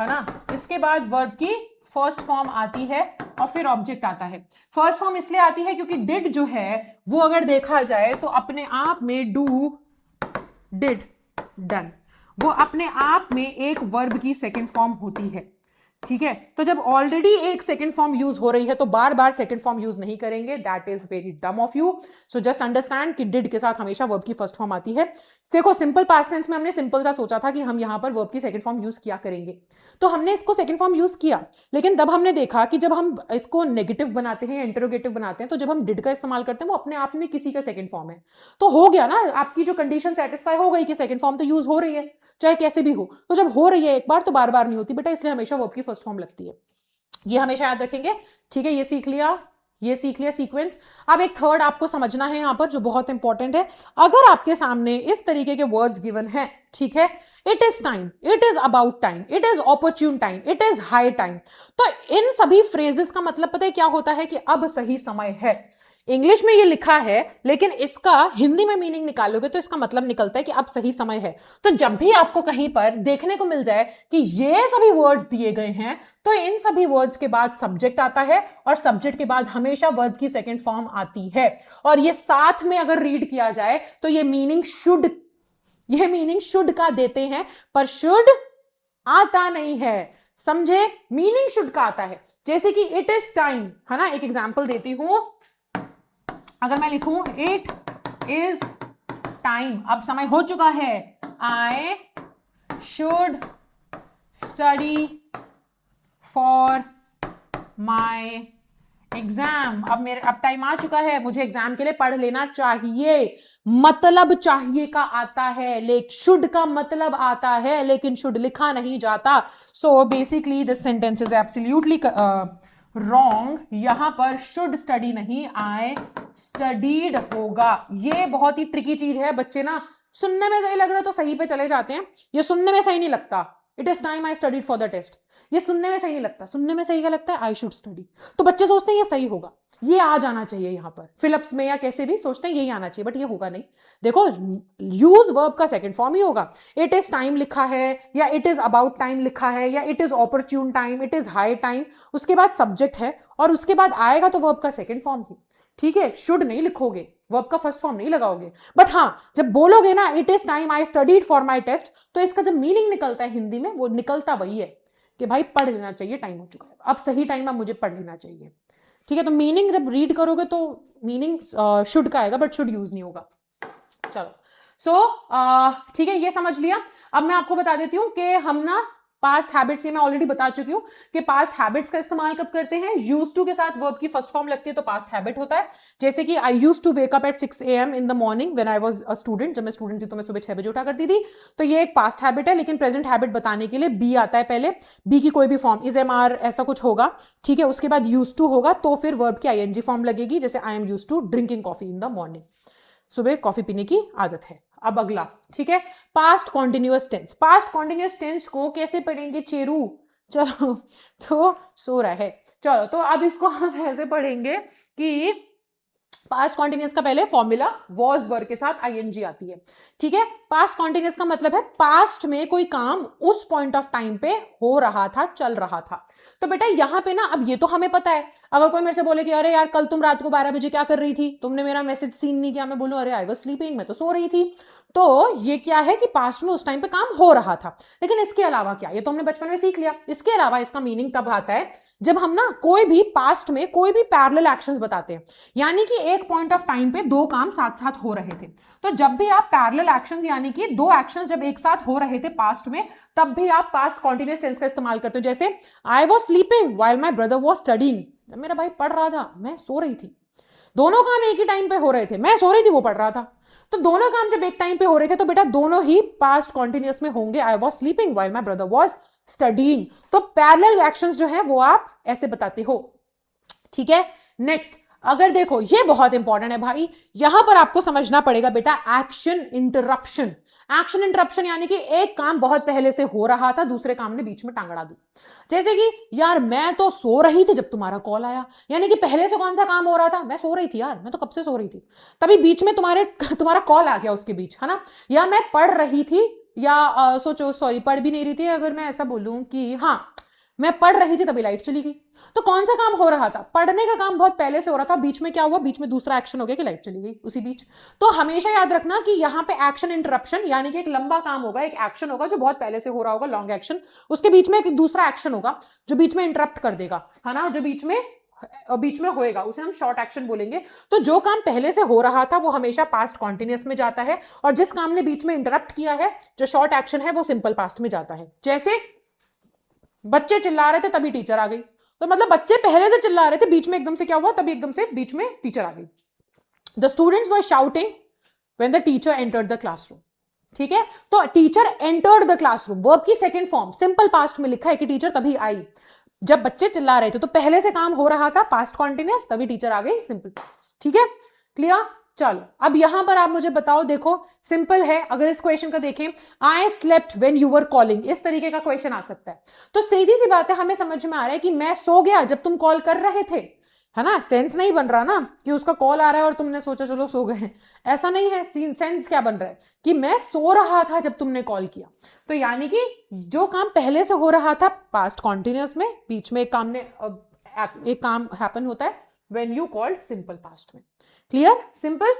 Speaker 1: ना। इसके बाद वर्ब की फर्स्ट फॉर्म आती है और फिर ऑब्जेक्ट आता है। फर्स्ट फॉर्म इसलिए आती है क्योंकि डिड जो है वो अगर देखा जाए तो अपने आप में डू, डिड, डन, वो अपने आप में एक वर्ब की सेकंड फॉर्म होती है, ठीक है। तो जब ऑलरेडी एक सेकंड फॉर्म यूज हो रही है तो बार बार सेकंड फॉर्म यूज नहीं करेंगे, दैट इज वेरी डम of you. So just understand कि डिड के साथ हमेशा वर्ब की फर्स्ट फॉर्म आती है। देखो सिंपल पास्ट टेंस में हमने सिंपल सा सोचा था कि हम यहां पर वर्ब की सेकंड फॉर्म यूज किया करेंगे, तो हमने इसको सेकंड फॉर्म यूज किया, लेकिन तब हमने देखा कि जब हम इसको नेगेटिव बनाते हैं या इंटरोगेटिव बनाते हैं, तो जब हम डिड का इस्तेमाल करते हैं वो अपने आप में किसी का सेकंड फॉर्म है, तो हो गया ना, आपकी जो कंडीशन सेटिस्फाई हो गई कि सेकंड फॉर्म तो यूज हो रही है, चाहे कैसे भी हो। तो जब हो रही है एक बार तो बार बार नहीं होती बेटा, इसलिए हमेशा वर्ब की फर्स्ट फॉर्म लगती है, ये हमेशा याद रखेंगे, ठीक है। ये सीख लिया सीक्वेंस। अब एक थर्ड आपको समझना है यहां पर जो बहुत इंपॉर्टेंट है। अगर आपके सामने इस तरीके के वर्ड्स गिवन है, ठीक है, it is time, it is about time, it is opportune time, it is high time, तो इन सभी फ्रेजेस का मतलब पता है क्या होता है, कि अब सही समय है। इंग्लिश में ये लिखा है, लेकिन इसका हिंदी में मीनिंग निकालोगे तो इसका मतलब निकलता है कि अब सही समय है। तो जब भी आपको कहीं पर देखने को मिल जाए कि ये सभी वर्ड्स दिए गए हैं, तो इन सभी वर्ड्स के बाद सब्जेक्ट आता है, और सब्जेक्ट के बाद हमेशा वर्ब की सेकंड फॉर्म आती है। और ये साथ में अगर रीड किया जाए तो ये मीनिंग शुड का देते हैं, पर शुड आता नहीं है, समझे, मीनिंग शुड का आता है। जैसे कि इट इज टाइम, है ना, एक एग्जांपल देती हूं, अगर मैं लिखूं इट इज टाइम, अब समय हो चुका है, I should study for my exam, अब टाइम आ चुका है, मुझे एग्जाम के लिए पढ़ लेना चाहिए। मतलब चाहिए का आता है, लेकिन शुड का मतलब आता है, लेकिन शुड लिखा नहीं जाता। So basically this sentence is absolutely wrong. यहां पर शुड स्टडी नहीं, आई स्टडीड होगा। ये बहुत ही ट्रिकी चीज है, बच्चे ना सुनने में सही लग रहा है तो सही पे चले जाते हैं, ये सुनने में सही नहीं लगता। It is time I studied for the test, ये सुनने में सही नहीं लगता, सुनने में सही क्या लगता है, आई शुड स्टडी। तो बच्चे सोचते हैं ये सही होगा, ये आ जाना चाहिए, यहां पर फिलिप्स में या कैसे भी सोचते हैं यही आना चाहिए, बट ये होगा नहीं। देखो यूज वर्ब का सेकंड फॉर्म ही होगा। इट इज टाइम लिखा है, या इट इज अबाउट टाइम लिखा है, या it is opportune time, it is high time, उसके बाद सब्जेक्ट है और उसके बाद आएगा तो वर्ब का सेकंड फॉर्म ही, ठीक है। शुड नहीं लिखोगे, वर्ब का फर्स्ट फॉर्म नहीं लगाओगे, बट हाँ जब बोलोगे ना it is time I studied for my test, तो इसका जब मीनिंग निकलता है हिंदी में, वो निकलता वही है कि भाई पढ़ लेना चाहिए, टाइम हो चुका है, अब सही टाइम अब मुझे पढ़ लेना चाहिए, ठीक है। तो मीनिंग जब रीड करोगे तो मीनिंग शुड का आएगा, बट शुड यूज नहीं होगा। चलो, सो ठीक है, ये समझ लिया। अब मैं आपको बता देती हूं कि हम ना पास्ट हैबिट्स, ये मैं ऑलरेडी बता चुकी हूं कि पास्ट हैबिट्स का इस्तेमाल कब करते हैं, यूज टू के साथ वर्ब की फर्स्ट फॉर्म लगती है तो पास्ट हैबिट होता है। जैसे कि I use to wake up at 6 AM in the morning when I was a student, जब मैं स्टूडेंट थी तो मैं सुबह 6 बजे उठा करती थी, तो ये एक पास्ट हैबिट है। लेकिन प्रेजेंट हैबिट बताने के लिए बी आता है पहले, बी की कोई भी फॉर्म इज एम आर ऐसा कुछ होगा, ठीक है, उसके बाद यूज टू होगा तो फिर वर्ब की आईएनजी फॉर्म लगेगी, जैसे I am use to drinking coffee in the morning, सुबह कॉफी पीने की आदत है। अब अगला, ठीक है, past continuous tense. Past continuous tense को कैसे पढ़ेंगे चेरू, चलो तो सो रहा है, चलो तो अब इसको हम ऐसे पढ़ेंगे कि पास्ट कॉन्टिन्यूअस का पहले फॉर्मूला वॉज वर्ब के साथ आईएनजी आती है, ठीक है। पास्ट कॉन्टिन्यूअस का मतलब है पास्ट में कोई काम उस पॉइंट ऑफ टाइम पे हो रहा था, चल रहा था। तो बेटा यहां पे ना, अब ये तो हमें पता है, अगर कोई मेरे से बोले कि अरे यार कल तुम रात को 12 बजे क्या कर रही थी, तुमने मेरा मैसेज सीन नहीं किया, मैं बोलूं अरे आई वाज स्लीपिंग, मैं तो सो रही थी, तो ये क्या है कि पास्ट में उस टाइम पे काम हो रहा था। लेकिन इसके अलावा क्या, ये तो हमने बचपन में सीख लिया। इसके अलावा इसका मीनिंग तब आता है जब हम ना कोई भी पास्ट में कोई भी पैरेलल एक्शंस बताते हैं, यानी कि एक पॉइंट ऑफ टाइम पे दो काम साथ साथ हो रहे थे। तो जब भी आप पैरेलल एक्शंस यानी कि दो एक्शंस जब एक साथ हो रहे थे पास्ट में, तब भी आप पास्ट कॉन्टिन्यूअस टेंस का इस्तेमाल करते हो। जैसे I was sleeping while my brother was studying, मेरा भाई पढ़ रहा था, मैं सो रही थी। दोनों काम एक ही टाइम पे हो रहे थे, मैं सो रही थी, वो पढ़ रहा था। तो दोनों काम जब एक टाइम पे हो रहे थे तो बेटा दोनों ही पास्ट कॉन्टिन्यूअस में होंगे, I was sleeping while my brother was studying. तो पैरेलल एक्शंस जो है वो आप ऐसे बताते हो, ठीक है। नेक्स्ट, अगर देखो ये बहुत इंपॉर्टेंट है भाई, यहां पर आपको समझना पड़ेगा बेटा एक्शन इंटरप्शन। एक्शन इंटरप्शन यानी कि एक काम बहुत पहले से हो रहा था, दूसरे काम ने बीच में टांग अड़ा दी। जैसे कि यार मैं तो सो रही थी जब तुम्हारा कॉल आया, यानी कि पहले से कौन सा काम हो रहा था, मैं सो रही थी यार, मैं तो कब से सो रही थी, तभी बीच में तुम्हारा कॉल आ गया उसके बीच, है ना। या मैं पढ़ रही थी, या सोचो सॉरी पढ़ भी नहीं रही थी, अगर मैं ऐसा बोलूं कि हाँ मैं पढ़ रही थी तभी लाइट चली गई, तो कौन सा काम हो रहा था, पढ़ने का काम बहुत पहले से हो रहा था, बीच में क्या हुआ, बीच में दूसरा एक्शन हो गया कि लाइट चली गई उसी बीच। तो हमेशा याद रखना कि यहाँ पे एक्शन इंटरप्शन यानी कि एक लंबा काम होगा, एक एक्शन होगा जो बहुत पहले से हो रहा होगा, लॉन्ग एक्शन, उसके बीच में एक दूसरा एक्शन होगा जो बीच में इंटरप्ट कर देगा, है ना, जो बीच में होएगा, उसे हम शॉर्ट एक्शन बोलेंगे। तो जो काम पहले से हो रहा था वो हमेशा पास्ट कॉन्टिन्यूअस में जाता है, और जिस काम ने बीच में इंटरप्ट किया है, जो शॉर्ट एक्शन है, वो सिंपल पास्ट में जाता है। जैसे बच्चे चिल्ला रहे थे तभी टीचर आ गई, तो मतलब बच्चे पहले से चिल्ला रहे थे, बीच में एकदम से क्या हुआ, तभी एकदम से बीच में टीचर आ गई। The students were shouting when the teacher entered the classroom, ठीक है। तो teacher entered the classroom, verb की सेकंड फॉर्म, सिंपल पास्ट में लिखा है कि टीचर तभी आई। जब बच्चे चिल्ला रहे थे तो पहले से काम हो रहा था, पास्ट कॉन्टिन्यूअस, तभी टीचर आ गई, सिंपल पास्ट, ठीक है, क्लियर। चलो अब यहां पर आप मुझे बताओ, देखो सिंपल है, अगर इस क्वेश्चन का देखें, I slept when you were calling, इस तरीके का क्वेश्चन आ सकता है। तो सीधी सी बात है, हमें समझ में आ रहा है कि मैं सो गया जब तुम कॉल कर रहे थे, है ना। सेंस नहीं बन रहा ना कि उसका कॉल आ रहा है और तुमने सोचा चलो सो गए, ऐसा नहीं है। सेंस क्या बन रहा है कि मैं सो रहा था जब तुमने कॉल किया। तो यानी कि जो काम पहले से हो रहा था पास्ट कॉन्टिन्यूअस में, बीच में एक काम हैपन होता है when you called, simple past में, क्लियर, सिंपल।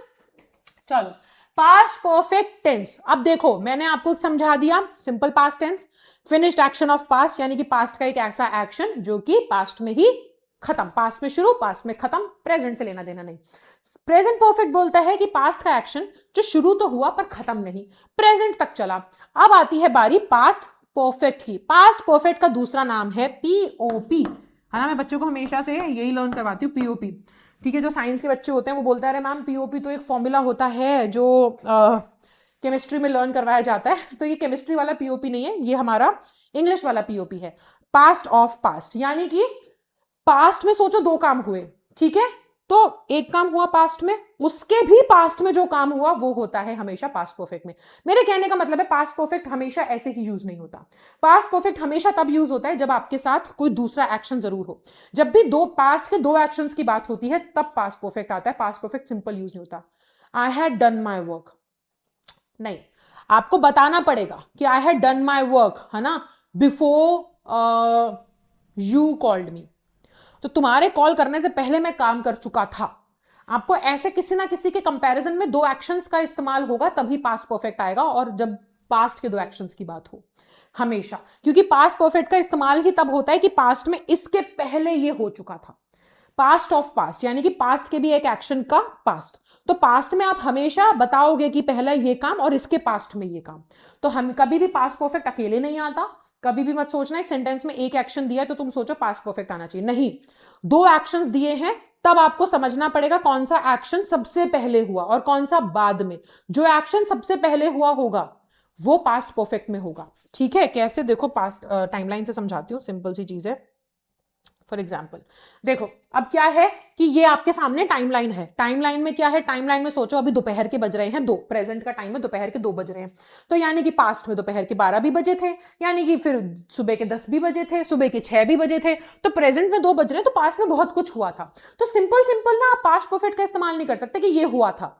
Speaker 1: चलो पास्ट परफेक्ट टेंस, अब देखो मैंने आपको समझा दिया, simple past tense, finished action of past, यानी कि पास्ट का एक ऐसा एक्शन जो कि पास्ट में ही खत्म, पास्ट में शुरू पास्ट में खत्म, प्रेजेंट से लेना देना नहीं। प्रेजेंट परफेक्ट बोलता है कि पास्ट का एक्शन जो शुरू तो हुआ पर खत्म नहीं, प्रेजेंट तक चला। अब आती है बारी पास्ट परफेक्ट की। पास्ट परफेक्ट का दूसरा नाम है पीओपी, है ना। मैं बच्चों को हमेशा से यही लर्न करवाती हूँ, पीओपी, ठीक है। जो साइंस के बच्चे होते हैं वो बोलते हैं अरे मैम पीओपी तो एक फॉर्मूला होता है जो केमिस्ट्री में लर्न करवाया जाता है, तो ये केमिस्ट्री वाला पीओपी नहीं है, ये हमारा इंग्लिश वाला पीओपी है, पास्ट ऑफ पास्ट। यानी कि पास्ट में सोचो दो काम हुए, ठीक है, तो एक काम हुआ पास्ट में, उसके भी पास्ट में जो काम हुआ वो होता है हमेशा पास्ट परफेक्ट में। मेरे कहने का मतलब है पास्ट परफेक्ट हमेशा ऐसे ही यूज नहीं होता, पास्ट परफेक्ट हमेशा तब यूज होता है जब आपके साथ कोई दूसरा एक्शन जरूर हो। जब भी दो पास्ट के दो एक्शंस की बात होती है तब पास्ट परफेक्ट आता है, पास्ट परफेक्ट सिंपल यूज नहीं होता। I had done my work, नहीं, आपको बताना पड़ेगा कि I had done my work, है ना, बिफोर यू कॉल्ड मी, तो तुम्हारे कॉल करने से पहले मैं काम कर चुका था। आपको ऐसे किसी ना किसी के कंपैरिजन में दो एक्शंस का इस्तेमाल होगा तभी पास्ट परफेक्ट आएगा, और जब पास्ट के दो एक्शंस की बात हो हमेशा, क्योंकि पास्ट परफेक्ट का इस्तेमाल ही तब होता है कि पास्ट में इसके पहले ये हो चुका था। पास्ट ऑफ पास्ट यानी कि पास्ट के भी एक एक्शन का पास्ट, तो पास्ट में आप हमेशा बताओगे कि पहला ये काम और इसके पास्ट में ये काम। तो हम कभी भी पास्ट परफेक्ट अकेले नहीं आता, कभी भी मत सोचना एक सेंटेंस में एक एक्शन दिया है तो तुम सोचो पास्ट परफेक्ट आना चाहिए, नहीं, दो एक्शंस दिए हैं, तब आपको समझना पड़ेगा कौन सा एक्शन सबसे पहले हुआ और कौन सा बाद में। जो एक्शन सबसे पहले हुआ होगा वो पास्ट परफेक्ट में होगा, ठीक है। कैसे, देखो पास्ट टाइमलाइन से समझाती हूँ, सिंपल सी चीज है। फॉर एग्जाम्पल देखो, अब क्या है कि ये आपके सामने टाइमलाइन है। टाइमलाइन में क्या है, टाइमलाइन में सोचो अभी दोपहर के बज रहे हैं 2, प्रेजेंट का टाइम है दोपहर के 2 बज रहे हैं, तो यानी कि पास्ट में दोपहर के 12 भी बजे थे, यानी कि फिर सुबह के 10 भी बजे थे, सुबह के 6 भी बजे थे, तो प्रेजेंट में 2 बज रहे हैं, तो पास्ट में बहुत कुछ हुआ था। तो सिंपल सिंपल ना आप पास्ट परफेक्ट का इस्तेमाल नहीं कर सकते कि ये हुआ था।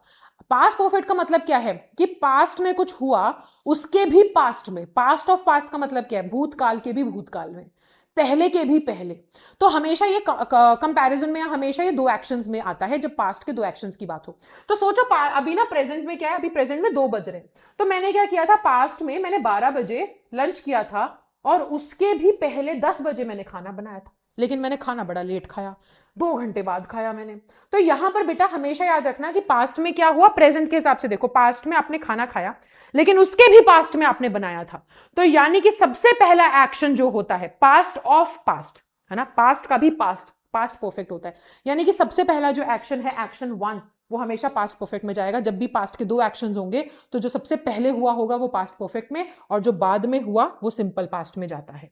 Speaker 1: पास्ट परफेक्ट का मतलब क्या है कि पास्ट में कुछ हुआ, उसके भी पास्ट में, पास्ट ऑफ पास्ट का मतलब क्या है, भूतकाल के भी भूतकाल में, पहले के भी पहले। तो हमेशा ये कंपैरिजन में हमेशा ये 2 एक्शंस में आता है जब पास्ट के 2 एक्शंस की बात हो। तो सोचो अभी ना प्रेजेंट में क्या है, अभी प्रेजेंट में 2 बज रहे हैं, तो मैंने क्या किया था, पास्ट में मैंने 12 बजे लंच किया था और उसके भी पहले 10 बजे मैंने खाना बनाया था, लेकिन मैंने खाना बड़ा लेट खाया, 2 घंटे बाद खाया मैंने। तो यहां पर बेटा हमेशा याद रखना कि पास्ट में क्या हुआ, प्रेजेंट के हिसाब से देखो, पास्ट में आपने खाना खाया लेकिन उसके भी पास्ट में आपने बनाया था, तो यानी कि सबसे पहला एक्शन जो होता है पास्ट ऑफ पास्ट, है ना, पास्ट का भी पास्ट पास्ट परफेक्ट होता है, यानी कि सबसे पहला जो एक्शन है एक्शन 1 वो हमेशा पास्ट परफेक्ट में जाएगा। जब भी पास्ट के 2 एक्शंस होंगे तो जो सबसे पहले हुआ होगा वो पास्ट परफेक्ट में और जो बाद में हुआ वो सिंपल पास्ट में जाता है।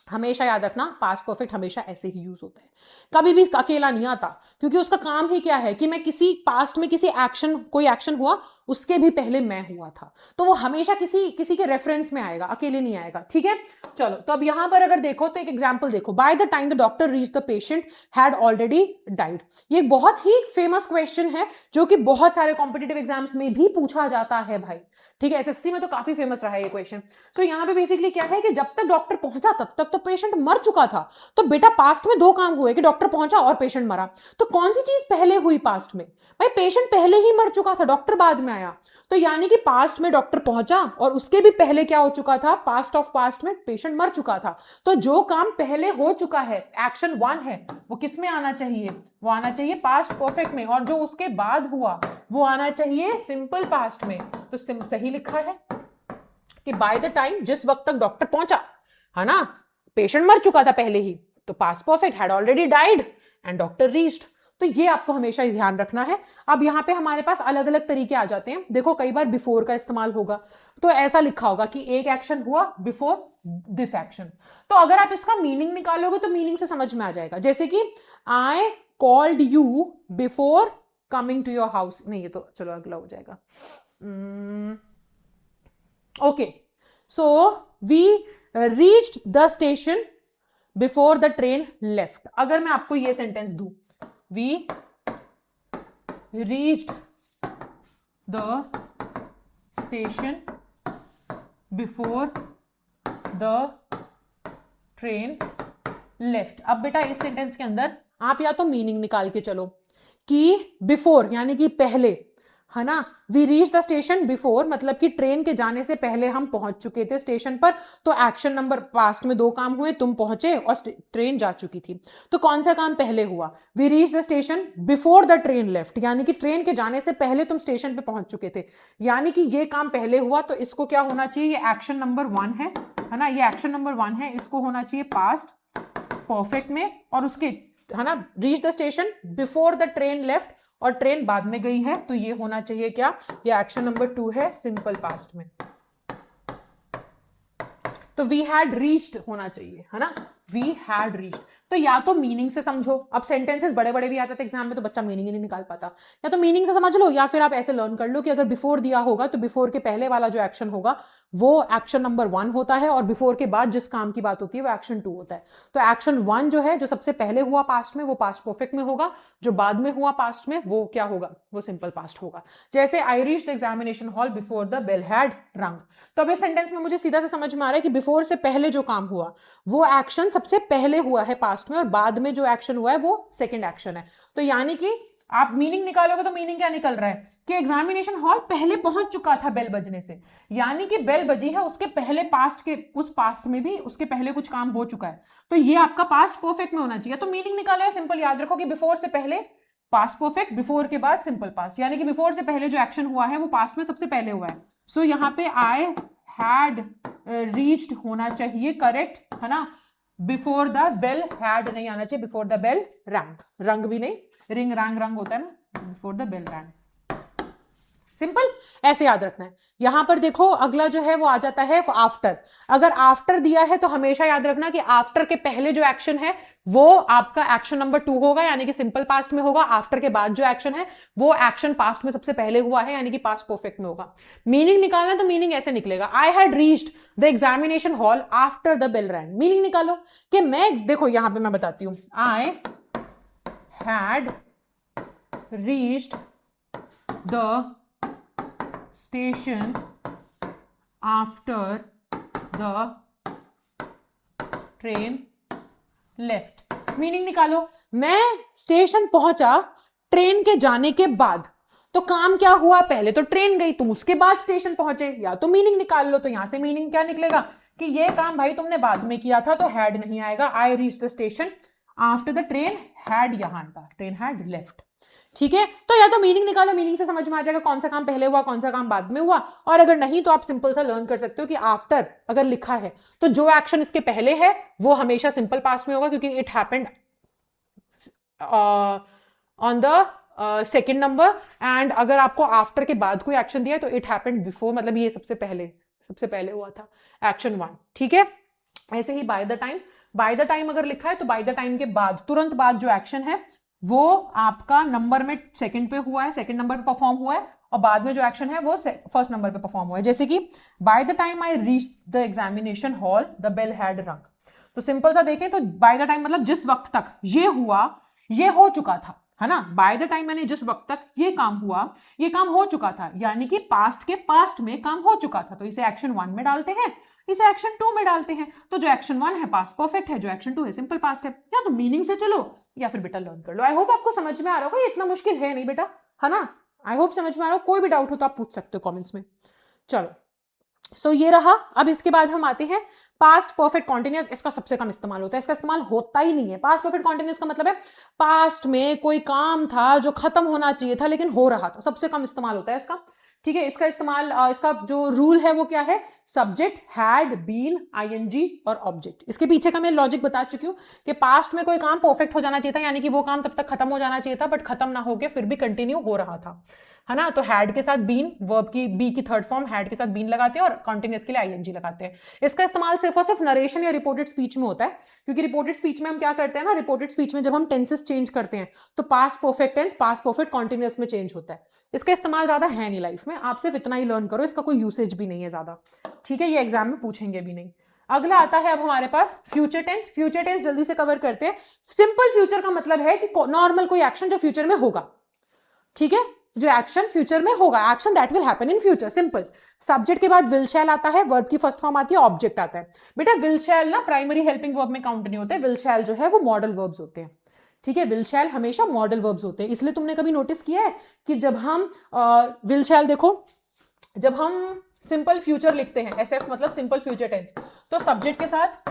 Speaker 1: हमेशा याद रखना पास्ट परफेक्ट हमेशा ऐसे ही यूज होता है, कभी भी अकेला नहीं आता, क्योंकि उसका काम ही क्या है कि मैं किसी पास्ट में किसी एक्शन, कोई एक्शन हुआ उसके भी पहले मैं हुआ था, तो वो हमेशा किसी के रेफरेंस में आएगा, अकेले नहीं आएगा, ठीक है। चलो, तो अब यहां पर अगर देखो तो एक एग्जांपल देखो, bye the time the doctor reach the patient had already died. ये एक बहुत ही फेमस क्वेश्चन है जो कि बहुत सारे कॉम्पिटिटिव एग्जाम्स में भी पूछा जाता है भाई, ठीक है, एसएससी में तो काफी फेमस रहा है ये क्वेश्चन। तो यहाँ पे बेसिकली क्या है कि जब तक डॉक्टर पहुंचा तब तक तो पेशेंट मर चुका था, तो बेटा पास्ट में 2 काम हुए कि डॉक्टर पहुंचा और पेशेंट मरा, तो कौन सी चीज पहले हुई पास्ट में, भाई पेशेंट पहले ही मर चुका था, डॉक्टर बाद में आया, तो यानी कि पास्ट में डॉक्टर पहुंचा और उसके भी पहले क्या हो चुका था, पास्ट ऑफ पास्ट में पेशेंट मर चुका था। तो जो काम पहले हो चुका है, एक्शन 1 है, वो किस में आना चाहिए, वो आना चाहिए पास्ट परफेक्ट में, और जो उसके बाद हुआ वो आना चाहिए सिंपल पास्ट में। तो सही लिखा है कि बाय द टाइम, जिस वक्त तक डॉक्टर पहुंचा, है ना, पेशेंट मर चुका था पहले ही, तो past perfect had already died and doctor reached. तो ये आपको हमेशा ही ध्यान रखना है। अब यहां पे हमारे पास अलग अलग तरीके आ जाते हैं, देखो कई बार बिफोर का इस्तेमाल होगा, तो ऐसा लिखा होगा कि एक एक्शन हुआ बिफोर दिस एक्शन, तो अगर आप इसका मीनिंग निकालोगे तो मीनिंग से समझ में आ जाएगा, जैसे कि I called you before coming to your house, नहीं ये तो चलो अगला हो जाएगा। Okay, so we reached the station before the train left. अगर मैं आपको ये सेंटेंस दूं, we reached the station before the train left. अब बेटा इस सेंटेंस के अंदर आप या तो मीनिंग निकाल के चलो कि बिफोर यानी कि पहले, है ना, we reach the station before मतलब कि ट्रेन के जाने से पहले हम पहुंच चुके थे स्टेशन पर, तो एक्शन नंबर पास्ट में 2 काम हुए, तुम पहुंचे और ट्रेन जा चुकी थी, तो कौन सा काम पहले हुआ, we reach the station before the train left, यानी कि ट्रेन के जाने से पहले तुम स्टेशन पे पहुंच चुके थे, यानी कि ये काम पहले हुआ, तो इसको क्या होना चाहिए, ये एक्शन नंबर 1 है ना, ये एक्शन नंबर 1 है, इसको होना चाहिए पास्ट परफेक्ट में, और उसके, है ना, reach the station before the train left और ट्रेन बाद में गई है, तो ये होना चाहिए क्या, ये एक्शन नंबर 2 है सिंपल पास्ट में, तो वी हैड रीच्ड होना चाहिए, है ना, वी हैड रीच्ड। तो या तो मीनिंग से समझो, अब सेंटेंसेस बड़े बड़े भी आते थे एग्जाम में तो बच्चा मीनिंग ही नहीं निकाल पाता, या तो मीनिंग से समझ लो या फिर आप ऐसे लर्न कर लो कि अगर बिफोर दिया होगा तो बिफोर के पहले वाला जो एक्शन होगा वो एक्शन नंबर 1 होता है और बिफोर के बाद जिस काम की बात होती है वो एक्शन 2 होता है। तो एक्शन 1 जो है, जो सबसे पहले हुआ पास्ट में, वो पास्ट परफेक्ट में होगा, जो बाद में हुआ पास्ट में वो क्या होगा, वो सिंपल पास्ट होगा। जैसे I reach the examination hall before the bell had rung. तो अब इस सेंटेंस में मुझे सीधा से समझ में आ रहा है कि बिफोर से पहले जो काम हुआ वो एक्शन सबसे पहले हुआ है पास्ट में, और बाद में जो एक्शन हुआ है वो सेकंड एक्शन है। तो यानी कि आप मीनिंग निकालोगे तो मीनिंग क्या निकल रहा है कि एग्जामिनेशन हॉल पहले पहुंच चुका था बेल बजने से, यानी कि बेल बजी है उसके पहले पास्ट के, उस पास्ट में भी उसके पहले कुछ काम हो चुका है, तो ये आपका पास्ट परफेक्ट में होना चाहिए। तो मीनिंग निकालो है सिंपल, याद रखो कि बिफोर से पहले पास्ट परफेक्ट, बिफोर के बाद सिंपल पास्ट, यानी कि बिफोर से पहले जो एक्शन हुआ है वो पास्ट में सबसे पहले हुआ है। सो यहाँ पे आई हैड रीच्ड होना चाहिए, करेक्ट है ना। बिफोर द बेल, हैड नहीं आना चाहिए, बिफोर द बेल रैंग, रंग भी नहीं, रिंग रैंग रंग होता है ना, before the bell rang. Simple, ऐसे याद रखना है। यहां पर देखो अगला जो है वो आ जाता है आफ्टर। अगर आफ्टर दिया है तो हमेशा याद रखना कि आफ्टर के पहले जो एक्शन है वो आपका एक्शन नंबर 2 होगा, यानी कि सिंपल पास्ट में होगा। आफ्टर के बाद जो एक्शन है वो एक्शन पास्ट में सबसे पहले हुआ है, यानी कि पास्ट परफेक्ट में होगा। मीनिंग निकालना तो मीनिंग ऐसे निकलेगा, I had reached the examination hall after the bell rang. Meaning निकालो कि मैं, देखो यहां पे मैं बताती हूं, I had reached the station after the train left. Meaning निकालो, मैं स्टेशन पहुंचा ट्रेन के जाने के बाद। तो काम क्या हुआ, पहले तो ट्रेन गई, तुम उसके बाद स्टेशन पहुंचे। या तो मीनिंग निकाल लो, तो यहां से मीनिंग क्या निकलेगा कि ये काम भाई तुमने बाद में किया था, तो हैड नहीं आएगा। आई reach the station after the train had, यहां आएगा ट्रेन हैड लेफ्ट। ठीक है, तो या तो मीनिंग निकालो, मीनिंग से समझ में आ जाएगा कौन सा काम पहले हुआ कौन सा काम बाद में हुआ। और अगर नहीं तो आप सिंपल सा लर्न कर सकते हो कि आफ्टर अगर लिखा है तो जो एक्शन इसके पहले है वो हमेशा सिंपल पास्ट में होगा, क्योंकि it happened on the second number. And अगर आपको आफ्टर के बाद कोई एक्शन दिया है तो इट हैपेंड बिफोर, मतलब ये सबसे पहले हुआ था, एक्शन 1। ठीक है, ऐसे ही बाय द टाइम अगर लिखा है तो बाय द टाइम के बाद, तुरंत बाद जो एक्शन है वो आपका नंबर में सेकंड पे हुआ है, सेकंड नंबर पे परफॉर्म हुआ है, और बाद में जो एक्शन है वो फर्स्ट नंबर पे परफॉर्म हुआ है। जैसे कि by the time I reach the examination hall the bell had rung. तो सिंपल सा देखें तो बाय द टाइम मतलब जिस वक्त तक ये हुआ ये हो चुका था, है ना। बाय द टाइम यानी जिस वक्त तक ये काम हुआ ये काम हो चुका था, यानी कि पास्ट के पास्ट में काम हो चुका था। तो इसे एक्शन 1 में डालते हैं, इसे एक्शन 2 में डालते हैं। तो जो एक्शन 1 है पास्ट परफेक्ट है, जो एक्शन 2 है सिंपल पास्ट है। या तो मीनिंग से चलो या फिर बेटा लर्न कर लो। आई होप आपको समझ में आ रहा होगा, ये इतना मुश्किल है नहीं बेटा, है ना। आई होप समझ में आ रहा हो। कोई भी डाउट हो तो आप पूछ सकते हो कमेंट्स में। चलो, सो ये रहा। अब इसके बाद हम आते हैं पास्ट परफेक्ट कॉन्टिन्यूअस। इसका सबसे कम इस्तेमाल होता है, इसका इस्तेमाल होता ही नहीं है। पास्ट परफेक्ट कॉन्टिन्यूअस का मतलब है पास्ट में कोई काम था जो खत्म होना चाहिए था लेकिन हो रहा था, सबसे कम इस्तेमाल होता है इसका। ठीक है, इसका इस्तेमाल, इसका जो रूल है वो क्या है, सब्जेक्ट, हैड, बीन, आईएनजी और ऑब्जेक्ट। इसके पीछे का मैं लॉजिक बता चुकी हूं कि पास्ट में कोई काम परफेक्ट हो जाना चाहिए था, यानी कि वो काम तब तक खत्म हो जाना चाहिए था, बट खत्म ना होके फिर भी कंटिन्यू हो रहा था, है ना। तो हैड के साथ बीन, वर्ब की बी की थर्ड फॉर्म हैड के साथ बीन लगाते हैं, और कॉन्टिन्यूअस के लिए आईएनजी लगाते हैं। इसका इस्तेमाल सिर्फ और सिर्फ नरेशन या रिपोर्टेड स्पीच में होता है, क्योंकि रिपोर्टेड स्पीच में हम क्या करते हैं ना, रिपोर्टेड स्पीच में जब हम टेंसेस चेंज करते हैं तो past perfect tense past perfect continuous में चेंज होता है। इसका इस्तेमाल ज्यादा है नहीं लाइफ में, आप सिर्फ इतना ही लर्न करो, इसका कोई यूसेज भी नहीं है ज्यादा। ठीक है, ये एग्जाम में पूछेंगे भी नहीं। अगला आता है अब हमारे पास फ्यूचर टेंस। फ्यूचर टेंस जल्दी से कवर करते हैं। सिंपल फ्यूचर का मतलब है कि नॉर्मल कोई एक्शन जो फ्यूचर में होगा। ठीक है, जो एक्शन फ्यूचर में होगा, action that will happen in future. Simple. Subject के बाद विल शैल आता है, वर्ब की फर्स्ट फॉर्म आती है, ऑब्जेक्ट आता है। बेटा विल शैल ना प्राइमरी हेल्पिंग वर्ब में काउंट नहीं होते, विल शैल जो है वो मॉडल वर्ब्स होते हैं। ठीक है, विल शैल हमेशा मॉडल वर्ब्स होते हैं। इसलिए तुमने कभी नोटिस किया है कि जब हम विल शैल, देखो जब हम सिंपल फ्यूचर लिखते हैं, एसएफ मतलब सिंपल फ्यूचर टेंस, तो सब्जेक्ट के साथ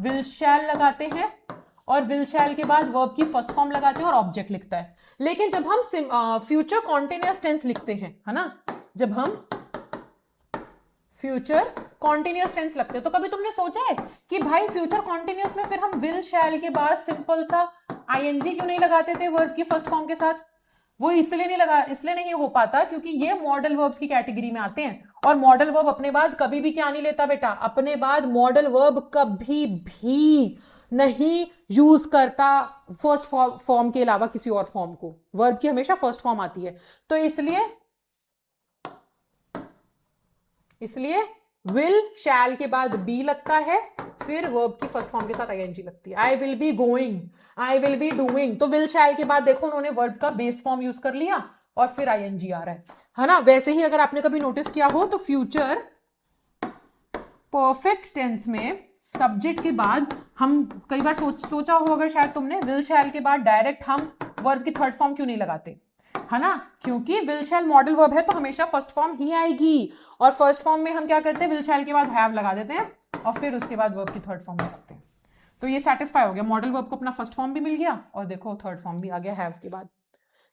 Speaker 1: विल शैल लगाते हैं और विल शैल के बाद वर्ब की फर्स्ट फॉर्म लगाते हैं और ऑब्जेक्ट लिखता है। लेकिन जब हम फ्यूचर कॉन्टिन्यूअस टेंस लिखते हैं, है ना, जब हम फ्यूचर कॉन्टिन्यूअस टेंस लगते हैं, तो कभी तुमने सोचा है कि भाई फ्यूचर कॉन्टिन्यूअस में फिर हम विल शैल के बाद सिंपल सा आईएनजी क्यों नहीं लगाते थे वर्ब की फर्स्ट फॉर्म के साथ? वो इसलिए नहीं हो पाता क्योंकि ये मॉडल वर्ब्स की कैटेगरी में आते हैं, और मॉडल वर्ब अपने बाद कभी भी क्या नहीं लेता बेटा, अपने बाद मॉडल वर्ब कभी भी नहीं यूज करता फर्स्ट फॉर्म के अलावा किसी और फॉर्म को। वर्ब की हमेशा फर्स्ट फॉर्म आती है, तो इसलिए विल शैल के बाद बी लगता है, फिर वर्ब की फर्स्ट फॉर्म के साथ आईएनजी लगती है। I will be going, I will be doing, तो विल शैल के बाद देखो उन्होंने वर्ब का बेस फॉर्म यूज कर लिया और फिर आईएनजी आ रहा है ना। वैसे ही अगर आपने कभी नोटिस किया हो तो फ्यूचर परफेक्ट टेंस में सब्जेक्ट के बाद हम कई बार सोचा हो अगर शायद तुमने, विल शैल के बाद डायरेक्ट हम वर्ब की थर्ड फॉर्म क्यों नहीं लगाते, है ना, क्योंकि विल शैल मॉडल वर्ब है तो हमेशा फर्स्ट फॉर्म ही आएगी, और फर्स्ट फॉर्म में हम क्या करते हैं, विल शैल के बाद हैव लगा देते हैं और फिर उसके बाद वर्ब की थर्ड फॉर्म लगाते हैं। तो ये सेटिस्फाई हो गया, मॉडल वर्ब को अपना फर्स्ट फॉर्म भी मिल गया और देखो थर्ड फॉर्म भी आ गया हैव के बाद।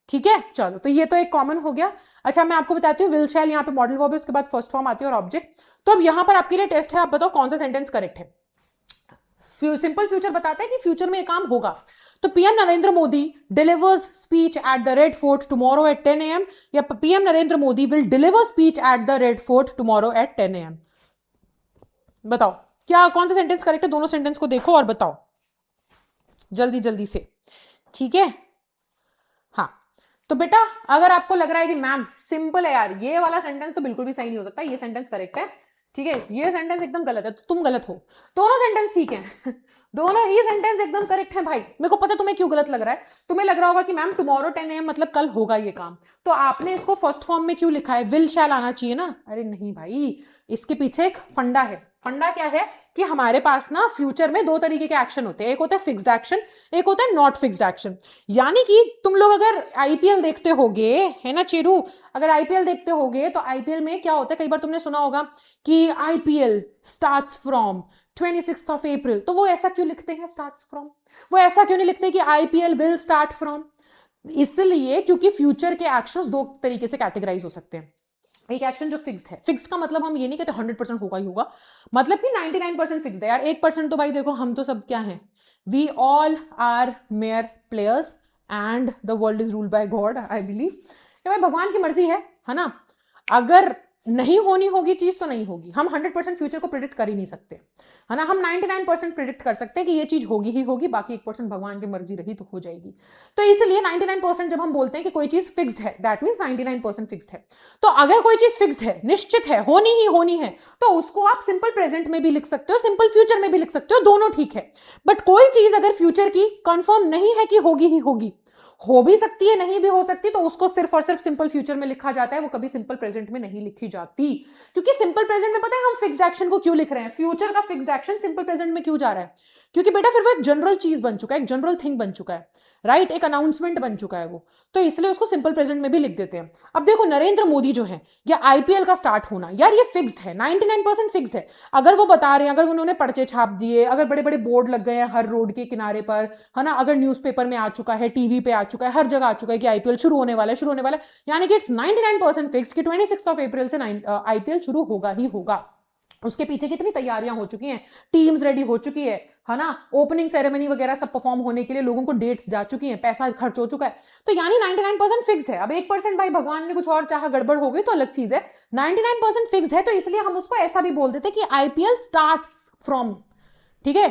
Speaker 1: ठीक है, चलो तो ये तो एक कॉमन हो गया। अच्छा मैं आपको बताती हूँ, विल शैल यहाँ पे मॉडल वर्ब है, उसके बाद फर्स्ट फॉर्म आती है और ऑब्जेक्ट। तो अब यहाँ पर आपके लिए टेस्ट है, आप बताओ कौन सा सेंटेंस करेक्ट है। सिंपल फ्यूचर बताता है कि फ्यूचर में ये काम होगा। तो PM Narendra Modi delivers speech at the red fort tomorrow at 10 AM, या PM Narendra Modi will deliver speech at the red fort tomorrow at 10 AM। बताओ क्या कौन सा सेंटेंस करेक्ट है, दोनों सेंटेंस को देखो और बताओ जल्दी जल्दी से, ठीक है। हाँ तो बेटा अगर आपको लग रहा है कि मैम सिंपल है यार, ये वाला सेंटेंस तो बिल्कुल भी सही नहीं हो सकता, ये सेंटेंस करेक्ट है, ठीक है, ये सेंटेंस एकदम गलत है, तो तुम गलत हो। दोनों सेंटेंस ठीक है दोनों ही सेंटेंस एकदम करेक्ट है भाई। मेरे को पता तुम्हें क्यों गलत लग रहा है, तुम्हें लग रहा होगा कि मैम टुमारो 10 AM मतलब कल होगा ये काम, तो आपने इसको फर्स्ट फॉर्म में क्यों लिखा है, विल शैल आना चाहिए ना। अरे नहीं भाई, इसके पीछे एक फंडा है। फंडा क्या है कि हमारे पास ना फ्यूचर में दो तरीके के एक्शन होते हैं, एक होता है फिक्स्ड एक्शन, एक होता है नॉट फिक्स्ड एक्शन। यानी कि तुम लोग अगर आईपीएल देखते होगे, है ना चेरू, अगर आईपीएल देखते होगे तो आईपीएल में क्या होता है, कई बार तुमने सुना होगा कि IPL starts from 26th of April, तो वो ऐसा क्यों लिखते हैं स्टार्ट्स फ्रॉम, वो ऐसा क्यों नहीं लिखते कि आईपीएल विल स्टार्ट फ्रॉम। इसलिए क्योंकि फ्यूचर के एक्शंस दो तरीके से कैटेगराइज हो सकते हैं। एक एक्शन जो फिक्स्ड है, फिक्स्ड का मतलब हम ये नहीं कहते 100% होगा ही होगा, मतलब कि 99% फिक्स्ड है यार, 1% तो भाई देखो हम तो सब क्या है, we all are mere players and the world is ruled by God, I believe कि भाई भगवान की मर्जी है ना। अगर नहीं होनी होगी चीज तो नहीं होगी, हम 100% फ्यूचर को प्रिडिक्ट कर ही नहीं सकते, है ना। हम 99% प्रिडिक्ट कर सकते हैं कि ये चीज होगी ही होगी, बाकी 1% भगवान की मर्जी रही तो हो जाएगी। तो इसलिए 99% जब हम बोलते हैं कि कोई चीज फिक्स्ड है, दैट मींस 99% फिक्स्ड है। तो अगर कोई चीज फिक्स्ड है, निश्चित है, होनी ही होनी है, तो उसको आप सिंपल प्रेजेंट में भी लिख सकते हो, सिंपल फ्यूचर में भी लिख सकते हो, दोनों ठीक है। बट कोई चीज अगर फ्यूचर की कंफर्म नहीं है कि होगी ही होगी, हो भी सकती है नहीं भी हो सकती, तो उसको सिर्फ और सिर्फ सिंपल फ्यूचर में लिखा जाता है, वो कभी सिंपल प्रेजेंट में नहीं लिखी जाती। क्योंकि सिंपल प्रेजेंट में पता है हम फिक्स्ड एक्शन को क्यों लिख रहे हैं, फ्यूचर का फिक्स्ड एक्शन सिंपल प्रेजेंट में क्यों जा रहा है, क्योंकि बेटा फिर वो एक जनरल चीज बन चुका है, एक जनरल थिंग बन चुका है, राइट, एक अनाउंसमेंट बन चुका है वो, तो इसलिए उसको सिंपल प्रेजेंट में भी लिख देते हैं। अब देखो नरेंद्र मोदी जो है, या आईपीएल का स्टार्ट होना, यार ये फिक्स्ड है, 99% फिक्स्ड है। अगर वो बता रहे हैं, अगर उन्होंने पर्चे छाप दिए, अगर बड़े बड़े बोर्ड लग गए हैं हर रोड के किनारे पर, है ना, अगर न्यूज़पेपर में आ चुका है, टीवी पे आ चुका है, हर जगह आ चुका है कि आईपीएल शुरू होने वाला है, शुरू होने वाला है, यानी कि इट्स 99% फिक्स्ड कि 26 अप्रैल से आईपीएल शुरू होगा ही होगा। उसके पीछे कितनी तैयारियां हो चुकी हैं, टीम्स रेडी हो चुकी है ना, ओपनिंग सेरेमनी वगैरह सब परफॉर्म होने के लिए लोगों को डेट्स जा चुकी हैं, पैसा खर्च हो चुका है, तो यानी 99% फिक्स्ड है। अब 1% भाई भगवान ने कुछ और चाहा, गड़बड़ हो गई तो अलग चीज है, 99% फिक्स्ड है, तो इसलिए हम उसको ऐसा भी बोल देते कि आईपीएल स्टार्ट्स फ्रॉम, ठीक है,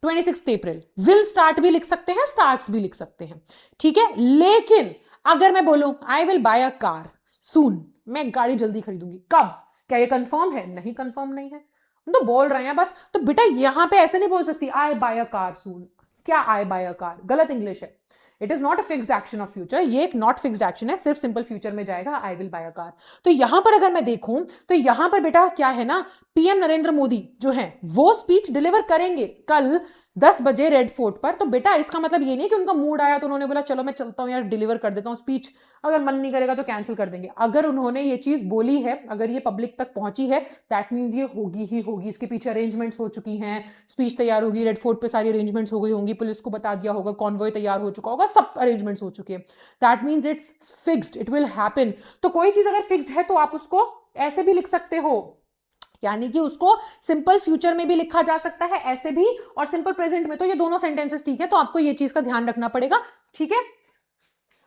Speaker 1: 26 अप्रैल। विल स्टार्ट भी लिख सकते हैं, स्टार्ट्स भी लिख सकते हैं, ठीक है। लेकिन अगर मैं बोलूं I will buy a car soon, मैं गाड़ी जल्दी खरीदूंगी, कब, क्या ये कंफर्म है, नहीं कंफर्म नहीं है, हम तो बोल रहे हैं बस। तो बेटा यहां पे ऐसे नहीं बोल सकती आई बाय अ कार सून, क्या आई बाय अ कार, गलत इंग्लिश है, it is not a fixed action of future, ये एक नॉट फिक्स्ड एक्शन है, सिर्फ सिंपल फ्यूचर में जाएगा, आई विल बाय अ कार। तो यहां पर अगर मैं देखूं तो यहां पर बेटा क्या है ना, पीएम नरेंद्र मोदी जो है वो स्पीच डिलीवर करेंगे कल 10 बजे रेड फोर्ट पर। तो बेटा इसका मतलब ये नहीं कि उनका मूड आया तो उन्होंने बोला चलो मैं चलता हूं यार डिलीवर कर देता हूं स्पीच, अगर मन नहीं करेगा तो कैंसिल कर देंगे। अगर उन्होंने ये चीज बोली है, अगर ये पब्लिक तक पहुंची है, दैट मीन्स ये होगी ही होगी, इसके पीछे अरेंजमेंट्स हो चुकी हैं, स्पीच तैयार होगी, रेड फोर्ट पे सारी अरेंजमेंट्स हो गई होंगी, पुलिस को बता दिया होगा, कॉन्वॉय तैयार हो चुका होगा, सब अरेंजमेंट्स हो चुके हैं, that means it's fixed, it will happen. तो कोई चीज अगर फिक्स्ड है तो आप उसको ऐसे भी लिख सकते हो, यानी कि उसको सिंपल फ्यूचर में भी लिखा जा सकता है ऐसे भी, और सिंपल प्रेजेंट में, तो ये दोनों सेंटेंसेस ठीक है, तो आपको ये चीज का ध्यान रखना पड़ेगा, ठीक है,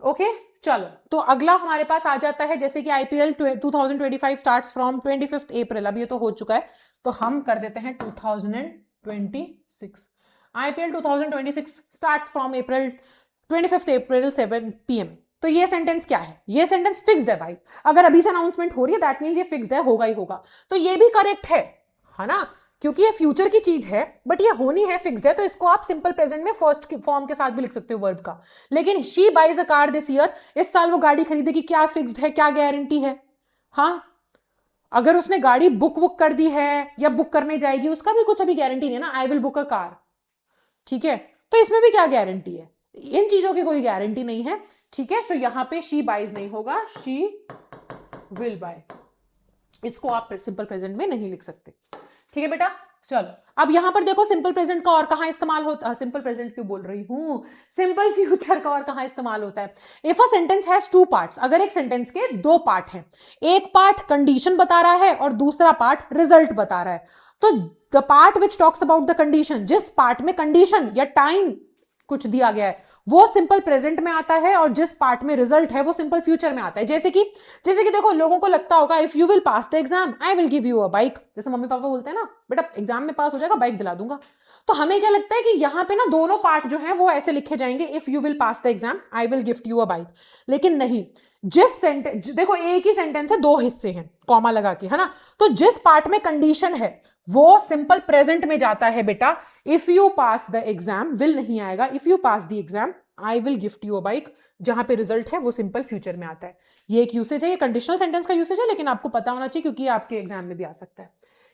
Speaker 1: ओके। चलो तो अगला हमारे पास आ जाता है, जैसे कि आईपीएल 2025 स्टार्ट्स फ्रॉम 25 अप्रैल, अब ये तो हो चुका है, तो हम कर देते हैं 2026, IPL 2026 starts from April 25 April 7 PM। तो ये सेंटेंस क्या है, ये सेंटेंस फिक्स्ड है भाई, अगर अभी से अनाउंसमेंट हो रही है दैट मींस ये फिक्स्ड है, होगा ही होगा, तो ये भी करेक्ट है ना, क्योंकि ये फ्यूचर की चीज है, बट ये होनी है, फिक्स्ड है, तो इसको आप सिंपल प्रेजेंट में फर्स्ट फॉर्म के साथ भी लिख सकते हो वर्ब का। लेकिन she buys a car this year, इस साल वो गाड़ी खरीदेगी, क्या फिक्स्ड है, क्या गारंटी है, हाँ, अगर उसने गाड़ी बुक कर दी है या बुक करने जाएगी, उसका भी कुछ अभी गारंटी नहीं है ना, I will book a car, ठीक है, तो इसमें भी क्या गारंटी है, इन चीजों की कोई गारंटी नहीं है, ठीक है। सो यहां पे शी बाइज नहीं होगा, शी विल बाय, इसको आप सिंपल प्रेजेंट में नहीं लिख सकते, ठीक है बेटा। चलो अब यहां पर देखो सिंपल प्रेजेंट का और कहां इस्तेमाल होता, सिंपल प्रेजेंट क्यों बोल रही हूं, सिंपल फ्यूचर का और कहां इस्तेमाल होता है। If a sentence has two parts, अगर एक सेंटेंस के दो पार्ट हैं, एक पार्ट कंडीशन बता रहा है और दूसरा पार्ट रिजल्ट बता रहा है, तो the part which talks about the condition, जिस पार्ट में कंडीशन या टाइम कुछ दिया गया है वो सिंपल प्रेजेंट में आता है, और जिस पार्ट में रिजल्ट है वो सिंपल फ्यूचर में आता है। जैसे कि देखो लोगों को लगता होगा if you will pass the exam I will give you a bike, जैसे मम्मी पापा बोलते हैं ना बेटा एग्जाम में पास हो जाएगा बाइक दिला दूंगा, तो हमें क्या लगता है कि यहाँ पे ना दोनों पार्ट जो है वो ऐसे लिखे जाएंगे if you will pass the exam I will gift you a bike. लेकिन नहीं, जिस सेंटेंस, देखो एक ही सेंटेंस है दो हिस्से हैं कॉमा लगा के, है ना, तो जिस पार्ट में कंडीशन है वो सिंपल प्रेजेंट में जाता है बेटा। If you pass the exam, will नहीं आएगा, if you pass the exam I will gift you a bike, जहां पे रिजल्ट है वो सिंपल फ्यूचर में आता है। ये एक यूसेज है, ये कंडीशनल सेंटेंस का यूसेज है, लेकिन आपको पता होना चाहिए क्योंकि आपके एग्जाम में भी आ सकता है।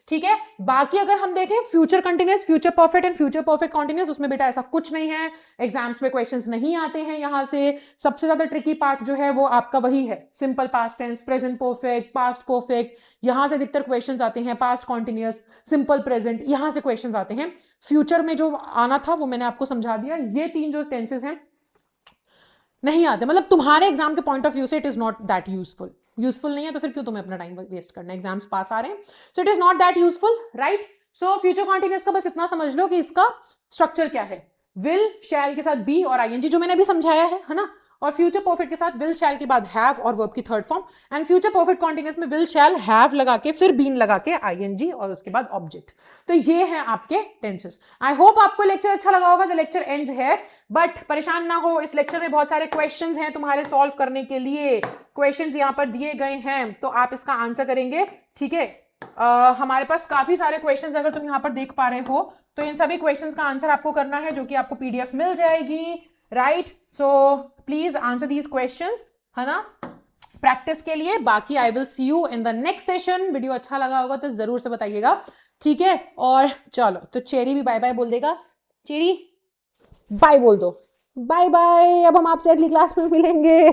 Speaker 1: ठीक है, बाकी अगर हम देखें future continuous, future perfect and future perfect continuous, उसमें बेटा ऐसा कुछ नहीं है, एग्जाम्स में क्वेश्चंस नहीं आते हैं। यहां से सबसे ज्यादा ट्रिकी पार्ट जो है वो आपका वही है, simple past tense, present perfect, past perfect, यहां से अधिकतर क्वेश्चंस आते हैं, पास्ट कॉन्टिन्यूअस, सिंपल प्रेजेंट, यहां से क्वेश्चंस आते हैं। फ्यूचर में जो आना था वो मैंने आपको समझा दिया, ये तीन जो टेंसेस हैं नहीं आते, मतलब तुम्हारे एग्जाम के पॉइंट ऑफ व्यू से it is not that useful नहीं है, तो फिर क्यों तुम्हें अपना टाइम वेस्ट करना, एग्जाम्स पास आ रहे हैं, so it is not that useful, right. So future continuous का बस इतना समझ लो कि इसका स्ट्रक्चर क्या है, विल शैल के साथ बी और आईएनजी जो मैंने अभी समझाया है ना, और फ्यूचर परफेक्ट के साथ विल शैल के बाद हैव और वर्ब की third form, and future perfect continuous में विल शैल हैव लगा के फिर बीन लगा के आईएनजी और उसके बाद ऑब्जेक्ट। तो ये है आपके टेंसेस। आई होप आपको लेक्चर अच्छा लगा होगा। द लेक्चर एंड्स है, बट परेशान ना हो, इस लेक्चर में बहुत सारे क्वेश्चंस हैं तुम्हारे सॉल्व करने के लिए। क्वेश्चंस यहाँ पर दिए गए हैं तो आप इसका आंसर करेंगे, ठीक है। हमारे पास काफी सारे क्वेश्चंस अगर तुम यहाँ पर देख पा रहे हो, तो इन सभी क्वेश्चंस का आंसर आपको करना है, जो कि आपको पीडीएफ मिल जाएगी, right. So please answer these questions, है ना, प्रैक्टिस के लिए। बाकी I will see you in the next session. Video अच्छा लगा होगा तो जरूर से बताइएगा, ठीक है। और चलो, तो चेरी भी बाय बाय बोल देगा, चेरी बाय बोल दो, बाय बाय, अब हम आपसे अगली क्लास में मिलेंगे।